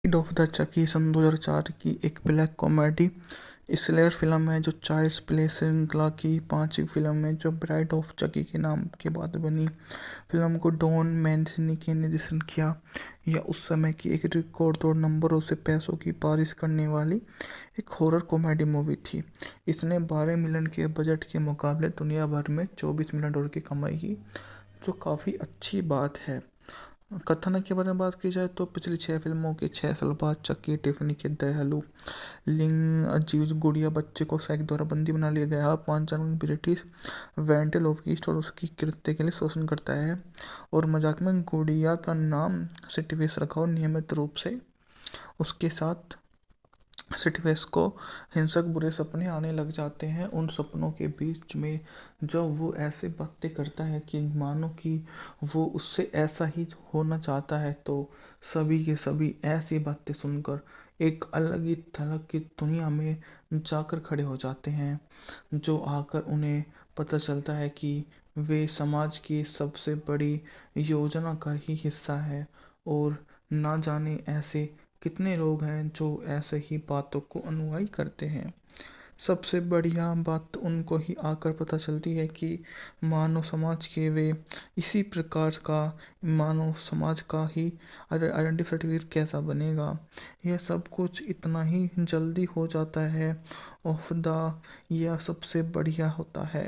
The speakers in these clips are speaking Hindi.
ब्राइड ऑफ द चकी सन 2004 की एक ब्लैक कॉमेडी स्लेयर फिल्म है जो चाइल्ड्स प्ले श्रृंखला की पांचवी फिल्म है जो ब्राइड ऑफ चकी के नाम के बाद बनी। फिल्म को डॉन मैंसिनी ने निर्देशन किया। यह उस समय की एक रिकॉर्ड तोड़ नंबरों से पैसों की बारिश करने वाली एक हॉरर कॉमेडी मूवी थी। इसने 12 मिलियन के बजट के मुकाबले दुनिया भर में 24 मिलियन डॉलर की कमाई की, जो काफ़ी अच्छी बात है। कथानक के बारे में बात की जाए तो पिछली 6 फिल्मों के 6 साल बाद चक्की टिफनी के दयालु लिंग अजीज गुड़िया बच्चे को सैक द्वारा बंदी बना लिया गया। 5 जनवरी ब्रिटिश वेंटेल ऑफ ईस्ट और उसकी कृत्य के लिए शोषण करता है और मजाक में गुड़िया का नाम सिटिवेस रखा और नियमित रूप से उसके साथ सिटिवेस को हिंसक बुरे सपने आने लग जाते हैं। उन सपनों के बीच में जब वो ऐसे बातें करता है कि मानो कि वो उससे ऐसा ही होना चाहता है, तो सभी के सभी ऐसी बातें सुनकर एक अलग ही थलग की दुनिया में जाकर खड़े हो जाते हैं, जो आकर उन्हें पता चलता है कि वे समाज की सबसे बड़ी योजना का ही हिस्सा है और ना जाने ऐसे कितने लोग हैं जो ऐसे ही बातों को अनुयायी करते हैं। सबसे बढ़िया बात उनको ही आकर पता चलती है कि मानव समाज के वे इसी प्रकार का मानव समाज का ही आइडेंटिटी सर्टिफिकेट कैसा बनेगा। यह सब कुछ इतना ही जल्दी हो जाता है। ऑफ द यह सबसे बढ़िया होता है।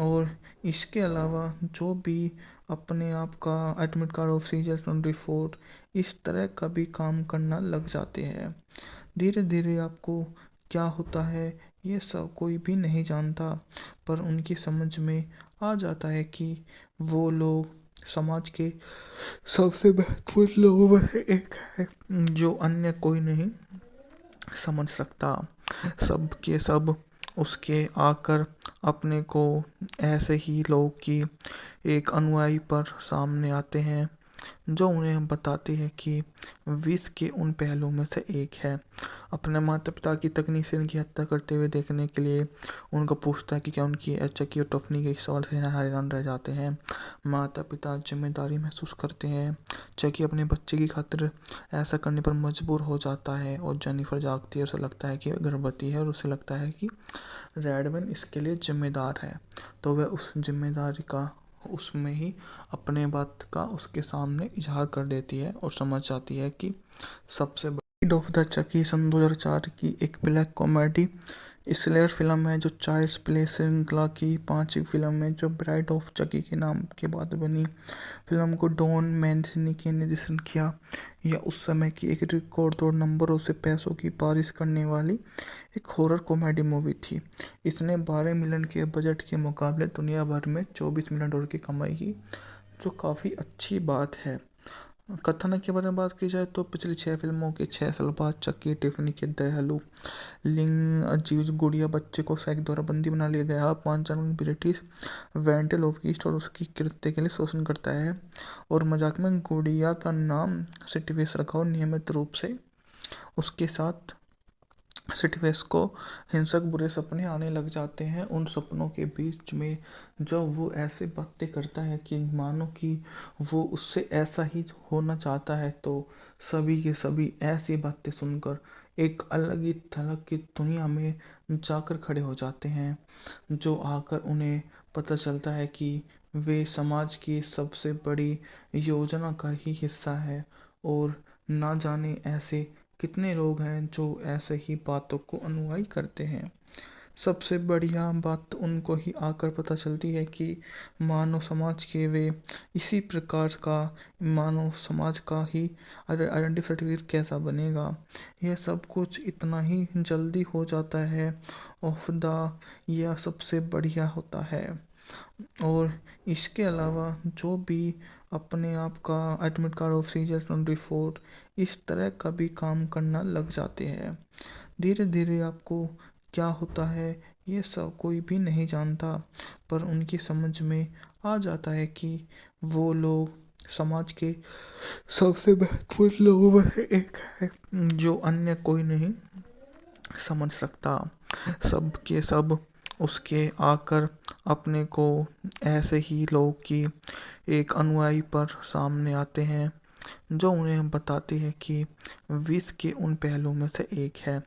और इसके अलावा जो भी अपने आप का एडमिट कार्ड ऑफ सीजर 24 इस तरह का भी काम करना लग जाते हैं। धीरे धीरे आपको क्या होता है ये सब कोई भी नहीं जानता, पर उनकी समझ में आ जाता है कि वो लोग समाज के सबसे महत्वपूर्ण लोगों में से एक है, जो अन्य कोई नहीं समझ सकता। सब के सब उसके आकर अपने को ऐसे ही लोग की एक अनुयायी पर सामने आते हैं, जो उन्हें बताते हैं कि विष के उन पहलुओं में से एक है। अपने माता पिता की तकनीक से इनकी हत्या करते हुए देखने के लिए उनको पूछता है कि क्या उनकी चक्की और टफनी के सवाल से हैरान रह जाते हैं। माता पिता जिम्मेदारी महसूस करते हैं। चक्की अपने बच्चे की खातिर ऐसा करने पर मजबूर हो जाता है और जेनिफर जागती है। उसे लगता है कि वह गर्भवती है और उसे लगता है कि रेडवन इसके लिए जिम्मेदार है, तो वह उस जिम्मेदारी का उसमें ही अपने बात का उसके सामने इजहार कर देती है और समझ जाती है कि सबसे ब्राइड ऑफ द चकी सन 2004 की एक ब्लैक कॉमेडी स्लेयर फिल्म है जो चाइल्ड्स प्ले श्रृंखला की पांचवी फिल्म है जो ब्राइड ऑफ चकी के नाम के बाद बनी। फिल्म को डॉन मैंसिनी ने निर्देशन किया। यह उस समय की एक रिकॉर्ड तोड़ नंबरों से पैसों की बारिश करने वाली एक हॉरर कॉमेडी मूवी थी। इसने 12 मिलियन के बजट के मुकाबले दुनिया भर में 24 मिलियन डॉलर की कमाई की, जो काफ़ी अच्छी बात है। कथानक के बारे में बात की जाए तो पिछली 6 फिल्मों के 6 साल बाद चक्की टिफनी के दयालु लिंग अजीज गुड़िया बच्चे को सैक द्वारा बंदी बना लिया गया। 5 जनवरी ब्रिटिश वेंटेल ऑफ ईस्ट और उसकी कृत्य के लिए शोषण करता है और मजाक में गुड़िया का नाम सिटिवेस रखा और नियमित रूप से उसके साथ सिटिवेस को हिंसक बुरे सपने आने लग जाते हैं। उन सपनों के बीच में जब वो ऐसे बातें करता है कि मानो कि वो उससे ऐसा ही होना चाहता है, तो सभी के सभी ऐसी बातें सुनकर एक अलग ही थलग की दुनिया में जाकर खड़े हो जाते हैं, जो आकर उन्हें पता चलता है कि वे समाज की सबसे बड़ी योजना का ही हिस्सा है और ना जाने ऐसे कितने लोग हैं जो ऐसे ही बातों को अनुयायी करते हैं। सबसे बढ़िया बात उनको ही आकर पता चलती है कि मानव समाज के वे इसी प्रकार का मानव समाज का ही आइडेंटिटी सर्टिफिकेट कैसा बनेगा। यह सब कुछ इतना ही जल्दी हो जाता है। ऑफ द यह सबसे बढ़िया होता है। और इसके अलावा जो भी अपने आप का एडमिट कार्ड ऑफ सीजर 24 इस तरह का भी काम करना लग जाते हैं। धीरे धीरे आपको क्या होता है ये सब कोई भी नहीं जानता, पर उनकी समझ में आ जाता है कि वो लोग समाज के सबसे महत्वपूर्ण लोगों में से एक है, जो अन्य कोई नहीं समझ सकता। सब के सब उसके आकर अपने को ऐसे ही लोग की एक अनुयायी पर सामने आते हैं, जो उन्हें बताती है कि विष के उन पहलुओं में से एक है।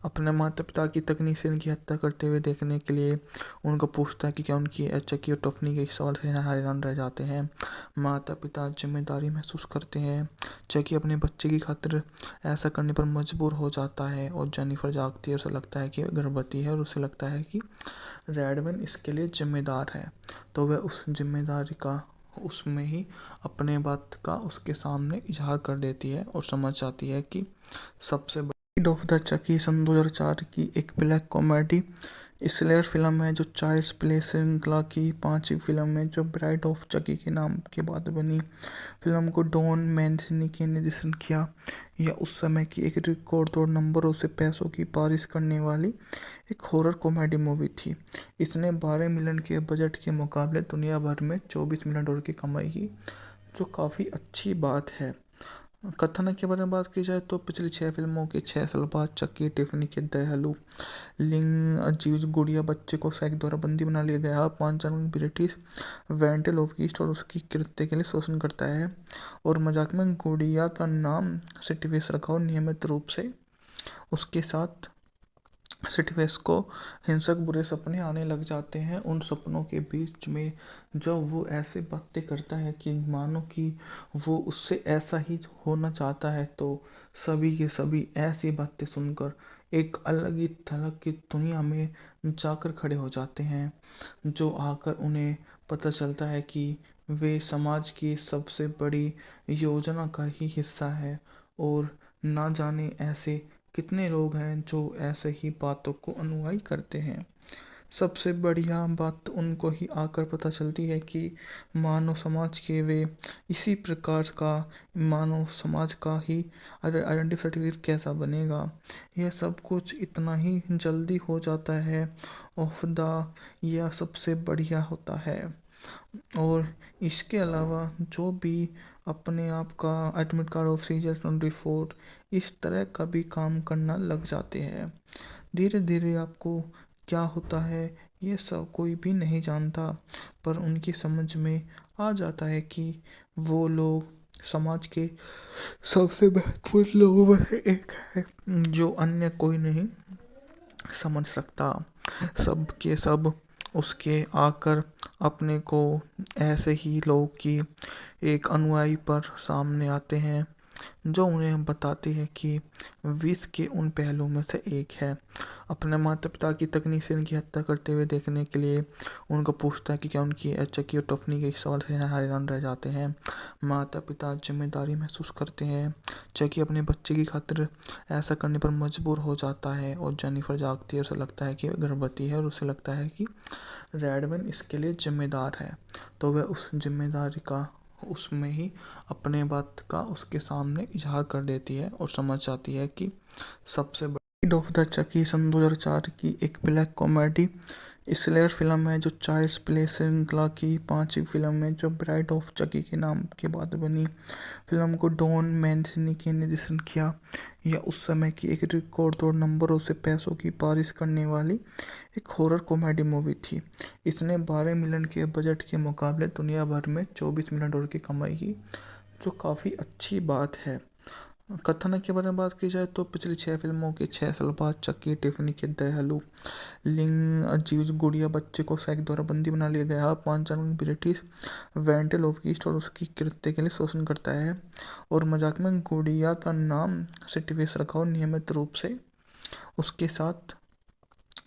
अपने माता पिता की तकनीक से इनकी हत्या करते हुए देखने के लिए उनको पूछता है कि क्या उनकी चकी और टफनी के सवाल से हैरान रह जाते हैं। माता पिता जिम्मेदारी महसूस करते हैं। चकी अपने बच्चे की खातिर ऐसा करने पर मजबूर हो जाता है और जेनिफर जागती है। उसे लगता है कि वह गर्भवती है और उसे लगता है कि रेडवन इसके लिए जिम्मेदार है। तो वह उस जिम्मेदारी का उसमें ही अपने बात का उसके सामने इजहार कर देती है और समझ जाती है कि सबसे ब्राइड ऑफ द चकी सन 2004 की एक ब्लैक कॉमेडी स्लेयर फिल्म है जो चाइल्ड्स प्ले श्रृंखला की पांचवी फिल्म है जो ब्राइड ऑफ चकी के नाम के बाद बनी। फिल्म को डॉन मैंसिनी ने निर्देशन किया। यह उस समय की एक रिकॉर्ड तोड़ नंबरों से पैसों की बारिश करने वाली एक हॉरर कॉमेडी मूवी थी। इसने 12 मिलियन के बजट के मुकाबले दुनिया भर में 24 मिलियन डॉलर की कमाई की, जो काफ़ी अच्छी बात है। कथानक के बारे में बात की जाए तो पिछली 6 फिल्मों के 6 साल बाद चक्की टिफनी के दयालु लिंग अजीज गुड़िया बच्चे को सैक द्वारा बंदी बना लिया गया। 5 जनवरी ब्रिटिश वेंटल ऑफ ईस्ट और उसकी कृत्य के लिए शोषण करता है और मजाक में गुड़िया का नाम सिटिवेस रखा और नियमित रूप से उसके साथ सिटिवेस को हिंसक बुरे सपने आने लग जाते हैं। उन सपनों के बीच में जब वो ऐसे बातें करता है कि मानो कि वो उससे ऐसा ही होना चाहता है, तो सभी के सभी ऐसी बातें सुनकर एक अलग ही थलग की दुनिया में जाकर खड़े हो जाते हैं, जो आकर उन्हें पता चलता है कि वे समाज की सबसे बड़ी योजना का ही हिस्सा है और ना जाने ऐसे कितने लोग हैं जो ऐसे ही बातों को अनुयायी करते हैं। सबसे बढ़िया बात उनको ही आकर पता चलती है कि मानव समाज के वे इसी प्रकार का मानव समाज का ही आइडेंटिटी सर्टिफिकेट कैसा बनेगा। यह सब कुछ इतना ही जल्दी हो जाता है। ऑफ द यह सबसे बढ़िया होता है। और इसके अलावा जो भी अपने आप का एडमिट कार्ड ऑफ सीजर 24 इस तरह का भी काम करना लग जाते हैं। धीरे धीरे आपको क्या होता है ये सब कोई भी नहीं जानता, पर उनकी समझ में आ जाता है कि वो लोग समाज के सबसे महत्वपूर्ण लोगों में से एक है जो अन्य कोई नहीं समझ सकता। सब के सब उसके आकर अपने को ऐसे ही लोग की एक अनुयायी पर सामने आते हैं, जो उन्हें बताती है कि विष के उन पहलुओं में से एक है। अपने माता पिता की तकनीक से इनकी हत्या करते हुए देखने के लिए उनको पूछता है कि क्या उनकी चकी और टफनी के सवाल से हैरान रह जाते हैं। माता पिता जिम्मेदारी महसूस करते हैं। चकी अपने बच्चे की खातिर ऐसा करने पर मजबूर हो जाता है और जेनिफर जागती है। उसे लगता है कि वह गर्भवती है और उसे लगता है कि रेडवन इसके लिए जिम्मेदार है। तो वह उस जिम्मेदारी का उसमें ही अपने बात का उसके सामने इजहार कर देती है और समझ जाती है कि सबसे ब्राइड ऑफ द चकी सन 2004 की एक ब्लैक कॉमेडी स्लेयर फिल्म है जो चाइल्ड्स प्ले श्रृंखला की पांचवी फिल्म है जो ब्राइड ऑफ चकी के नाम के बाद बनी। फिल्म को डॉन मैंसिनी ने निर्देशन किया। यह उस समय की एक रिकॉर्ड तोड़ नंबरों से पैसों की बारिश करने वाली एक हॉरर कॉमेडी मूवी थी। इसने 12 मिलियन के बजट के मुकाबले दुनिया भर में 24 मिलियन डॉलर की कमाई की, जो काफ़ी अच्छी बात है। कथानक के बारे में बात की जाए तो पिछली 6 फिल्मों के 6 साल बाद चक्की टिफनी के दयालु लिंग अजीज गुड़िया बच्चे को सैक द्वारा बंदी बना लिया गया। 5 जनवरी ब्रिटिश वेंटल ऑफ ईस्ट और उसकी कृत्य के लिए शोषण करता है और मजाक में गुड़िया का नाम सिटिवेस रखा और नियमित रूप से उसके साथ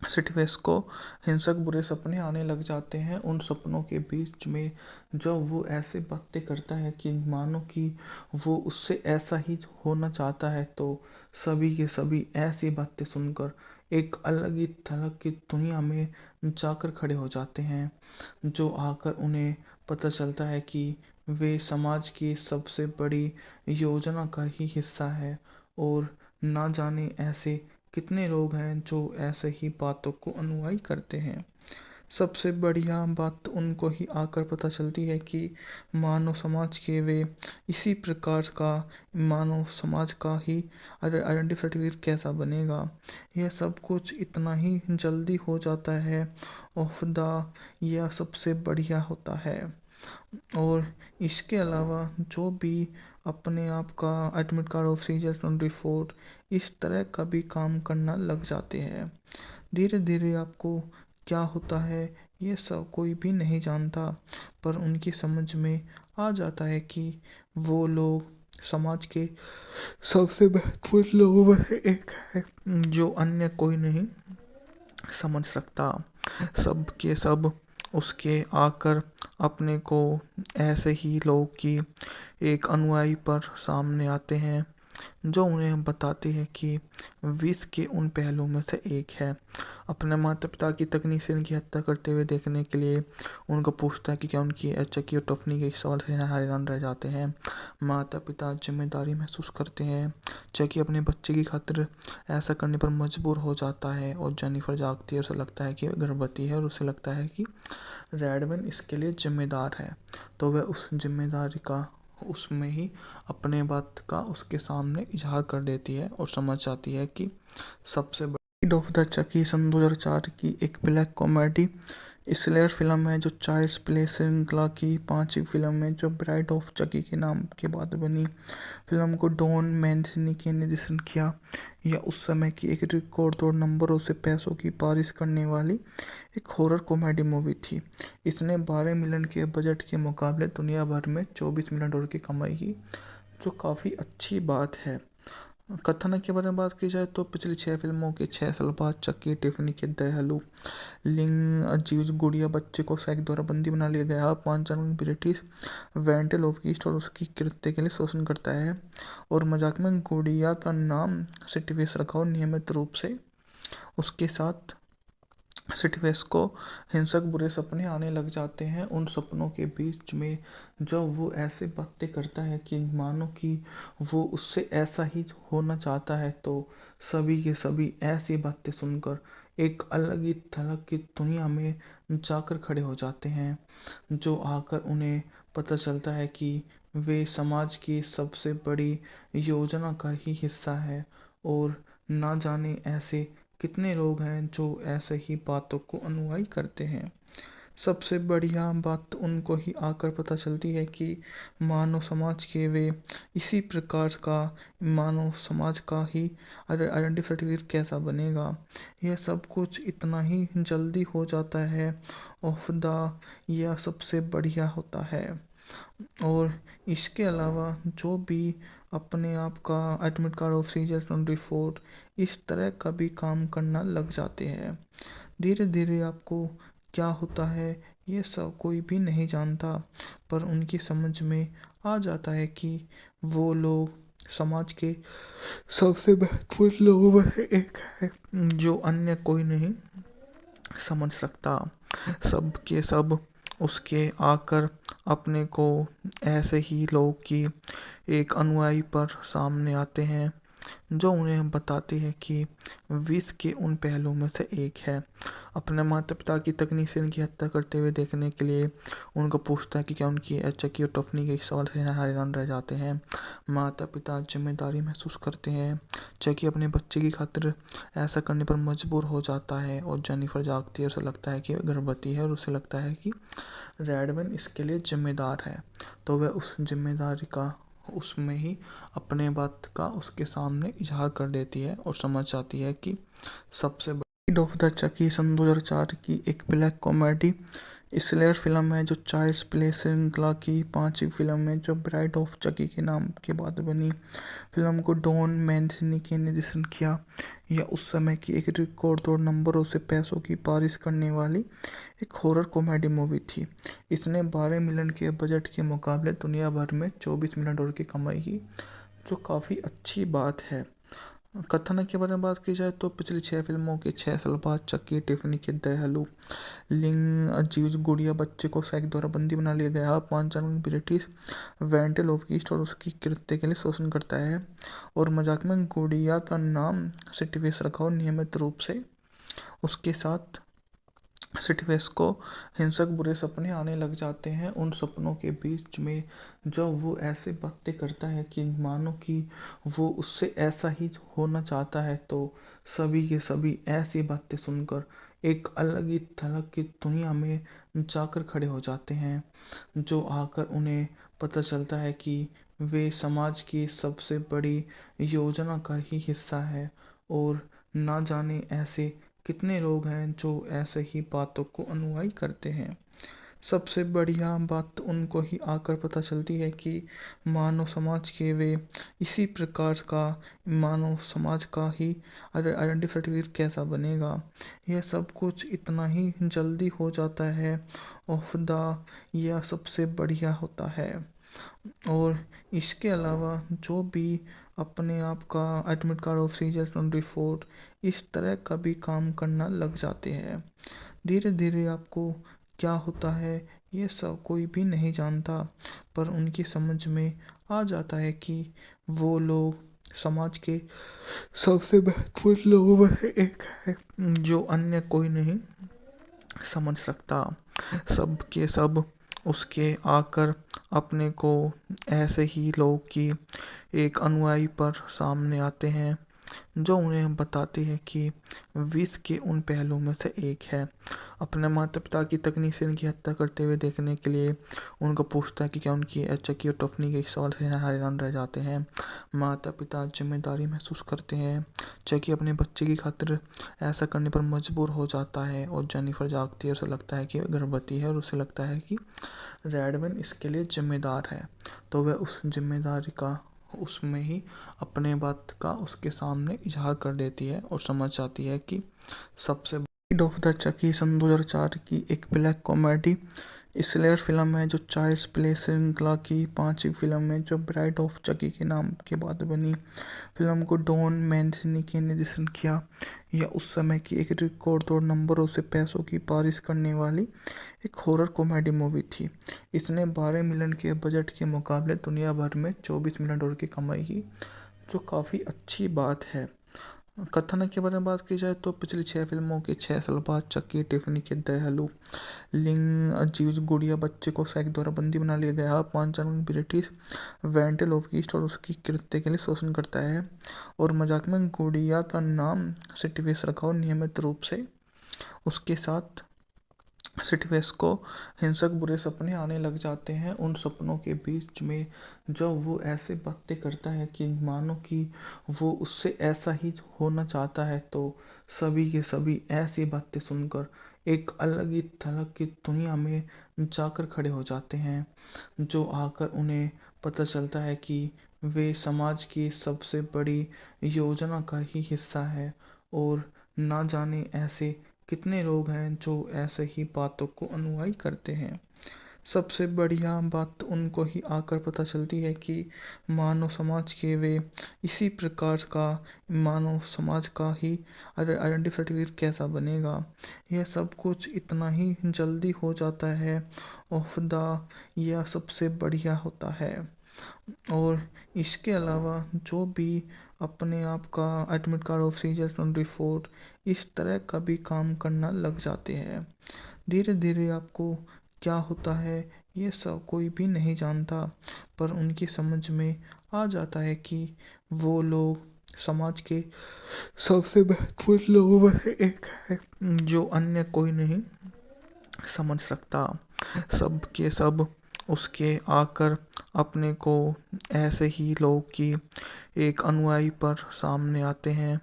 सिटिवेस को हिंसक बुरे सपने आने लग जाते हैं। उन सपनों के बीच में जब वो ऐसे बातें करता है कि मानो कि वो उससे ऐसा ही होना चाहता है, तो सभी के सभी ऐसी बातें सुनकर एक अलग ही थलग की दुनिया में जाकर खड़े हो जाते हैं, जो आकर उन्हें पता चलता है कि वे समाज की सबसे बड़ी योजना का ही हिस्सा है और ना जाने ऐसे कितने लोग हैं जो ऐसे ही बातों को अनुयायी करते हैं। सबसे बढ़िया बात उनको ही आकर पता चलती है कि मानव समाज के वे इसी प्रकार का मानव समाज का ही आइडेंटिटी सर्टिफिकेट कैसा बनेगा। यह सब कुछ इतना ही जल्दी हो जाता है। ऑफ द यह सबसे बढ़िया होता है। और इसके अलावा जो भी अपने आप का एडमिट कार्ड ऑफ सीजर 24 इस तरह का भी काम करना लग जाते हैं। धीरे धीरे आपको क्या होता है ये सब कोई भी नहीं जानता, पर उनकी समझ में आ जाता है कि वो लोग समाज के सबसे महत्वपूर्ण लोगों में से एक है जो अन्य कोई नहीं समझ सकता। सब के सब उसके आकर अपने को ऐसे ही लोग की एक अनुयायी पर सामने आते हैं जो उन्हें बताती है कि विष के उन पहलुओं में से एक है। अपने माता पिता की तकनीक से इनकी हत्या करते हुए देखने के लिए उनको पूछता है कि क्या उनकी चक्की और टफनी के सवाल से हैरान रह जाते हैं। माता पिता जिम्मेदारी महसूस करते हैं। चक्की अपने बच्चे की खातिर ऐसा करने पर मजबूर हो जाता है और जेनिफर जागती है। उसे लगता है कि वह गर्भवती है और उसे लगता है कि रेडमैन इसके लिए जिम्मेदार है, तो वह उस जिम्मेदारी का उसमें ही अपने बात का उसके सामने इजहार कर देती है और समझ जाती है कि सबसे बड़ी ऑफ द चकी सन 2004 की एक ब्लैक कॉमेडी स्लेयर फिल्म है जो चाइल्ड्स प्ले श्रृंखला की पांचवी फिल्म है जो ब्राइड ऑफ चकी के नाम के बाद बनी। फिल्म को डॉन मैंसिनी के निर्देशन किया। यह उस समय की एक रिकॉर्ड तोड़ नंबरों से पैसों की बारिश करने वाली एक हॉरर कॉमेडी मूवी थी। इसने 12 मिलियन के बजट के मुकाबले दुनिया भर में 24 मिलियन डॉलर की कमाई की, जो काफ़ी अच्छी बात है। कथन के बारे में बात की जाए तो पिछली 6 फिल्मों के 6 साल बाद चक्की टिफनी के दयालु लिंग अजीज गुड़िया बच्चे को सैक द्वारा बंदी बना लिया गया। 5 जनवरी ब्रिटिश वेंटल ऑफ ईस्ट और उसकी कृत्य के लिए शोषण करता है और मजाक में गुड़िया का नाम सिटिवेस रखा और नियमित रूप से उसके साथ सिटिवेस को हिंसक बुरे सपने आने लग जाते हैं। उन सपनों के बीच में जब वो ऐसे बातें करता है कि मानो कि वो उससे ऐसा ही होना चाहता है, तो सभी के सभी ऐसी बातें सुनकर एक अलग ही थलग की दुनिया में जाकर खड़े हो जाते हैं, जो आकर उन्हें पता चलता है कि वे समाज की सबसे बड़ी योजना का ही हिस्सा है और ना जाने ऐसे कितने लोग हैं जो ऐसे ही बातों को अनुयायी करते हैं। सबसे बढ़िया बात उनको ही आकर पता चलती है कि मानव समाज के वे इसी प्रकार का मानव समाज का ही आइडेंटिटी सर्टिफिकेट कैसा बनेगा। यह सब कुछ इतना ही जल्दी हो जाता है ऑफ द, यह सबसे बढ़िया होता है। और इसके अलावा जो भी अपने आप का एडमिट कार्ड ऑफ सीजर 24 इस तरह का भी काम करना लग जाते हैं। धीरे धीरे आपको क्या होता है ये सब कोई भी नहीं जानता, पर उनकी समझ में आ जाता है कि वो लोग समाज के सबसे महत्वपूर्ण लोगों में से एक है जो अन्य कोई नहीं समझ सकता। सब के सब उसके आकर अपने को ऐसे ही लोग की एक अनुयायी पर सामने आते हैं जो उन्हें बताती है कि विष के उन पहलुओं में से एक है। अपने माता पिता की तकनीक से इनकी हत्या करते हुए देखने के लिए उनको पूछता है कि क्या उनकी चक्की और टफनी के सवाल से हैरान रह जाते हैं। माता पिता जिम्मेदारी महसूस करते हैं। चक्की अपने बच्चे की खातिर ऐसा करने पर मजबूर हो जाता है और जेनिफर जागती है। उसे लगता है कि वह गर्भवती है और उसे लगता है कि रेडमैन इसके लिए जिम्मेदार है, तो वह उस जिम्मेदारी का उसमें ही अपने बात का उसके सामने इजहार कर देती है और समझ जाती है कि सबसे बड़ी ऑफ द चकी सन 2004 की एक ब्लैक कॉमेडी स्लेयर फिल्म है जो चाइल्ड्स प्ले श्रृंखला की पांचवी फिल्म है जो ब्राइड ऑफ चकी के नाम के बाद बनी। फिल्म को डॉन मैंसिनी के निर्देशन किया। यह उस समय की एक रिकॉर्ड तोड़ नंबरों से पैसों की बारिश करने वाली एक हॉरर कॉमेडी मूवी थी। इसने 12 मिलियन के बजट के मुकाबले दुनिया भर में 24 मिलियन डॉलर की कमाई की, जो काफ़ी अच्छी बात है। कथन के बारे में बात की जाए तो पिछली 6 फिल्मों के 6 साल बाद चक्की टिफनी के दयालु लिंग अजीज गुड़िया बच्चे को सैक द्वारा बंदी बना लिया गया। 5 जनवरी ब्रिटिश वेंटल ऑफ ईस्ट और उसकी कृत्य के लिए शोषण करता है और मजाक में गुड़िया का नाम सिटिवेस रखा और नियमित रूप से उसके साथ सिटिवेस को हिंसक बुरे सपने आने लग जाते हैं। उन सपनों के बीच में जब वो ऐसे बातें करता है कि मानो कि वो उससे ऐसा ही होना चाहता है, तो सभी के सभी ऐसी बातें सुनकर एक अलग ही थलग की दुनिया में जाकर खड़े हो जाते हैं, जो आकर उन्हें पता चलता है कि वे समाज की सबसे बड़ी योजना का ही हिस्सा है और ना जाने ऐसे कितने लोग हैं जो ऐसे ही बातों को अनुयायी करते हैं। सबसे बढ़िया बात तो उनको ही आकर पता चलती है कि मानव समाज के वे इसी प्रकार का मानव समाज का ही आइडेंटिटी सर्टिफिकेट कैसा बनेगा। यह सब कुछ इतना ही जल्दी हो जाता है ऑफ द, यह सबसे बढ़िया होता है। और इसके अलावा जो भी अपने आप का एडमिट कार्ड ऑफ सीजर 24 इस तरह का भी काम करना लग जाते हैं। धीरे धीरे आपको क्या होता है ये सब कोई भी नहीं जानता, पर उनकी समझ में आ जाता है कि वो लोग समाज के सबसे महत्वपूर्ण लोगों में से एक है जो अन्य कोई नहीं समझ सकता। सब के सब उसके आकर अपने को ऐसे ही लोग की एक अनुयायी पर सामने आते हैं जो उन्हें बताती है कि विष के उन पहलुओं में से एक है। अपने माता पिता की तकनीक से इनकी हत्या करते हुए देखने के लिए उनको पूछता है कि क्या उनकी चक्की और टफनी के सवाल से हैरान रह जाते हैं। माता पिता जिम्मेदारी महसूस करते हैं। चक्की अपने बच्चे की खातिर ऐसा करने पर मजबूर हो जाता है और जेनिफर जागती है, उसे लगता है कि वह गर्भवती है और उसे लगता है कि रेडमैन इसके लिए जिम्मेदार है, तो वह उस जिम्मेदारी का उसमें ही अपने बात का उसके सामने इजहार कर देती है और समझ जाती है कि सबसे ब्राइड ऑफ द चकी सन 2004 की एक ब्लैक कॉमेडी स्लेयर फिल्म है जो चाइल्ड्स प्ले श्रृंखला की 5वीं फिल्म है जो ब्राइड ऑफ चकी के नाम के बाद बनी। फिल्म को डॉन मैंसिनी ने निर्देशन किया। यह उस समय की एक रिकॉर्ड तोड़ नंबरों से पैसों की बारिश करने वाली एक हॉरर कॉमेडी मूवी थी। इसने 12 मिलियन के बजट के मुकाबले दुनिया भर में 24 मिलियन डॉलर की कमाई की, जो काफ़ी अच्छी बात है। कथन के बारे में बात की जाए तो पिछली 6 फिल्मों के 6 साल बाद चक्की टिफनी के दयालु लिंग अजीज गुड़िया बच्चे को सैक द्वारा बंदी बना लिया गया। 5 जनवरी ब्रिटिश वेंटल ऑफ ईस्ट और उसकी कृत्य के लिए शोषण करता है और मजाक में गुड़िया का नाम सिटिवेस रखा और नियमित रूप से उसके साथ सिटिवेस को हिंसक बुरे सपने आने लग जाते हैं। उन सपनों के बीच में जब वो ऐसे बातें करता है कि मानो कि वो उससे ऐसा ही होना चाहता है, तो सभी के सभी ऐसी बातें सुनकर एक अलग ही थलग की दुनिया में जाकर खड़े हो जाते हैं, जो आकर उन्हें पता चलता है कि वे समाज की सबसे बड़ी योजना का ही हिस्सा है और ना जाने ऐसे कितने लोग हैं जो ऐसे ही बातों को अनुयायी करते हैं। सबसे बढ़िया बात तो उनको ही आकर पता चलती है कि मानव समाज के वे इसी प्रकार का मानव समाज का ही आइडेंटिटी सर्टिफिकेट कैसा बनेगा। यह सब कुछ इतना ही जल्दी हो जाता है ऑफ द, यह सबसे बढ़िया होता है। और इसके अलावा जो भी अपने आप का एडमिट कार्ड ऑफ सीजर 24 इस तरह का भी काम करना लग जाते हैं। धीरे धीरे आपको क्या होता है ये सब कोई भी नहीं जानता, पर उनकी समझ में आ जाता है कि वो लोग समाज के सबसे महत्वपूर्ण लोगों में से एक है जो अन्य कोई नहीं समझ सकता। सब के सब उसके आकर अपने को ऐसे ही लोग की एक अनुयायी पर सामने आते हैं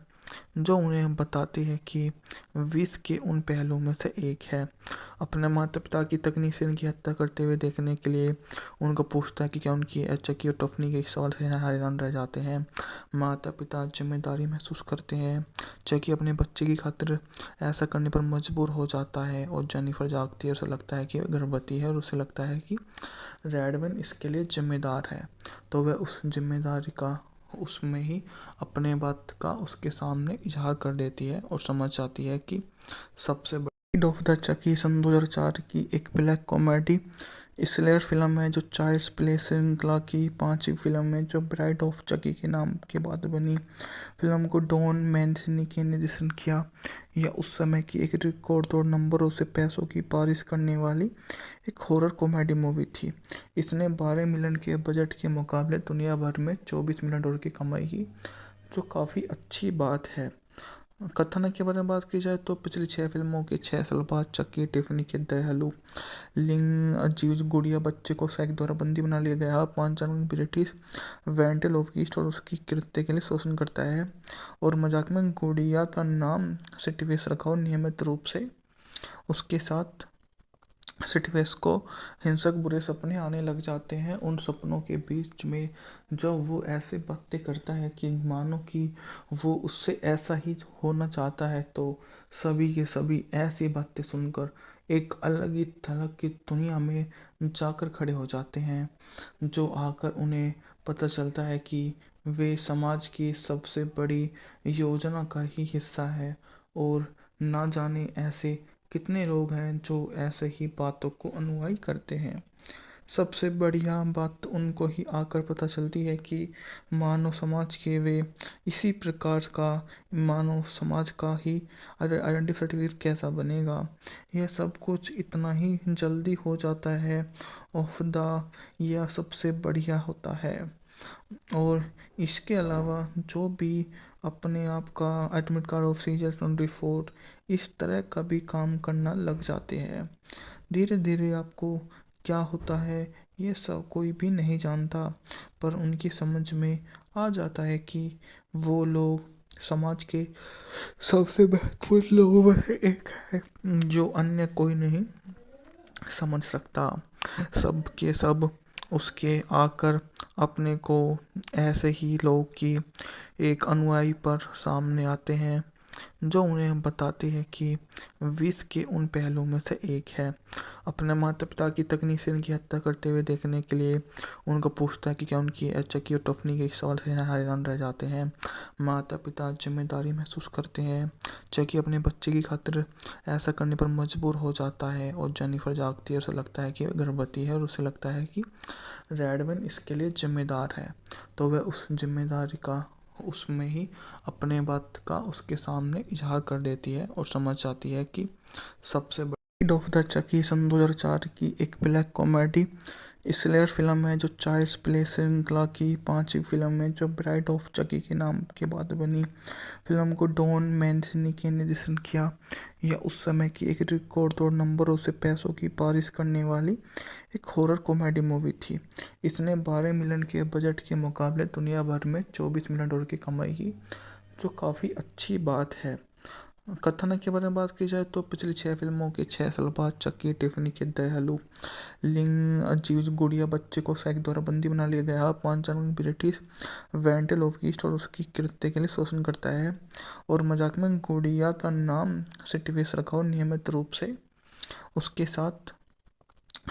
जो उन्हें बताती है कि विष के उन पहलुओं में से एक है। अपने माता पिता की तकनीक से इनकी हत्या करते हुए देखने के लिए उनको पूछता है कि क्या उनकी चक्की और टफनी के सवाल से हैरान रह जाते हैं। माता पिता जिम्मेदारी महसूस करते हैं। चक्की अपने बच्चे की खातिर ऐसा करने पर मजबूर हो जाता है और जेनिफर जागती है, उसे लगता है कि वह गर्भवती है और उसे लगता है कि रेडमैन इसके लिए जिम्मेदार है, तो वह उस जिम्मेदारी का उसमें ही अपने बात का उसके सामने इजहार कर देती है और समझ जाती है कि सबसे ब्राइड ऑफ द चकी सन 2004 की एक ब्लैक कॉमेडी स्लेयर फिल्म है जो चाइल्ड्स प्ले श्रृंखला की 5वीं फिल्म है जो ब्राइड ऑफ चकी के नाम के बाद बनी। फिल्म को डॉन मैंसिनी ने निर्देशन किया। यह उस समय की एक रिकॉर्ड तोड़ नंबरों से पैसों की बारिश करने वाली एक हॉरर कॉमेडी मूवी थी। इसने 12 मिलियन के बजट के मुकाबले दुनिया भर में 24 मिलियन डॉलर की कमाई की, जो काफ़ी अच्छी बात है। कथानक के बारे में बात की जाए तो पिछली 6 फिल्मों के 6 साल बाद चक्की, टिफनी के दयालु लिंग अजीज गुड़िया बच्चे को सैक द्वारा बंदी बना लिया गया। 5 जनवरी ब्रिटिश वेंटेलोव ईस्ट और उसकी कृत्य के लिए शोषण करता है और मजाक में गुड़िया का नाम सिटिवेस रखा और नियमित रूप से उसके साथ सिटिवेस को हिंसक बुरे सपने आने लग जाते हैं। उन सपनों के बीच में जब वो ऐसे बातें करता है कि मानो कि वो उससे ऐसा ही होना चाहता है, तो सभी के सभी ऐसी बातें सुनकर एक अलग ही थलग की दुनिया में जाकर खड़े हो जाते हैं, जो आकर उन्हें पता चलता है कि वे समाज की सबसे बड़ी योजना का ही हिस्सा है और ना जाने ऐसे कितने लोग हैं जो ऐसे ही बातों को अनुयायी करते हैं। सबसे बढ़िया बात उनको ही आकर पता चलती है कि मानव समाज के वे इसी प्रकार का मानव समाज का ही आइडेंटिटी सर्टिफिकेट कैसा बनेगा। यह सब कुछ इतना ही जल्दी हो जाता है। ऑफ द यह सबसे बढ़िया होता है। और इसके अलावा जो भी अपने आप का एडमिट कार्ड ऑफ सीजर 24 इस तरह का भी काम करना लग जाते हैं। धीरे धीरे आपको क्या होता है ये सब कोई भी नहीं जानता, पर उनकी समझ में आ जाता है कि वो लोग समाज के सबसे महत्वपूर्ण लोगों में से एक है, जो अन्य कोई नहीं समझ सकता। सब के सब उसके आकर अपने को ऐसे ही लोग की एक अनुयायी पर सामने आते हैं, जो उन्हें बताते हैं कि विष के उन पहलुओं में से एक है। अपने माता पिता की तकनीक से इनकी हत्या करते हुए देखने के लिए उनको पूछता है कि क्या उनकी चक्की और टफनी के इस सवाल से हैरान रह जाते हैं। माता पिता जिम्मेदारी महसूस करते हैं। चक्की अपने बच्चे की खातिर ऐसा करने पर मजबूर हो जाता है और जेनिफर जागती है। उसे लगता है कि वह गर्भवती है और उसे लगता है कि रेडविन इसके लिए जिम्मेदार है, तो वह उस जिम्मेदारी का उसमें ही अपने बात का उसके सामने इजहार कर देती है और समझ जाती है कि सबसे बड़ी ऑफ द चकी सन 2004 की एक ब्लैक कॉमेडी स्लेयर फिल्म है, जो चाइल्ड्स प्ले श्रृंखला की 5वीं फिल्म है, जो ब्राइड ऑफ चकी के नाम के बाद बनी। फिल्म को डॉन मैंसिनी के निर्देशन किया। यह उस समय की एक रिकॉर्ड तोड़ नंबरों से पैसों की बारिश करने वाली एक हॉरर कॉमेडी मूवी थी। इसने 12 मिलियन के बजट के मुकाबले दुनिया भर में 24 मिलियन डॉलर की कमाई की, जो काफ़ी अच्छी बात है। कथानक के बारे में बात की जाए तो पिछली 6 फिल्मों के 6 साल बाद चक्की, टिफनी के दयालु लिंग अजीज गुड़िया बच्चे को सैक द्वारा बंदी बना लिया गया। 5 जनवरी ब्रिटिश वेंटेलोव ईस्ट और उसकी कृत्य के लिए शोषण करता है और मजाक में गुड़िया का नाम सिटिवेस रखा और नियमित रूप से उसके साथ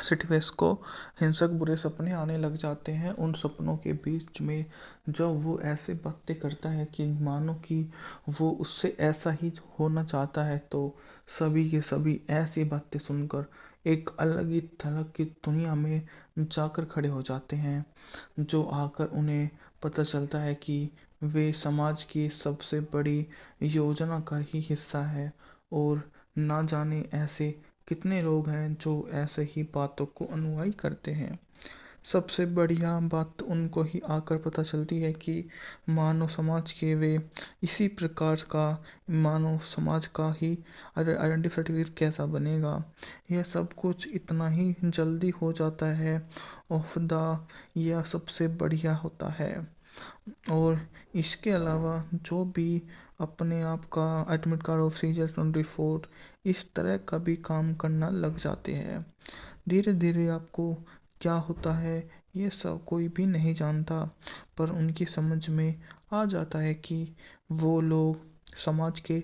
सिटिवेस को हिंसक बुरे सपने आने लग जाते हैं। उन सपनों के बीच में जब वो ऐसे बातें करता है कि मानो कि वो उससे ऐसा ही होना चाहता है, तो सभी के सभी ऐसी बातें सुनकर एक अलग ही थलग की दुनिया में जाकर खड़े हो जाते हैं, जो आकर उन्हें पता चलता है कि वे समाज की सबसे बड़ी योजना का ही हिस्सा है और ना जाने ऐसे कितने लोग हैं जो ऐसे ही बातों को अनुयायी करते हैं। सबसे बढ़िया बात उनको ही आकर पता चलती है कि मानव समाज के वे इसी प्रकार का मानव समाज का ही आइडेंटिटी सर्टिफिकेट कैसा बनेगा। यह सब कुछ इतना ही जल्दी हो जाता है। ऑफ द यह सबसे बढ़िया होता है। और इसके अलावा जो भी अपने आप का एडमिट कार्ड ऑफ सीजर 24 इस तरह का भी काम करना लग जाते हैं। धीरे धीरे आपको क्या होता है ये सब कोई भी नहीं जानता, पर उनकी समझ में आ जाता है कि वो लोग समाज के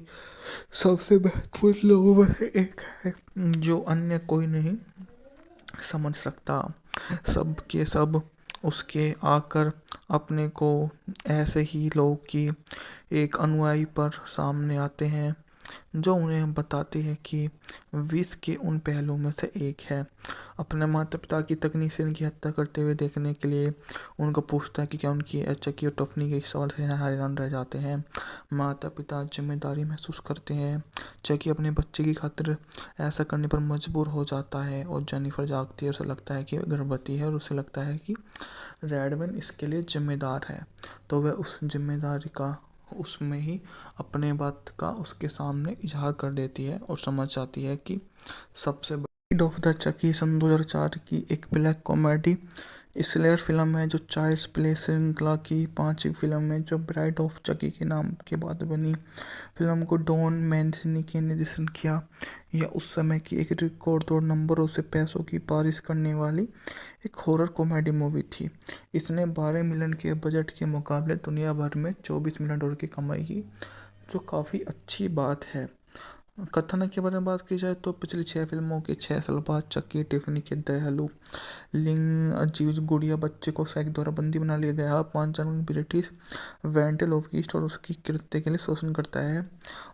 सबसे महत्वपूर्ण लोगों में से एक है, जो अन्य कोई नहीं समझ सकता। सब के सब उसके आकर अपने को ऐसे ही लोग की एक अनुयायी पर सामने आते हैं, जो उन्हें बताते हैं कि विष के उन पहलुओं में से एक है। अपने माता पिता की तकनीक से इनकी हत्या करते हुए देखने के लिए उनको पूछता है कि क्या उनकी चक्की और टफनी के इस सवाल से हैरान रह जाते हैं। माता पिता जिम्मेदारी महसूस करते हैं। चक्की अपने बच्चे की खातिर ऐसा करने पर मजबूर हो जाता है और जेनिफर जागती है। उसे लगता है कि वह गर्भवती है और उसे लगता है कि रेडविन इसके लिए जिम्मेदार है, तो वह उस जिम्मेदारी का उसमें ही अपने बात का उसके सामने इजहार कर देती है और समझ जाती है कि सबसे ब्राइड ऑफ द चकी सन 2004 की एक ब्लैक कॉमेडी स्लेयर फिल्म है जो चाइल्ड्स प्ले श्रृंखला की पांचवी फिल्म है जो ब्राइड ऑफ चकी के नाम के बाद बनी। फिल्म को डॉन मैंसिनी ने निर्देशन किया। यह उस समय की एक रिकॉर्ड तोड़ नंबरों से पैसों की बारिश करने वाली एक हॉरर कॉमेडी मूवी थी। इसने 12 मिलियन के बजट के मुकाबले दुनिया भर में 24 मिलियन डॉलर की कमाई की, जो काफ़ी अच्छी बात है। कथानक के बारे में बात की जाए तो पिछली 6 फिल्मों के 6 साल बाद चक्की टिफनी के दयालु लिंग अजीज गुड़िया बच्चे को सैक द्वारा बंदी बना लिया गया। 5 जनवरी ब्रिटिश वेंटेल ऑफ ईस्ट और उसकी कृत्य के लिए शोषण करता है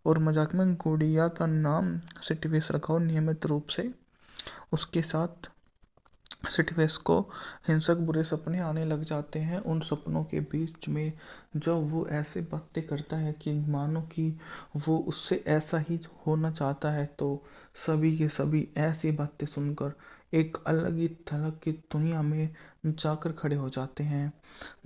और मजाक में गुड़िया का नाम सिटिवेस रखा और नियमित रूप से उसके साथ सिटिवेस को हिंसक बुरे सपने आने लग जाते हैं। उन सपनों के बीच में जब वो ऐसे बातें करता है कि मानो कि वो उससे ऐसा ही होना चाहता है, तो सभी के सभी ऐसी बातें सुनकर एक अलग ही थलग की दुनिया में जाकर खड़े हो जाते हैं,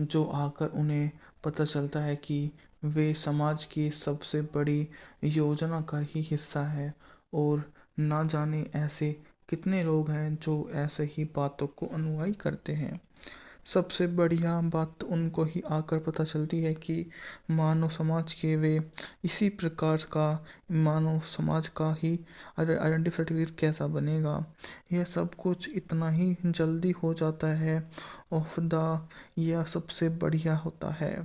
जो आकर उन्हें पता चलता है कि वे समाज की सबसे बड़ी योजना का ही हिस्सा है और ना जाने ऐसे कितने लोग हैं जो ऐसे ही बातों को अनुयायी करते हैं। सबसे बढ़िया बात उनको ही आकर पता चलती है कि मानव समाज के वे इसी प्रकार का मानव समाज का ही आइडेंटिटी सर्टिफिकेट कैसा बनेगा। यह सब कुछ इतना ही जल्दी हो जाता है। ऑफ द यह सबसे बढ़िया होता है।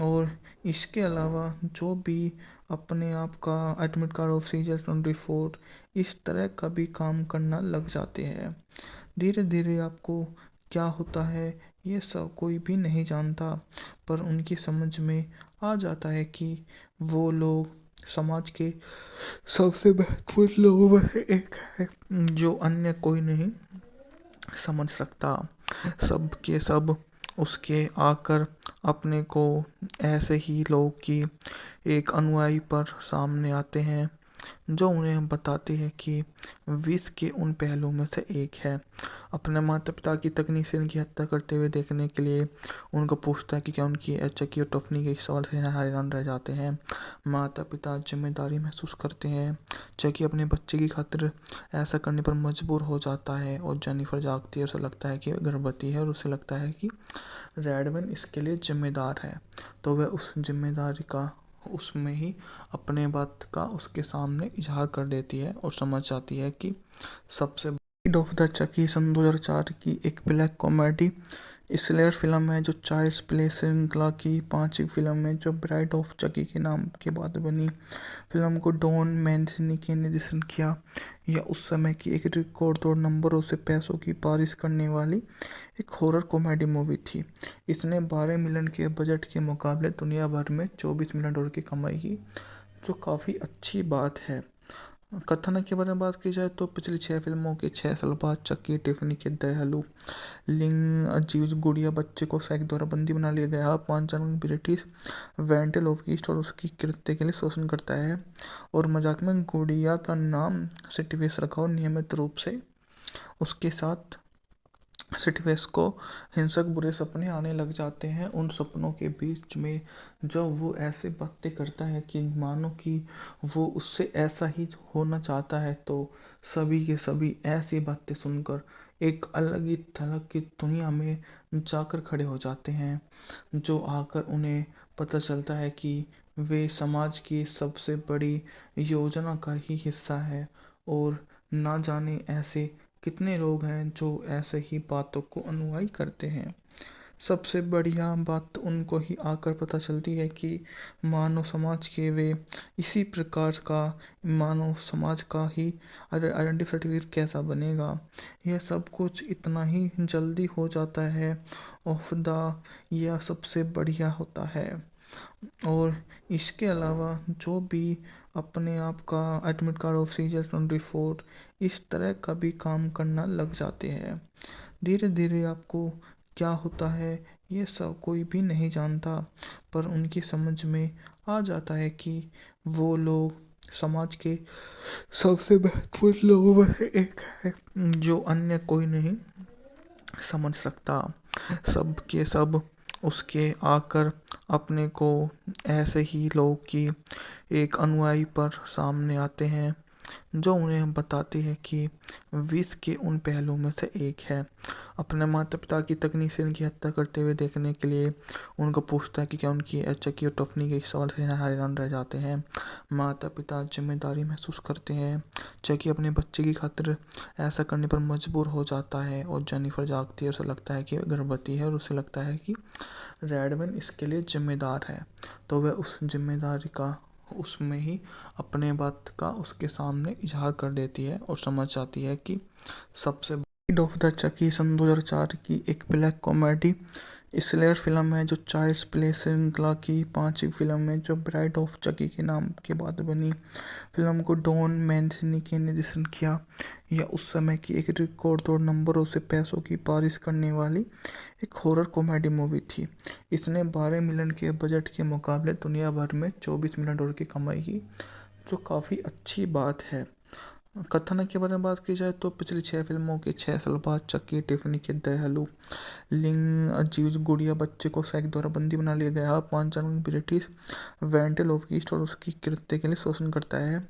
और इसके अलावा जो भी अपने आप का एडमिट कार्ड ऑफ सीजर 24 इस तरह का भी काम करना लग जाते हैं। धीरे धीरे आपको क्या होता है ये सब कोई भी नहीं जानता, पर उनकी समझ में आ जाता है कि वो लोग समाज के सबसे महत्वपूर्ण लोगों में से एक है, जो अन्य कोई नहीं समझ सकता। सब के सब उसके आकर अपने को ऐसे ही लोग की एक अनुयायी पर सामने आते हैं, जो उन्हें बताते हैं कि विष के उन पहलुओं में से एक है। अपने माता पिता की तकनीक से उनकी हत्या करते हुए देखने के लिए उनको पूछता है कि क्या उनकी चक्की और टफनी के सवाल से हैरान रह जाते हैं। माता पिता जिम्मेदारी महसूस करते हैं। चक्की अपने बच्चे की खातिर ऐसा करने पर मजबूर हो जाता है और जेनिफर जागती है। उसे लगता है कि वह गर्भवती है और उसे लगता है कि रेडमैन इसके लिए जिम्मेदार है, तो वह उस जिम्मेदारी का उसमें ही अपने बात का उसके सामने इजहार कर देती है और समझ जाती है कि सबसे ब्राइड ऑफ द चकी सन 2004 की एक ब्लैक कॉमेडी स्लेयर फिल्म है जो चाइल्ड्स प्ले श्रृंखला की पांचवी फिल्म है जो ब्राइड ऑफ चकी के नाम के बाद बनी। फिल्म को डॉन मैंसिनी ने निर्देशन किया। यह उस समय की एक रिकॉर्ड तोड़ नंबरों से पैसों की बारिश करने वाली एक हॉरर कॉमेडी मूवी थी। इसने 12 मिलियन के बजट के मुकाबले दुनिया भर में 24 मिलियन डॉलर की कमाई की, जो काफ़ी अच्छी बात है। कथानक के बारे में बात की जाए तो पिछली 6 फिल्मों के 6 साल बाद चक्की टिफनी के दयालु लिंग अजीज गुड़िया बच्चे को सैक द्वारा बंदी बना लिया गया। 5 जनवरी ब्रिटिश वेंटेल ऑफ ईस्ट और उसकी कृत्य के लिए शोषण करता है और मजाक में गुड़िया का नाम सिटिवेस रखा और नियमित रूप से उसके साथ सिटिवेस को हिंसक बुरे सपने आने लग जाते हैं। उन सपनों के बीच में जब वो ऐसे बातें करता है कि मानो कि वो उससे ऐसा ही होना चाहता है, तो सभी के सभी ऐसी बातें सुनकर एक अलग ही थलग की दुनिया में जाकर खड़े हो जाते हैं, जो आकर उन्हें पता चलता है कि वे समाज की सबसे बड़ी योजना का ही हिस्सा है और ना जाने ऐसे कितने लोग हैं जो ऐसे ही बातों को अनुयायी करते हैं। सबसे बढ़िया बात उनको ही आकर पता चलती है कि मानव समाज के वे इसी प्रकार का मानव समाज का ही आइडेंटिटी सर्टिफिकेट कैसा बनेगा। यह सब कुछ इतना ही जल्दी हो जाता है। ऑफ द यह सबसे बढ़िया होता है। और इसके अलावा जो भी अपने आप का एडमिट कार्ड ऑफ सीजर 24 इस तरह का भी काम करना लग जाते हैं। धीरे धीरे आपको क्या होता है ये सब कोई भी नहीं जानता, पर उनकी समझ में आ जाता है कि वो लोग समाज के सबसे महत्वपूर्ण लोगों में से एक है, जो अन्य कोई नहीं समझ सकता। सब के सब उसके आकर अपने को ऐसे ही लोग की एक अनुयायी पर सामने आते हैं जो उन्हें बताती है कि विष के उन पहलुओं में से एक है। अपने माता पिता की तकनीक से इनकी हत्या करते हुए देखने के लिए उनको पूछता है कि क्या उनकी चकी और टफनी के इस सवाल से हैरान रह जाते हैं। माता पिता जिम्मेदारी महसूस करते हैं। चकी अपने बच्चे की खातिर ऐसा करने पर मजबूर हो जाता है और जेनिफर जागती है। उसे लगता है कि वह गर्भवती है और उसे लगता है कि रेडमैन इसके लिए जिम्मेदार है, तो वह उस जिम्मेदारी का उसमें ही अपने बात का उसके सामने इजहार कर देती है और समझ जाती है कि सबसे ब्राइड ऑफ द चकी सन 2004 की एक ब्लैक कॉमेडी स्लेयर फिल्म है जो चाइल्ड्स प्ले श्रृंखला की पांचवी फिल्म है जो ब्राइड ऑफ चकी के नाम के बाद बनी। फिल्म को डॉन मैंसिनी के निर्देशन किया। यह उस समय की एक रिकॉर्ड तोड़ नंबरों से पैसों की बारिश करने वाली एक हॉरर कॉमेडी मूवी थी। इसने 12 मिलियन के बजट के मुकाबले दुनिया भर में 24 मिलियन डॉलर की कमाई की, जो काफ़ी अच्छी बात है। कथानक के बारे में बात की जाए तो पिछली 6 फिल्मों के 6 साल बाद चक्की टिफनी के दयालु लिंग अजीज गुड़िया बच्चे को सैक द्वारा बंदी बना लिया गया। 5 जनवरी ब्रिटिश वेंटल ऑफ ईस्ट और उसकी कृत्य के लिए शोषण करता है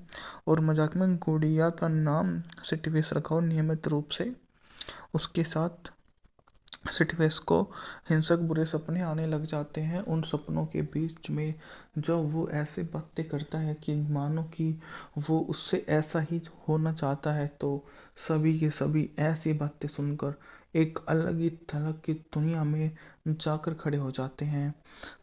और मजाक में गुड़िया का नाम सिटिवेस रखा और नियमित रूप से उसके साथ सिटिवेस को हिंसक बुरे सपने आने लग जाते हैं। उन सपनों के बीच में जब वो ऐसे बातें करता है कि मानो कि वो उससे ऐसा ही होना चाहता है, तो सभी के सभी ऐसी बातें सुनकर एक अलग ही थलग की दुनिया में जाकर खड़े हो जाते हैं,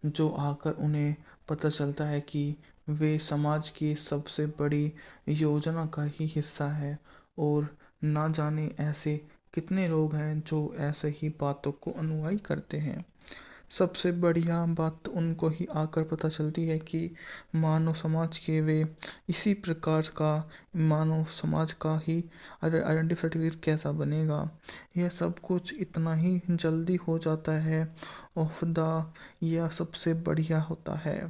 जो आकर उन्हें पता चलता है कि वे समाज की सबसे बड़ी योजना का ही हिस्सा है और ना जाने ऐसे कितने लोग हैं जो ऐसे ही बातों को अनुयायी करते हैं। सबसे बढ़िया बात उनको ही आकर पता चलती है कि मानव समाज के वे इसी प्रकार का मानव समाज का ही आइडेंटिटी सर्टिफिकेट कैसा बनेगा। यह सब कुछ इतना ही जल्दी हो जाता है। ऑफ द यह सबसे बढ़िया होता है।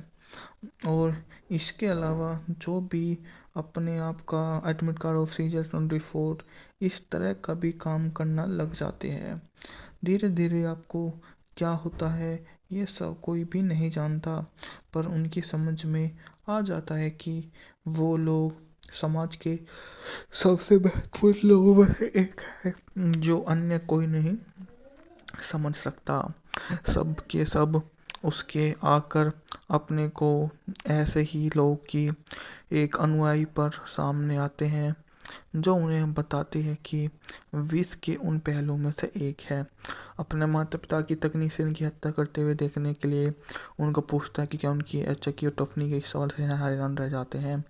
और इसके अलावा जो भी अपने आप का एडमिट कार्ड ऑफ सीजर 24 इस तरह का भी काम करना लग जाते हैं। धीरे धीरे आपको क्या होता है ये सब कोई भी नहीं जानता, पर उनकी समझ में आ जाता है कि वो लोग समाज के सबसे महत्वपूर्ण लोगों में से एक है जो अन्य कोई नहीं समझ सकता। सब के सब उसके आकर अपने को ऐसे ही लोग की एक अनुयायी पर सामने आते हैं जो उन्हें बताती है कि विष के उन पहलुओं में से एक है। अपने माता पिता की तकनीक से इनकी हत्या करते हुए देखने के लिए उनको पूछता है कि क्या उनकी चकी और टफनी के इस सवाल से हैरान रह जाते हैं।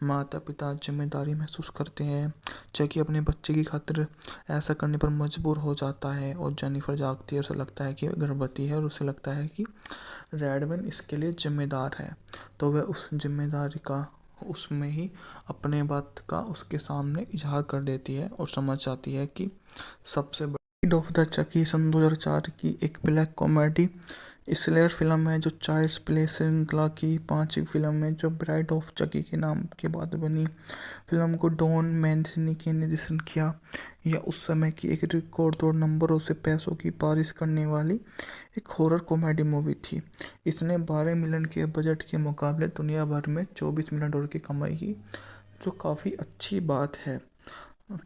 माता पिता जिम्मेदारी महसूस करते हैं। चकी अपने बच्चे की खातिर ऐसा करने पर मजबूर हो जाता है और जेनिफर जागती है। उसे लगता है कि वह गर्भवती है और उसे लगता है कि रेडमैन इसके लिए जिम्मेदार है, तो वह उस जिम्मेदारी का उसमें ही अपने बात का उसके सामने इजहार कर देती है और समझ जाती है कि सबसे ब्राइड ऑफ द चकी सन 2004 की एक ब्लैक कॉमेडी स्लेयर फिल्म है जो चाइल्ड्स प्ले श्रृंखला की पांचवी फिल्म है जो ब्राइड ऑफ चकी के नाम के बाद बनी। फिल्म को डॉन मैंसिनी के निर्देशन किया। यह उस समय की एक रिकॉर्ड तोड़ नंबरों से पैसों की बारिश करने वाली एक हॉरर कॉमेडी मूवी थी। इसने 12 मिलियन के बजट के मुकाबले दुनिया भर में 24 मिलियन डॉलर की कमाई की, जो काफ़ी अच्छी बात है।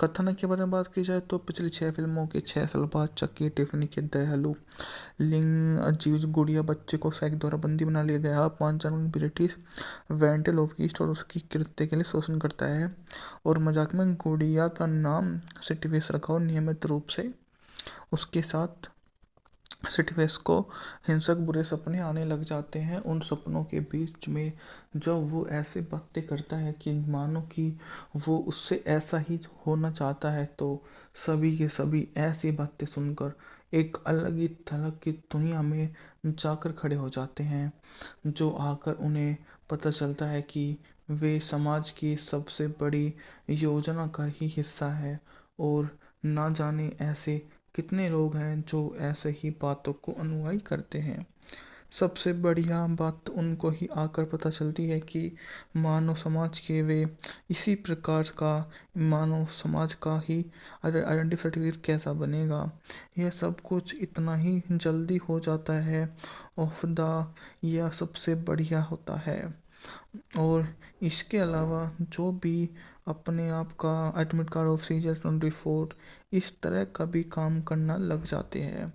कथानक के बारे में बात की जाए तो पिछली 6 फिल्मों के 6 साल बाद चक्की टिफनी के दयालु लिंग अजीज गुड़िया बच्चे को सैक द्वारा बंदी बना लिया गया। 5 जनवरी ब्रिटिश वेंटल ऑफ ईस्ट और उसकी कृत्य के लिए शोषण करता है और मजाक में गुड़िया का नाम सिटिवेस रखा और नियमित रूप से उसके साथ सिटिवेस को हिंसक बुरे सपने आने लग जाते हैं। उन सपनों के बीच में जब वो ऐसे बातें करता है कि मानो कि वो उससे ऐसा ही होना चाहता है, तो सभी के सभी ऐसी बातें सुनकर एक अलग ही थलग की दुनिया में जाकर खड़े हो जाते हैं, जो आकर उन्हें पता चलता है कि वे समाज की सबसे बड़ी योजना का ही हिस्सा है और ना जाने ऐसे कितने लोग हैं जो ऐसे ही बातों को अनुयायी करते हैं। सबसे बढ़िया बात उनको ही आकर पता चलती है कि मानव समाज के वे इसी प्रकार का मानव समाज का ही आइडेंटिटी सर्टिफिकेट कैसा बनेगा। यह सब कुछ इतना ही जल्दी हो जाता है ऑफ द, यह सबसे बढ़िया होता है। और इसके अलावा जो भी अपने आप का एडमिट कार्ड ऑफ सीजर 24 इस तरह का भी काम करना लग जाते हैं।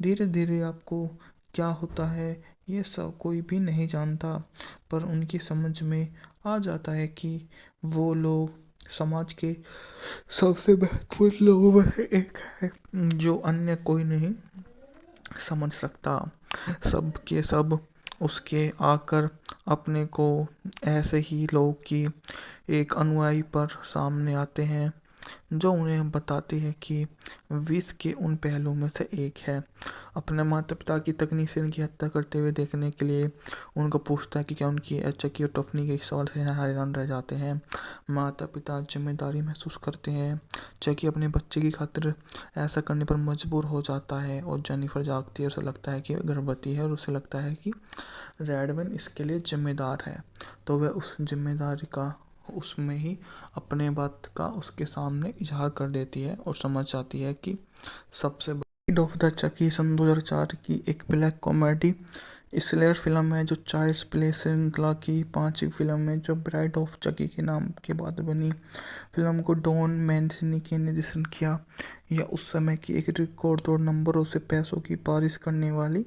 धीरे धीरे आपको क्या होता है ये सब कोई भी नहीं जानता, पर उनकी समझ में आ जाता है कि वो लोग समाज के सबसे महत्वपूर्ण लोगों में से एक है जो अन्य कोई नहीं समझ सकता। सब के सब उसके आकर अपने को ऐसे ही लोग की एक अनुयायी पर सामने आते हैं जो उन्हें बताते हैं कि विष के उन पहलुओं में से एक है। अपने माता पिता की तकनीक से इनकी हत्या करते हुए देखने के लिए उनको पूछता है कि क्या उनकी चकी और टफनी के सवाल से हैरान रह जाते हैं। माता पिता जिम्मेदारी महसूस करते हैं। चकी अपने बच्चे की खातिर ऐसा करने पर मजबूर हो जाता है और जेनिफर जागती है। उसे लगता है कि वह गर्भवती है और उसे लगता है कि रेडवन इसके लिए जिम्मेदार है, तो वह उस जिम्मेदारी का उसमें ही अपने बात का उसके सामने इजहार कर देती है और समझ जाती है कि सबसे ब्राइड ऑफ द चकी सन 2004 की एक ब्लैक कॉमेडी स्लेयर फिल्म है जो चाइल्ड्स प्ले श्रृंखला की पांचवी फिल्म है जो ब्राइड ऑफ चकी के नाम के बाद बनी। फिल्म को डॉन मैंसिनी ने निर्देशन किया। यह उस समय की एक रिकॉर्ड तोड़ नंबरों से पैसों की बारिश करने वाली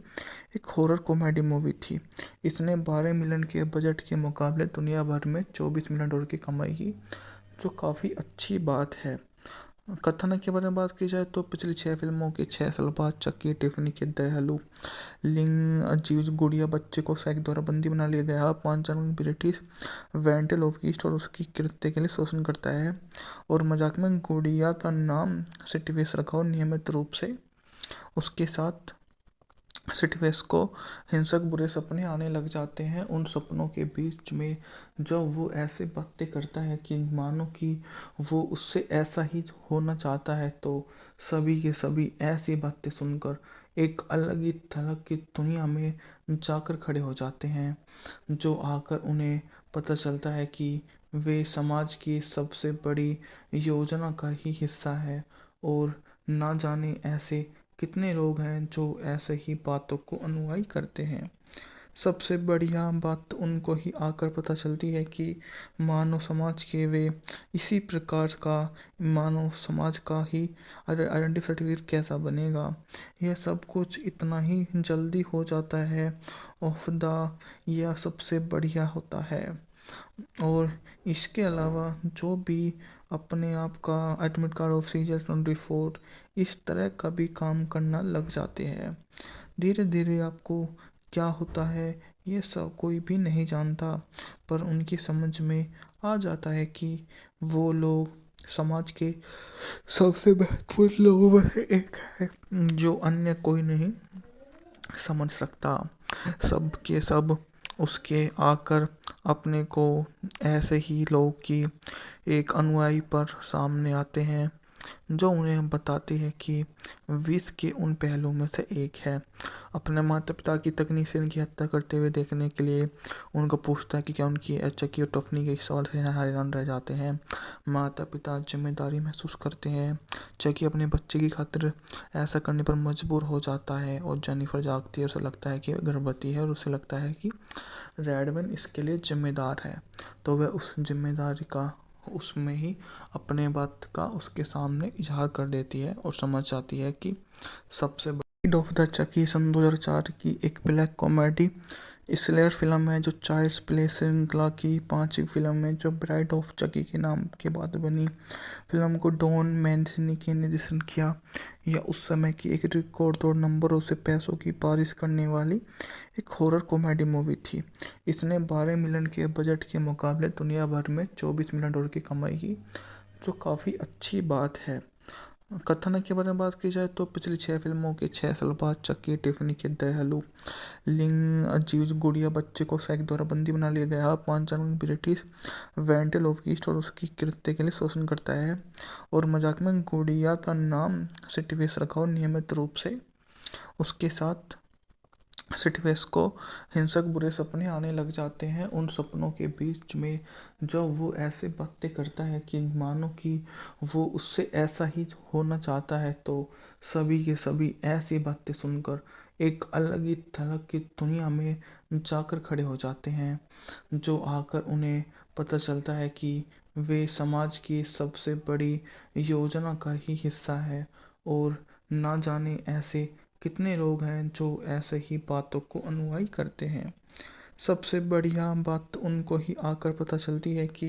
एक हॉरर कॉमेडी मूवी थी। इसने 12 मिलियन के बजट के मुकाबले दुनिया भर में 24 मिलियन डॉलर की कमाई की, जो काफ़ी अच्छी बात है। कथन के बारे में बात की जाए तो पिछली 6 फिल्मों के 6 साल बाद चक्की टिफनी के दयालु लिंग अजीज गुड़िया बच्चे को सैक द्वारा बंदी बना लिया गया। 5 जनवरी ब्रिटिश वेंटल ऑफ ईस्ट और उसकी कृत्य के लिए शोषण करता है और मजाक में गुड़िया का नाम सिटीवेस रखा और नियमित रूप से उसके साथ सिटीवेस को हिंसक बुरे सपने आने लग जाते हैं। उन सपनों के बीच में जब वो ऐसे बातें करता है कि मानो कि वो उससे ऐसा ही होना चाहता है, तो सभी के सभी ऐसी बातें सुनकर एक अलग ही थलग की दुनिया में जाकर खड़े हो जाते हैं, जो आकर उन्हें पता चलता है कि वे समाज की सबसे बड़ी योजना का ही हिस्सा है और ना जाने ऐसे कितने लोग हैं जो ऐसे ही बातों को अनुयायी करते हैं। सबसे बढ़िया बात उनको ही आकर पता चलती है कि मानव समाज के वे इसी प्रकार का मानव समाज का ही आइडेंटिटी सर्टिफिकेट कैसा बनेगा। यह सब कुछ इतना ही जल्दी हो जाता है ऑफ द, यह सबसे बढ़िया होता है। और इसके अलावा जो भी अपने आप का एडमिट कार्ड ऑफ सीजर 24 इस तरह का भी काम करना लग जाते हैं। धीरे धीरे आपको क्या होता है ये सब कोई भी नहीं जानता, पर उनकी समझ में आ जाता है कि वो लोग समाज के सबसे महत्वपूर्ण लोगों में से एक है जो अन्य कोई नहीं समझ सकता। सब के सब उसके आकर अपने को ऐसे ही लोग की एक अनुयायी पर सामने आते हैं जो उन्हें बताते हैं कि विष के उन पहलुओं में से एक है। अपने माता पिता की तकनीक से इनकी हत्या करते हुए देखने के लिए उनको पूछता है कि क्या उनकी चकी और टफनी के सवाल से हैरान रह जाते हैं। माता पिता जिम्मेदारी महसूस करते हैं। चकी अपने बच्चे की खातिर ऐसा करने पर मजबूर हो जाता है और जेनिफर जागती है। उसे लगता है कि वह गर्भवती है और उसे लगता है कि रेडवन इसके लिए जिम्मेदार है, तो वह उस जिम्मेदारी का उसमें ही अपने बात का उसके सामने इजहार कर देती है और समझ जाती है कि सबसे ब्राइड ऑफ द चकी सन 2004 की एक ब्लैक कॉमेडी स्लेयर फिल्म है जो चाइल्ड्स प्ले श्रृंखला की पांचवी फिल्म है जो ब्राइड ऑफ चकी के नाम के बाद बनी। फिल्म को डॉन मैंसिनी ने निर्देशन किया। यह उस समय की एक रिकॉर्ड तोड़ नंबरों से पैसों की बारिश करने वाली एक हॉरर कॉमेडी मूवी थी। इसने 12 मिलियन के बजट के मुकाबले दुनिया भर में 24 मिलियन डॉलर की कमाई की, जो काफ़ी अच्छी बात है। कथन के बारे में बात की जाए तो पिछली 6 फिल्मों के 6 साल बाद चक्की टिफनी के दयालु लिंग अजीज गुड़िया बच्चे को सैक द्वारा बंदी बना लिया गया। 5 जनवरी ब्रिटिश वेंटल ऑफ ईस्ट और उसकी कृत्य के लिए शोषण करता है और मजाक में गुड़िया का नाम सिटीवेस रखा और नियमित रूप से उसके साथ सिटवेस को हिंसक बुरे सपने आने लग जाते हैं। उन सपनों के बीच में जब वो ऐसे बातें करता है कि मानो कि वो उससे ऐसा ही होना चाहता है, तो सभी के सभी ऐसी बातें सुनकर एक अलग ही थलग की दुनिया में जाकर खड़े हो जाते हैं। जो आकर उन्हें पता चलता है कि वे समाज की सबसे बड़ी योजना का ही हिस्सा है, और ना जाने ऐसे कितने लोग हैं जो ऐसे ही बातों को अनुयायी करते हैं। सबसे बढ़िया बात उनको ही आकर पता चलती है कि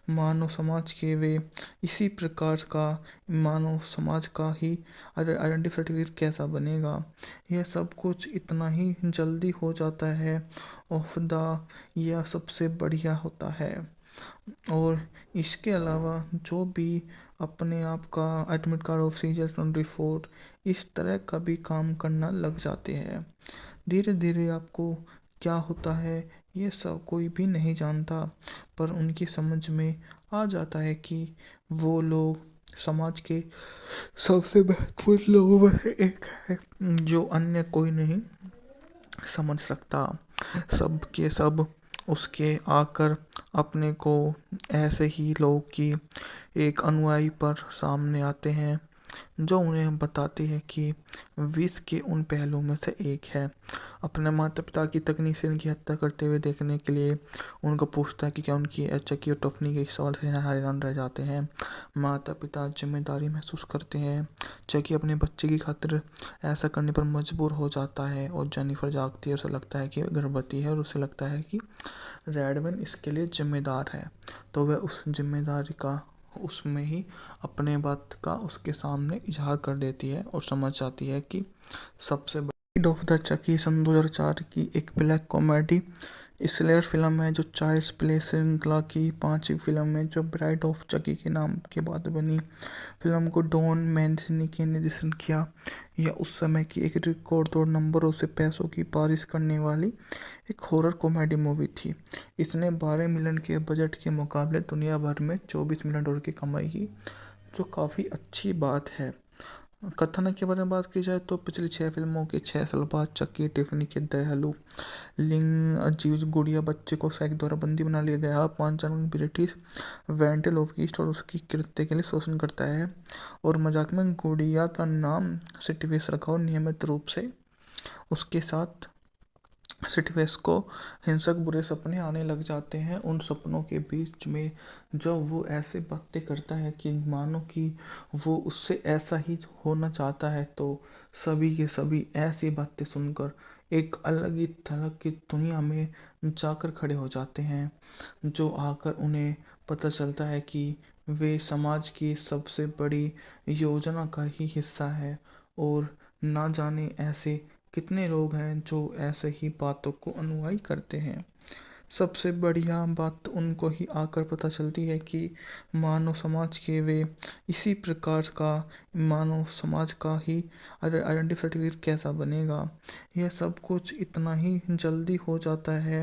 मानव समाज के वे इसी प्रकार का मानव समाज का ही आइडेंटिटी सर्टिफिकेट कैसा बनेगा। यह सब कुछ इतना ही जल्दी हो जाता है। ऑफ द यह सबसे बढ़िया होता है। और इसके अलावा जो भी अपने आप का एडमिट कार्ड ऑफ सीजर 24 इस तरह का भी काम करना लग जाते हैं। धीरे धीरे आपको क्या होता है ये सब कोई भी नहीं जानता, पर उनकी समझ में आ जाता है कि वो लोग समाज के सबसे महत्वपूर्ण लोगों में से एक है, जो अन्य कोई नहीं समझ सकता। सब के सब उसके आकर अपने को ऐसे ही लोग की एक अनुयायी पर सामने आते हैं, जो उन्हें बताती है कि विष के उन पहलुओं में से एक है। अपने माता पिता की तकनीक से इनकी हत्या करते हुए देखने के लिए उनको पूछता है कि क्या उनकी चक्की और टफनी के सवाल से हैरान रह जाते हैं। माता पिता जिम्मेदारी महसूस करते हैं। चक्की अपने बच्चे की खातिर ऐसा करने पर मजबूर हो जाता है, और जेनिफर जागती है। उसे लगता है कि वह गर्भवती है, और उसे लगता है कि रेडवन इसके लिए जिम्मेदार है। तो वह उस जिम्मेदारी का उसमें ही अपने बात का उसके सामने इजहार कर देती है, और समझ जाती है कि सबसे ब्राइड ऑफ द चकी सन 2004 की एक ब्लैक कॉमेडी स्लेयर फिल्म है, जो चाइल्ड्स प्ले श्रृंखला की 5वीं फिल्म है, जो ब्राइड ऑफ चकी के नाम के बाद बनी। फिल्म को डॉन मैंसिनी ने निर्देशन किया। यह उस समय की एक रिकॉर्ड तोड़ नंबरों से पैसों की बारिश करने वाली एक हॉरर कॉमेडी मूवी थी। इसने 12 मिलियन के बजट के मुकाबले दुनिया भर में 24 मिलियन डॉलर की कमाई की, जो काफ़ी अच्छी बात है। कथानक के बारे में बात की जाए तो पिछली 6 फिल्मों के 6 साल बाद चक्की टिफनी के दयालु लिंग अजीज गुड़िया बच्चे को सैक द्वारा बंदी बना लिया गया। 5 जनवरी ब्रिटिश वेंटल ऑफ ईस्ट और उसकी कृत्य के लिए शोषण करता है, और मजाक में गुड़िया का नाम सिटवेस रखा, और नियमित रूप से उसके साथ सिटवेस को हिंसक बुरे सपने आने लग जाते हैं। उन सपनों के बीच में जब वो ऐसे बातें करता है कि मानो कि वो उससे ऐसा ही होना चाहता है, तो सभी के सभी ऐसी बातें सुनकर एक अलग ही थलग की दुनिया में जाकर खड़े हो जाते हैं। जो आकर उन्हें पता चलता है कि वे समाज की सबसे बड़ी योजना का ही हिस्सा है, और ना जाने ऐसे कितने लोग हैं जो ऐसे ही बातों को अनुयायी करते हैं। सबसे बढ़िया बात उनको ही आकर पता चलती है कि मानव समाज के वे इसी प्रकार का मानव समाज का ही आइडेंटिटी सर्टिफिकेट कैसा बनेगा। यह सब कुछ इतना ही जल्दी हो जाता है।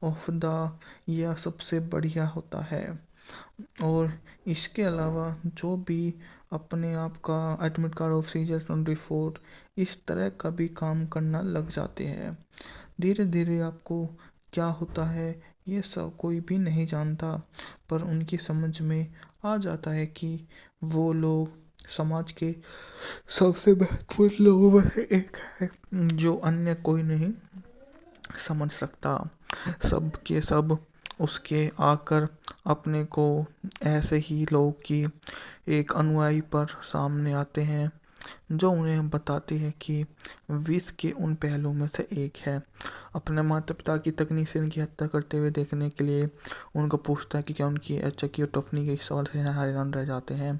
ऑफ द यह सबसे बढ़िया होता है। और इसके अलावा जो भी अपने आप का एडमिट कार्ड ऑफ सीजर 24 इस तरह का भी काम करना लग जाते हैं। धीरे धीरे आपको क्या होता है ये सब कोई भी नहीं जानता, पर उनकी समझ में आ जाता है कि वो लोग समाज के सबसे महत्वपूर्ण लोगों में से एक है, जो अन्य कोई नहीं समझ सकता। सब के सब उसके आकर अपने को ऐसे ही लोग की एक अनुयायी पर सामने आते हैं, जो उन्हें बताती है कि विष के उन पहलुओं में से एक है। अपने माता पिता की तकनीक से इनकी हत्या करते हुए देखने के लिए उनको पूछता है कि क्या उनकी चक्की और टफनी के सवाल से हैरान रह जाते हैं।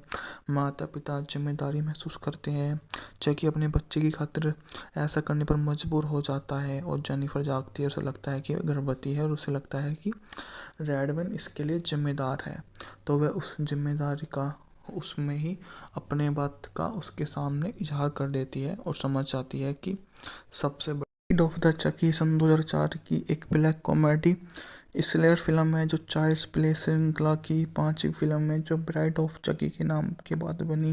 माता पिता जिम्मेदारी महसूस करते हैं। चक्की अपने बच्चे की खातिर ऐसा करने पर मजबूर हो जाता है, और जेनिफर जागती है। उसे लगता है कि वह गर्भवती है, और उसे लगता है कि रेडवन इसके लिए जिम्मेदार है। तो वह उस जिम्मेदारी का उसमें ही अपने बात का उसके सामने इजहार कर देती है, और समझ जाती है कि सबसे ब्राइड ऑफ द चकी सन 2004 की एक ब्लैक कॉमेडी स्लेयर फिल्म है जो चाइल्ड्स प्ले श्रृंखला की पांचवी फिल्म है जो ब्राइड ऑफ चकी के नाम के बाद बनी।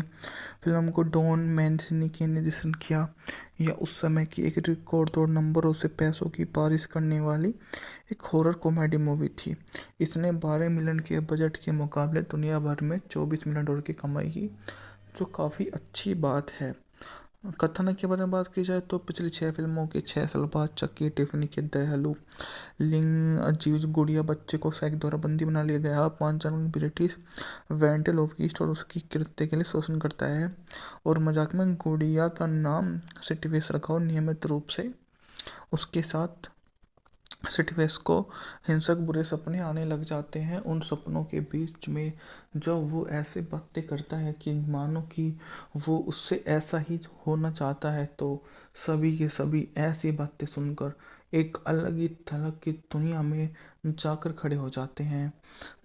फिल्म को डॉन मैंसिनी के निर्देशन किया। यह उस समय की एक रिकॉर्ड तोड़ नंबरों से पैसों की बारिश करने वाली एक हॉरर कॉमेडी मूवी थी। इसने 12 मिलियन के बजट के मुकाबले दुनिया भर में 24 मिलियन डॉलर की कमाई की, जो काफ़ी अच्छी बात है। कथानक के बारे में बात की जाए तो पिछली 6 फिल्मों के 6 साल बाद चक्की टिफनी के दयालु लिंग अजीज गुड़िया बच्चे को सैक द्वारा बंदी बना लिया गया। 5 जनवरी ब्रिटिश वेंटेलोविस्ट और उसकी कृत्य के लिए शोषण करता है और मजाक में गुड़िया का नाम सिटिवेस रखा और नियमित रूप से उसके साथ सिटिवेस को हिंसक बुरे सपने आने लग जाते हैं। उन सपनों के बीच में जब वो ऐसे बातें करता है कि मानो कि वो उससे ऐसा ही होना चाहता है, तो सभी के सभी ऐसी बातें सुनकर एक अलग ही थलग की दुनिया में जाकर खड़े हो जाते हैं,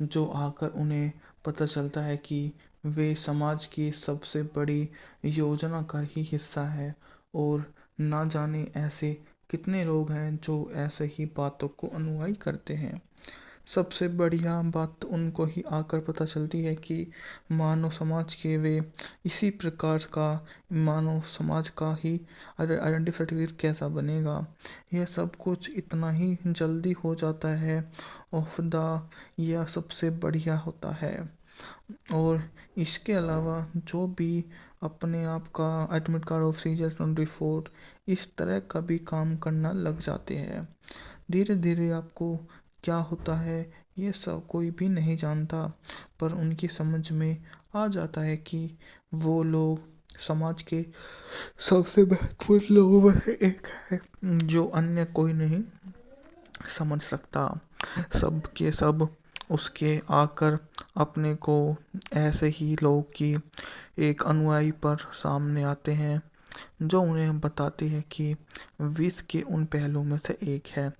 जो आकर उन्हें पता चलता है कि वे समाज की सबसे बड़ी योजना का ही हिस्सा है और ना जाने ऐसे कितने लोग हैं जो ऐसे ही बातों को अनुयायी करते हैं। सबसे बढ़िया बात उनको ही आकर पता चलती है कि मानव समाज के वे इसी प्रकार का मानव समाज का ही आइडेंटिटी सर्टिफिकेट कैसा बनेगा। यह सब कुछ इतना ही जल्दी हो जाता है ऑफ द, यह सबसे बढ़िया होता है। और इसके अलावा जो भी अपने आप का एडमिट कार्ड ऑफ सीजर 24 इस तरह का भी काम करना लग जाते हैं। धीरे धीरे आपको क्या होता है ये सब कोई भी नहीं जानता, पर उनकी समझ में आ जाता है कि वो लोग समाज के सबसे महत्वपूर्ण लोगों में से एक है, जो अन्य कोई नहीं समझ सकता। सब के सब उसके आकर अपने को ऐसे ही लोग की एक अनुयायी पर सामने आते हैं, जो उन्हें बताती है कि विष के उन पहलुओं में से एक है।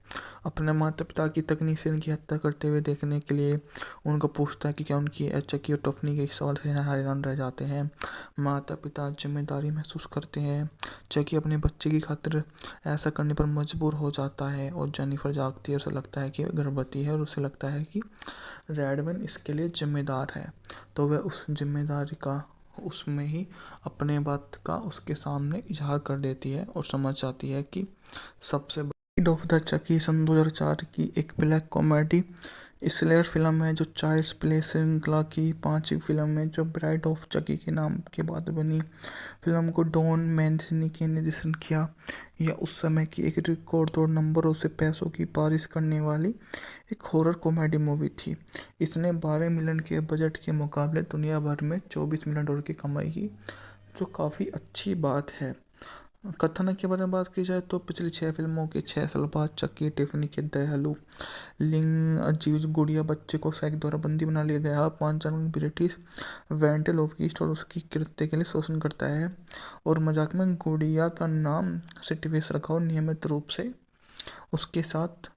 अपने माता पिता की तकनीक से इनकी हत्या करते हुए देखने के लिए उनको पूछता है कि क्या उनकी चक्की और टफनी के सवाल से हैरान रह जाते हैं। माता पिता जिम्मेदारी महसूस करते हैं। चक्की अपने बच्चे की खातिर ऐसा करने पर मजबूर हो जाता है और जेनिफर जागती है। उसे लगता है कि वह गर्भवती है और उसे लगता है कि रेडमैन इसके लिए जिम्मेदार है, तो वह उस जिम्मेदारी का उसमें ही अपने बात का उसके सामने इजहार कर देती है और समझ जाती है कि सबसे ब्राइड ऑफ द चकी सन 2004 की एक ब्लैक कॉमेडी स्लेयर फिल्म है जो चाइल्ड्स प्ले श्रृंखला की पांचवी फिल्म है जो ब्राइड ऑफ चकी के नाम के बाद बनी। फिल्म को डॉन मैंसिनी के निर्देशन किया। यह उस समय की एक रिकॉर्ड तोड़ नंबरों से पैसों की बारिश करने वाली एक हॉरर कॉमेडी मूवी थी। इसने 12 मिलियन के बजट के मुकाबले दुनिया भर में 24 मिलियन डॉलर की कमाई की, जो काफ़ी अच्छी बात है। कथानक के बारे में बात की जाए तो पिछली 6 फिल्मों के 6 साल बाद चक्की टिफनी के दयालु लिंग अजीज गुड़िया बच्चे को सैक द्वारा बंदी बना लिया गया। 5 जनवरी ब्रिटिश वेंटेलोविस्ट और उसकी कृत्य के लिए शोषण करता है और मजाक में गुड़िया का नाम सिटिवेस रखा और नियमित रूप से उसके साथ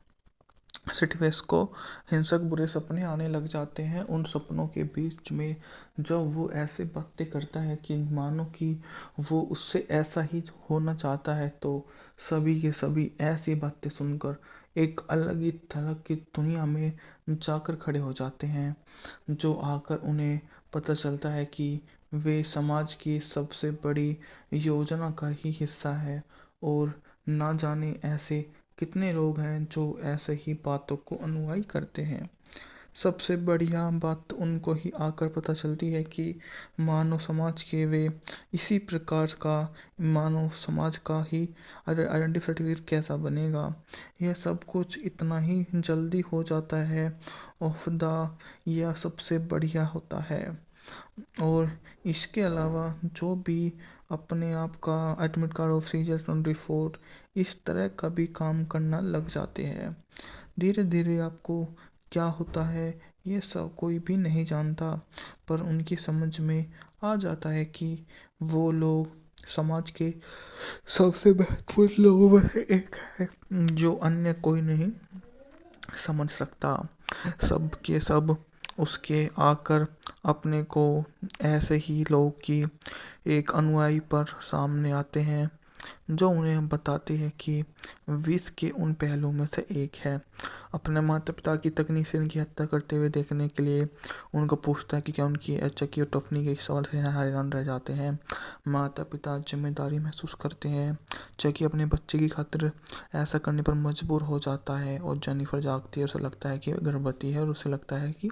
सिटिवेस को हिंसक बुरे सपने आने लग जाते हैं। उन सपनों के बीच में जब वो ऐसे बातें करता है कि मानो कि वो उससे ऐसा ही होना चाहता है, तो सभी के सभी ऐसी बातें सुनकर एक अलग ही थलग की दुनिया में जाकर खड़े हो जाते हैं, जो आकर उन्हें पता चलता है कि वे समाज की सबसे बड़ी योजना का ही हिस्सा है और ना जाने ऐसे कितने लोग हैं जो ऐसे ही बातों को अनुयायी करते हैं। सबसे बढ़िया बात उनको ही आकर पता चलती है कि मानव समाज के वे इसी प्रकार का मानव समाज का ही आइडेंटिटी सर्टिफिकेट कैसा बनेगा। यह सब कुछ इतना ही जल्दी हो जाता है ऑफ द, यह सबसे बढ़िया होता है। और इसके अलावा जो भी अपने आप का एडमिट कार्ड ऑफ सीजर 24 इस तरह का भी काम करना लग जाते हैं। धीरे धीरे आपको क्या होता है ये सब कोई भी नहीं जानता, पर उनकी समझ में आ जाता है कि वो लोग समाज के सबसे महत्वपूर्ण लोगों में से एक है, जो अन्य कोई नहीं समझ सकता। सब के सब उसके आकर अपने को ऐसे ही लोग की एक अनुयायी पर सामने आते हैं, जो उन्हें बताती है कि विष के उन पहलुओं में से एक है। अपने माता पिता की तकनीशियन की हत्या करते हुए देखने के लिए उनको पूछता है कि क्या उनकी चकी और टफनी के सवाल से हैरान रह जाते हैं। माता पिता जिम्मेदारी महसूस करते हैं। चकी अपने बच्चे की खातिर ऐसा करने पर मजबूर हो जाता है और जेनिफर जागती है। उसे लगता है कि वह गर्भवती है और उसे लगता है कि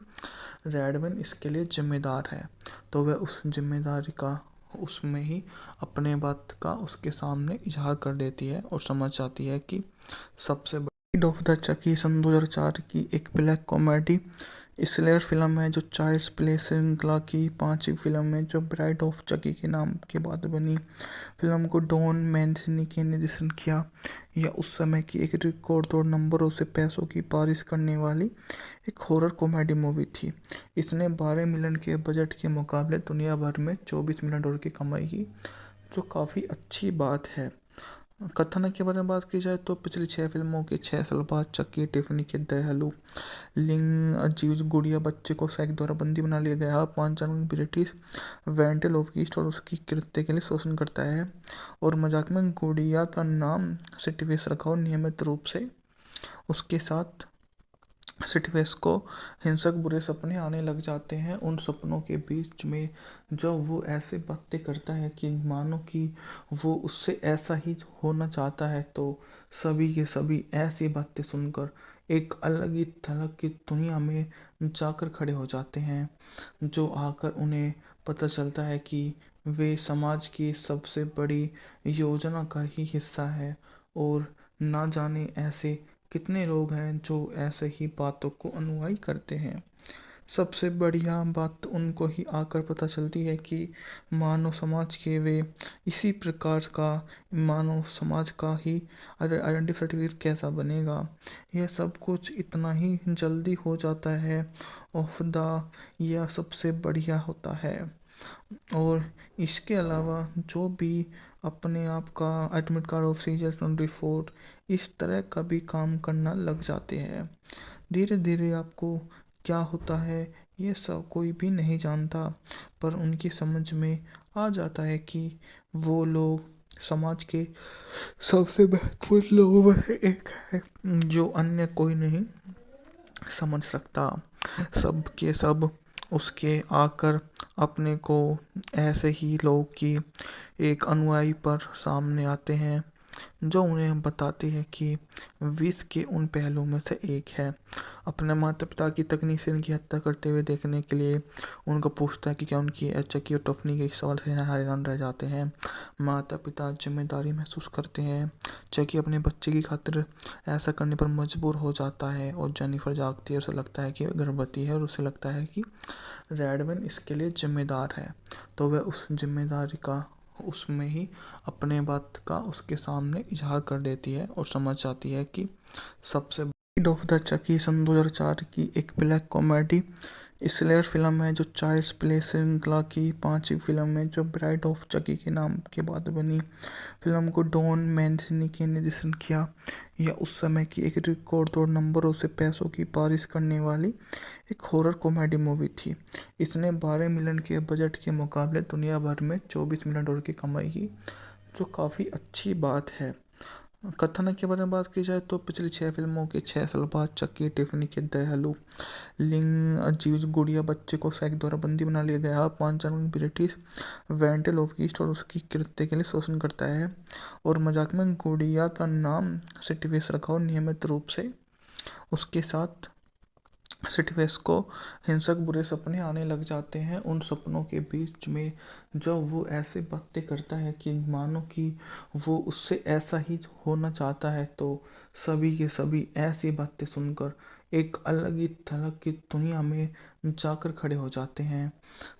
रेडमन इसके लिए जिम्मेदार है, तो वह उस जिम्मेदारी का उसमें ही अपने बात का उसके सामने इजहार कर देती है और समझ जाती है कि सबसे ब्रीड ऑफ द चकी सन 2004 की एक ब्लैक कॉमेडी स्लेयर फिल्म है जो चाइल्ड्स प्ले श्रृंखला की पांचवी फिल्म है जो ब्राइड ऑफ चकी के नाम के बाद बनी। फिल्म को डॉन मैंसिनी के निर्देशन किया। यह उस समय की एक रिकॉर्ड तोड़ नंबरों से पैसों की बारिश करने वाली एक हॉरर कॉमेडी मूवी थी। इसने 12 मिलियन के बजट के मुकाबले दुनिया भर में 24 मिलियन डॉलर की कमाई की, जो काफ़ी अच्छी बात है। कथानक के बारे में बात की जाए तो पिछली 6 फिल्मों के 6 साल बाद चक्की टिफनी के दयालु लिंग अजीज गुड़िया बच्चे को सैक द्वारा बंदी बना लिया गया। 5 जनवरी ब्रिटिश वेंटल ऑफ ईस्ट और उसकी कृत्य के लिए शोषण करता है और मजाक में गुड़िया का नाम सिटिवेस रखा और नियमित रूप से उसके साथ सिटिवेस को हिंसक बुरे सपने आने लग जाते हैं। उन सपनों के बीच में जब वो ऐसे बातें करता है कि मानो कि वो उससे ऐसा ही होना चाहता है, तो सभी के सभी ऐसी बातें सुनकर एक अलग ही थलग की दुनिया में जाकर खड़े हो जाते हैं, जो आकर उन्हें पता चलता है कि वे समाज की सबसे बड़ी योजना का ही हिस्सा है और ना जाने ऐसे कितने लोग हैं जो ऐसे ही बातों को अनुयायी करते हैं। सबसे बढ़िया बात उनको ही आकर पता चलती है कि मानव समाज के वे इसी प्रकार का मानव समाज का ही आइडेंटिटी सर्टिफिकेट कैसा बनेगा। यह सब कुछ इतना ही जल्दी हो जाता है। ऑफ द यह सबसे बढ़िया होता है। और इसके अलावा जो भी अपने आप का एडमिट कार्ड ऑफ सीजर 24 इस तरह का भी काम करना लग जाते हैं। धीरे धीरे आपको क्या होता है ये सब कोई भी नहीं जानता, पर उनकी समझ में आ जाता है कि वो लोग समाज के सबसे महत्वपूर्ण लोगों में से एक है, जो अन्य कोई नहीं समझ सकता। सब के सब उसके आकर अपने को ऐसे ही लोग की एक अनुयायी पर सामने आते हैं, जो उन्हें बताती है कि विष के उन पहलुओं में से एक है। अपने माता पिता की तकनीशियन की हत्या करते हुए देखने के लिए उनको पूछता है कि क्या उनकी चकी और टफनी के सवाल से हैरान रह जाते हैं। माता पिता जिम्मेदारी महसूस करते हैं। चकी अपने बच्चे की खातिर ऐसा करने पर मजबूर हो जाता है और जेनिफर जागती है। उसे लगता है कि वह गर्भवती है और उसे लगता है कि रेडमन इसके लिए जिम्मेदार है, तो वह उस जिम्मेदारी का उसमें ही अपने बात का उसके सामने इजहार कर देती है और समझ जाती है कि सबसे ब्रीड ऑफ द चकी सन 2004 की एक ब्लैक कॉमेडी स्लेयर फिल्म है जो चाइल्ड्स प्ले श्रृंखला की पांचवी फिल्म है जो ब्राइड ऑफ चकी के नाम के बाद बनी। फिल्म को डॉन मैंसिनी के निर्देशन किया। यह उस समय की एक रिकॉर्ड तोड़ नंबरों से पैसों की बारिश करने वाली एक हॉरर कॉमेडी मूवी थी। इसने 12 मिलियन के बजट के मुकाबले दुनिया भर में 24 मिलियन डॉलर की कमाई की, जो काफ़ी अच्छी बात है। कथानक के बारे में बात की जाए तो पिछली 6 फिल्मों के 6 साल बाद चक्की टिफनी के दयालु लिंग अजीज गुड़िया बच्चे को सैक द्वारा बंदी बना लिया गया। 5 जनवरी ब्रिटिश वेंटल ऑफ ईस्ट और उसकी कृत्य के लिए शोषण करता है और मजाक में गुड़िया का नाम सिटिवेस रखा और नियमित रूप से उसके साथ सिटिवेस को हिंसक बुरे सपने आने लग जाते हैं। उन सपनों के बीच में जब वो ऐसे बातें करता है कि मानो कि वो उससे ऐसा ही होना चाहता है, तो सभी के सभी ऐसी बातें सुनकर एक अलग ही थलग की दुनिया में जाकर खड़े हो जाते हैं,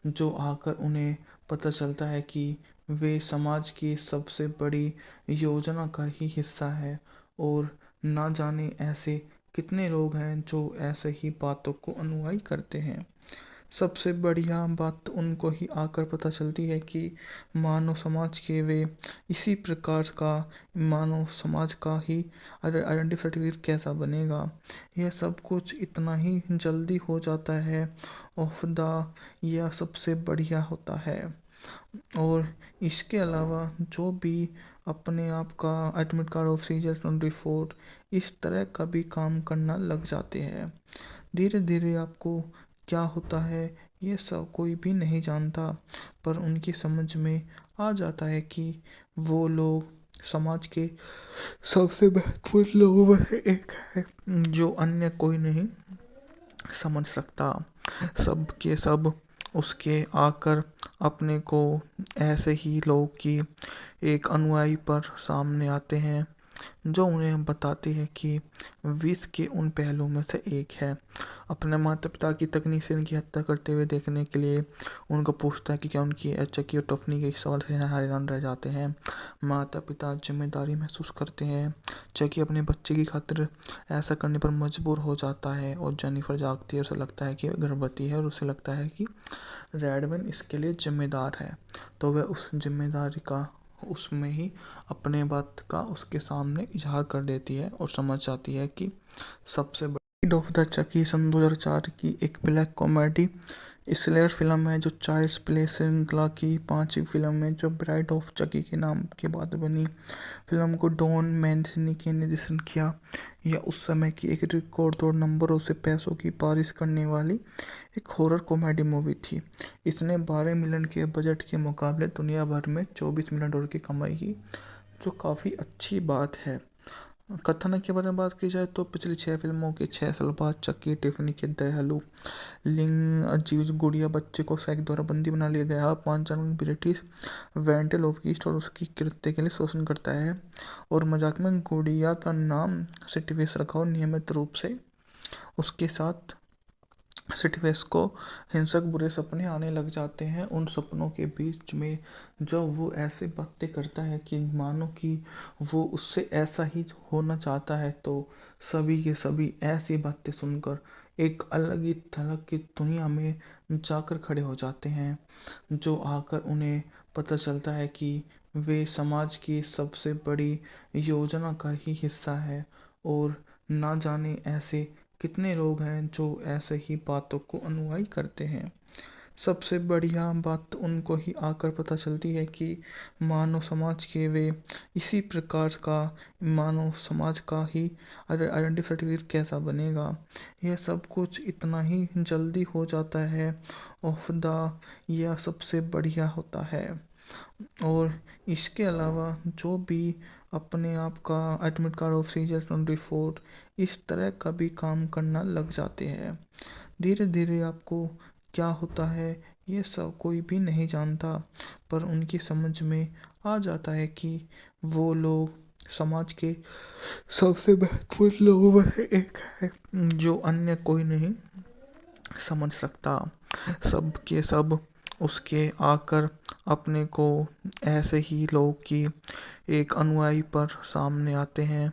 जो आकर उन्हें पता चलता है कि वे समाज की सबसे बड़ी योजना का ही हिस्सा है और ना जाने ऐसे कितने लोग हैं जो ऐसे ही बातों को अनुयायी करते हैं। सबसे बढ़िया बात उनको ही आकर पता चलती है कि मानव समाज के वे इसी प्रकार का मानव समाज का ही आइडेंटिटी सर्टिफिकेट कैसा बनेगा। यह सब कुछ इतना ही जल्दी हो जाता है। ऑफ द यह सबसे बढ़िया होता है। और इसके अलावा जो भी अपने आप का admit card off season report इस तरह का भी काम करना लग जाते हैं। धीरे धीरे आपको क्या होता है ये सब कोई भी नहीं जानता, पर उनकी समझ में आ जाता है कि वो लोग समाज के सबसे महत्वपूर्ण लोगों में से एक है जो अन्य कोई नहीं समझ सकता। सब के सब उसके आकर अपने को ऐसे ही लोग की एक अनुयायी पर सामने आते हैं जो उन्हें बताती है कि विष के उन पहलुओं में से एक है। अपने माता पिता की तकनीक से इनकी हत्या करते हुए देखने के लिए उनको पूछता है कि क्या उनकी चक्की और टफनी के सवाल से हैरान रह जाते हैं। माता पिता जिम्मेदारी महसूस करते हैं। चक्की अपने बच्चे की खातिर ऐसा करने पर मजबूर हो जाता है और जेनिफर जागती है। उसे लगता है कि वह गर्भवती है और उसे लगता है कि रेडमैन इसके लिए जिम्मेदार है, तो वह उस जिम्मेदारी का उसमें ही अपने बात का उसके सामने इजहार कर देती है और समझ जाती है कि सबसे बड़ी ऑफ द चकी सन 2004 की एक ब्लैक कॉमेडी स्लेयर फिल्म है जो चाइल्ड्स प्ले श्रृंखला की पांचवी फिल्म है जो ब्राइड ऑफ चकी के नाम के बाद बनी। फिल्म को डॉन मैंसिनी के निर्देशन किया। यह उस समय की एक रिकॉर्ड तोड़ नंबरों से पैसों की बारिश करने वाली एक हॉरर कॉमेडी मूवी थी। इसने 12 मिलियन के बजट के मुकाबले दुनिया भर में 24 मिलियन डॉलर की कमाई की, जो काफ़ी अच्छी बात है। कथानक के बारे में बात की जाए तो पिछली 6 फिल्मों के 6 साल बाद चक्की टिफनी के दयालु लिंग अजीज गुड़िया बच्चे को सैक द्वारा बंदी बना लिया गया। 5 जनवरी ब्रिटिश वेंटेल ऑफ ईस्ट और उसकी कृत्य के लिए शोषण करता है और मजाक में गुड़िया का नाम सिटिवेस रखा और नियमित रूप से उसके साथ सिटिवेस को हिंसक बुरे सपने आने लग जाते हैं। उन सपनों के बीच में जब वो ऐसे बातें करता है कि मानो कि वो उससे ऐसा ही होना चाहता है, तो सभी के सभी ऐसी बातें सुनकर एक अलग ही तरह की दुनिया में जाकर खड़े हो जाते हैं, जो आकर उन्हें पता चलता है कि वे समाज की सबसे बड़ी योजना का ही हिस्सा है और ना जाने ऐसे कितने लोग हैं जो ऐसे ही बातों को अनुयायी करते हैं। सबसे बढ़िया बात उनको ही आकर पता चलती है कि मानव समाज के वे इसी प्रकार का मानव समाज का ही आइडेंटिटी सर्टिफिकेट कैसा बनेगा। यह सब कुछ इतना ही जल्दी हो जाता है ऑफ द, यह सबसे बढ़िया होता है। और इसके अलावा जो भी अपने आप का admit card off season report इस तरह का भी काम करना लग जाते हैं। धीरे धीरे आपको क्या होता है ये सब कोई भी नहीं जानता, पर उनकी समझ में आ जाता है कि वो लोग समाज के सबसे महत्वपूर्ण लोगों में से एक है जो अन्य कोई नहीं समझ सकता। सब के सब उसके आकर अपने को ऐसे ही लोग की एक अनुयायी पर सामने आते हैं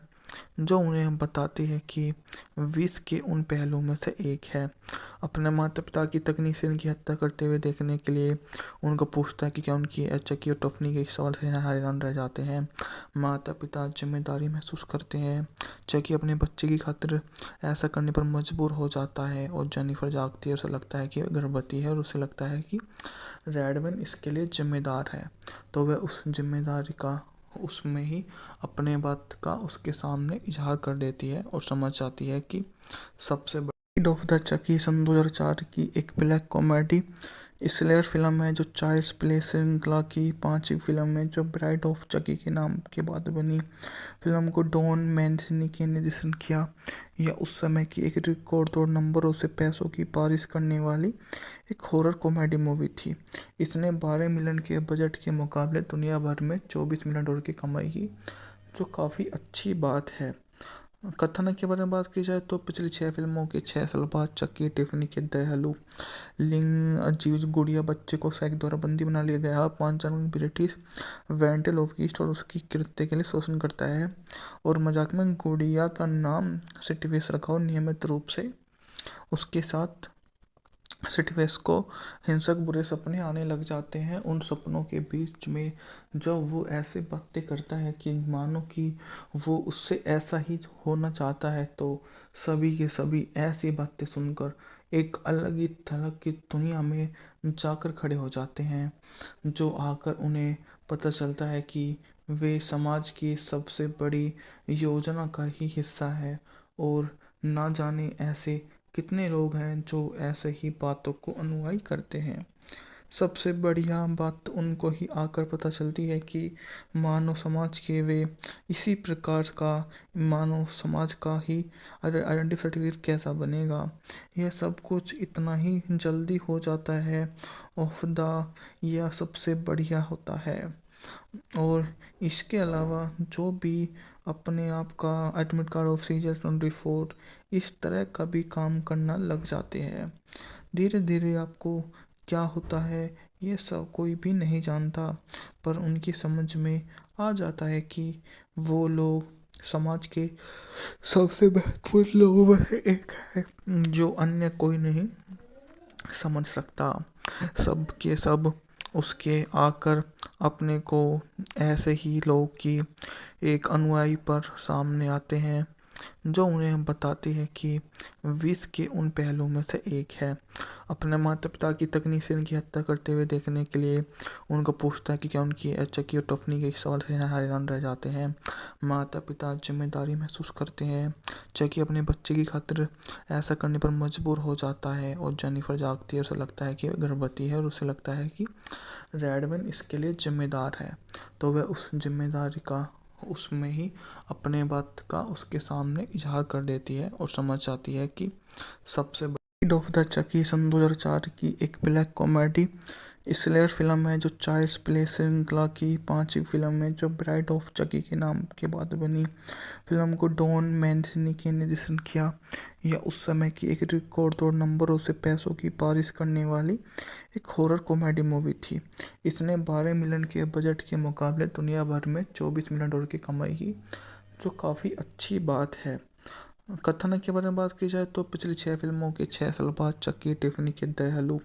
जो उन्हें बताती है कि विष के उन पहलुओं में से एक है। अपने माता पिता की तकनीक से इनकी हत्या करते हुए देखने के लिए उनको पूछता है कि क्या उनकी चक्की और टफनी के सवाल से हैरान रह जाते हैं। माता पिता जिम्मेदारी महसूस करते हैं। चक्की अपने बच्चे की खातिर ऐसा करने पर मजबूर हो जाता है और जेनिफर जागती है। उसे लगता है कि वह गर्भवती है और उसे लगता है कि रेडमैन इसके लिए जिम्मेदार है, तो वह उस जिम्मेदारी का उसमें ही अपने बात का उसके सामने इजहार कर देती है और समझ जाती है कि सबसे बड़ी ऑफ द चकी सन 2004 की एक ब्लैक कॉमेडी स्लेयर फिल्म है जो चाइल्ड्स प्ले श्रृंखला की पांचवी फिल्म है जो ब्राइड ऑफ चकी के नाम के बाद बनी। फिल्म को डॉन मैंसिनी के निर्देशन किया। यह उस समय की एक रिकॉर्ड तोड़ नंबरों से पैसों की बारिश करने वाली एक हॉरर कॉमेडी मूवी थी। इसने 12 मिलियन के बजट के मुकाबले दुनिया भर में 24 मिलियन डॉलर की कमाई की, जो काफ़ी अच्छी बात है। कथानक के बारे में बात की जाए तो पिछली 6 फिल्मों के 6 साल बाद चक्की टिफनी के दयालु लिंग अजीज गुड़िया बच्चे को सैक द्वारा बंदी बना लिया गया। 5 जनवरी ब्रिटिश वेंटेल ऑफ ईस्ट और उसकी कृत्य के लिए शोषण करता है और मजाक में गुड़िया का नाम सिटिवेस रखा और नियमित रूप से उसके साथ सिटिवेस को हिंसक बुरे सपने आने लग जाते हैं। उन सपनों के बीच में जब वो ऐसे बातें करता है कि मानो कि वो उससे ऐसा ही होना चाहता है, तो सभी के सभी ऐसी बातें सुनकर एक अलग ही तरह की दुनिया में जाकर खड़े हो जाते हैं, जो आकर उन्हें पता चलता है कि वे समाज की सबसे बड़ी योजना का ही हिस्सा है और ना जाने ऐसे कितने लोग हैं जो ऐसे ही बातों को अनुयायी करते हैं। सबसे बढ़िया बात तो उनको ही आकर पता चलती है कि मानव समाज के वे इसी प्रकार का मानव समाज का ही आइडेंटिटी सर्टिफिकेट कैसा बनेगा। यह सब कुछ इतना ही जल्दी हो जाता है ऑफ द यह सबसे बढ़िया होता है। और इसके अलावा जो भी अपने आप का एडमिट कार्ड ऑफ सीजर 24 इस तरह का भी काम करना लग जाते हैं। धीरे धीरे आपको क्या होता है ये सब कोई भी नहीं जानता, पर उनकी समझ में आ जाता है कि वो लोग समाज के सबसे महत्वपूर्ण लोगों में से एक है जो अन्य कोई नहीं समझ सकता। सब के सब उसके आकर अपने को ऐसे ही लोग की एक अनुयायी पर सामने आते हैं जो उन्हें बताती है कि विष के उन पहलुओं में से एक है। अपने माता पिता की तकनीक की हत्या करते हुए देखने के लिए उनको पूछता है कि क्या उनकी चकी और टफनी के सवाल से हैरान रह जाते हैं। माता पिता जिम्मेदारी महसूस करते हैं। चकी अपने बच्चे की खातिर ऐसा करने पर मजबूर हो जाता है और जेनिफर जागती है। उसे लगता है कि वह गर्भवती है और उसे लगता है कि रेडविन इसके लिए जिम्मेदार है, तो वह उस जिम्मेदारी का उसमें ही अपने बात का उसके सामने इजहार कर देती है और समझ जाती है कि सबसे ब्राइड ऑफ द चकी सन 2004 की एक ब्लैक कॉमेडी स्लेयर फिल्म है जो चाइल्ड्स प्ले श्रृंखला की 5वीं फिल्म है जो ब्राइड ऑफ चकी के नाम के बाद बनी। फिल्म को डॉन मैंसिनी ने निर्देशन किया। यह उस समय की एक रिकॉर्ड तोड़ नंबरों से पैसों की बारिश करने वाली एक हॉरर कॉमेडी मूवी थी। इसने 12 मिलियन के बजट के मुकाबले दुनिया भर में 24 मिलियन डॉलर की कमाई की, जो काफ़ी अच्छी बात है। कथानक के बारे में बात की जाए तो पिछली 6 फिल्मों के 6 साल बाद चक्की टिफनी के दयालु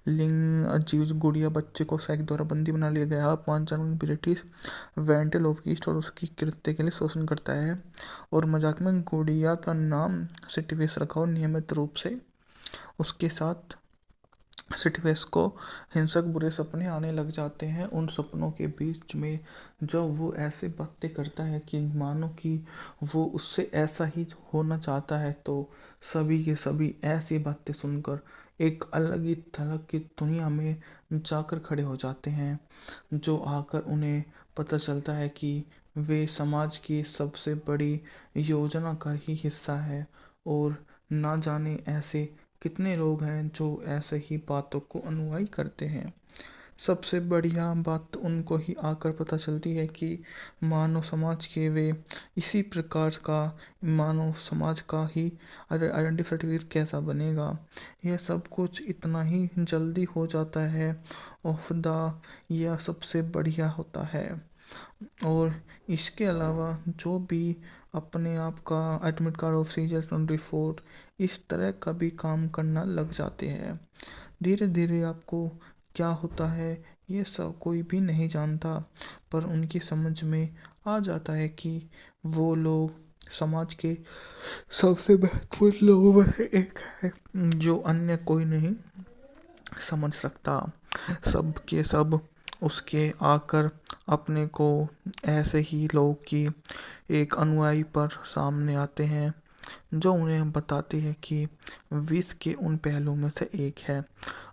लिंग अजीज गुड़िया बच्चे को सैक द्वारा बंदी बना लिया गया। 5 जनवरी ब्रिटिश वेंटल ऑफ ईस्ट और उसकी कृत्य के लिए शोषण करता है और मजाक में गुड़िया का नाम सिटिवेस रखा और नियमित रूप से उसके साथ सिटिवेस को हिंसक बुरे सपने आने लग जाते हैं। उन सपनों के बीच में जब वो ऐसे बातें करता है कि मानो कि वो उससे ऐसा ही होना चाहता है, तो सभी के सभी ऐसी बातें सुनकर एक अलग ही थलग की दुनिया में जाकर खड़े हो जाते हैं, जो आकर उन्हें पता चलता है कि वे समाज की सबसे बड़ी योजना का ही हिस्सा है और ना जाने ऐसे कितने लोग हैं जो ऐसे ही बातों को अनुयायी करते हैं। सबसे बढ़िया बात तो उनको ही आकर पता चलती है कि मानव समाज के वे इसी प्रकार का मानव समाज का ही आइडेंटिटी सर्टिफिकेट कैसा बनेगा। यह सब कुछ इतना ही जल्दी हो जाता है ऑफ द यह सबसे बढ़िया होता है। और इसके अलावा जो भी अपने आप का एडमिट कार्ड ऑफ सीजर 24 इस तरह का भी काम करना लग जाते हैं। धीरे धीरे आपको क्या होता है ये सब कोई भी नहीं जानता, पर उनकी समझ में आ जाता है कि वो लोग समाज के सबसे महत्वपूर्ण लोगों में से एक है जो अन्य कोई नहीं समझ सकता। सब के सब उसके आकर अपने को ऐसे ही लोग की एक अनुयायी पर सामने आते हैं जो उन्हें बताती है कि विष के उन पहलुओं में से एक है।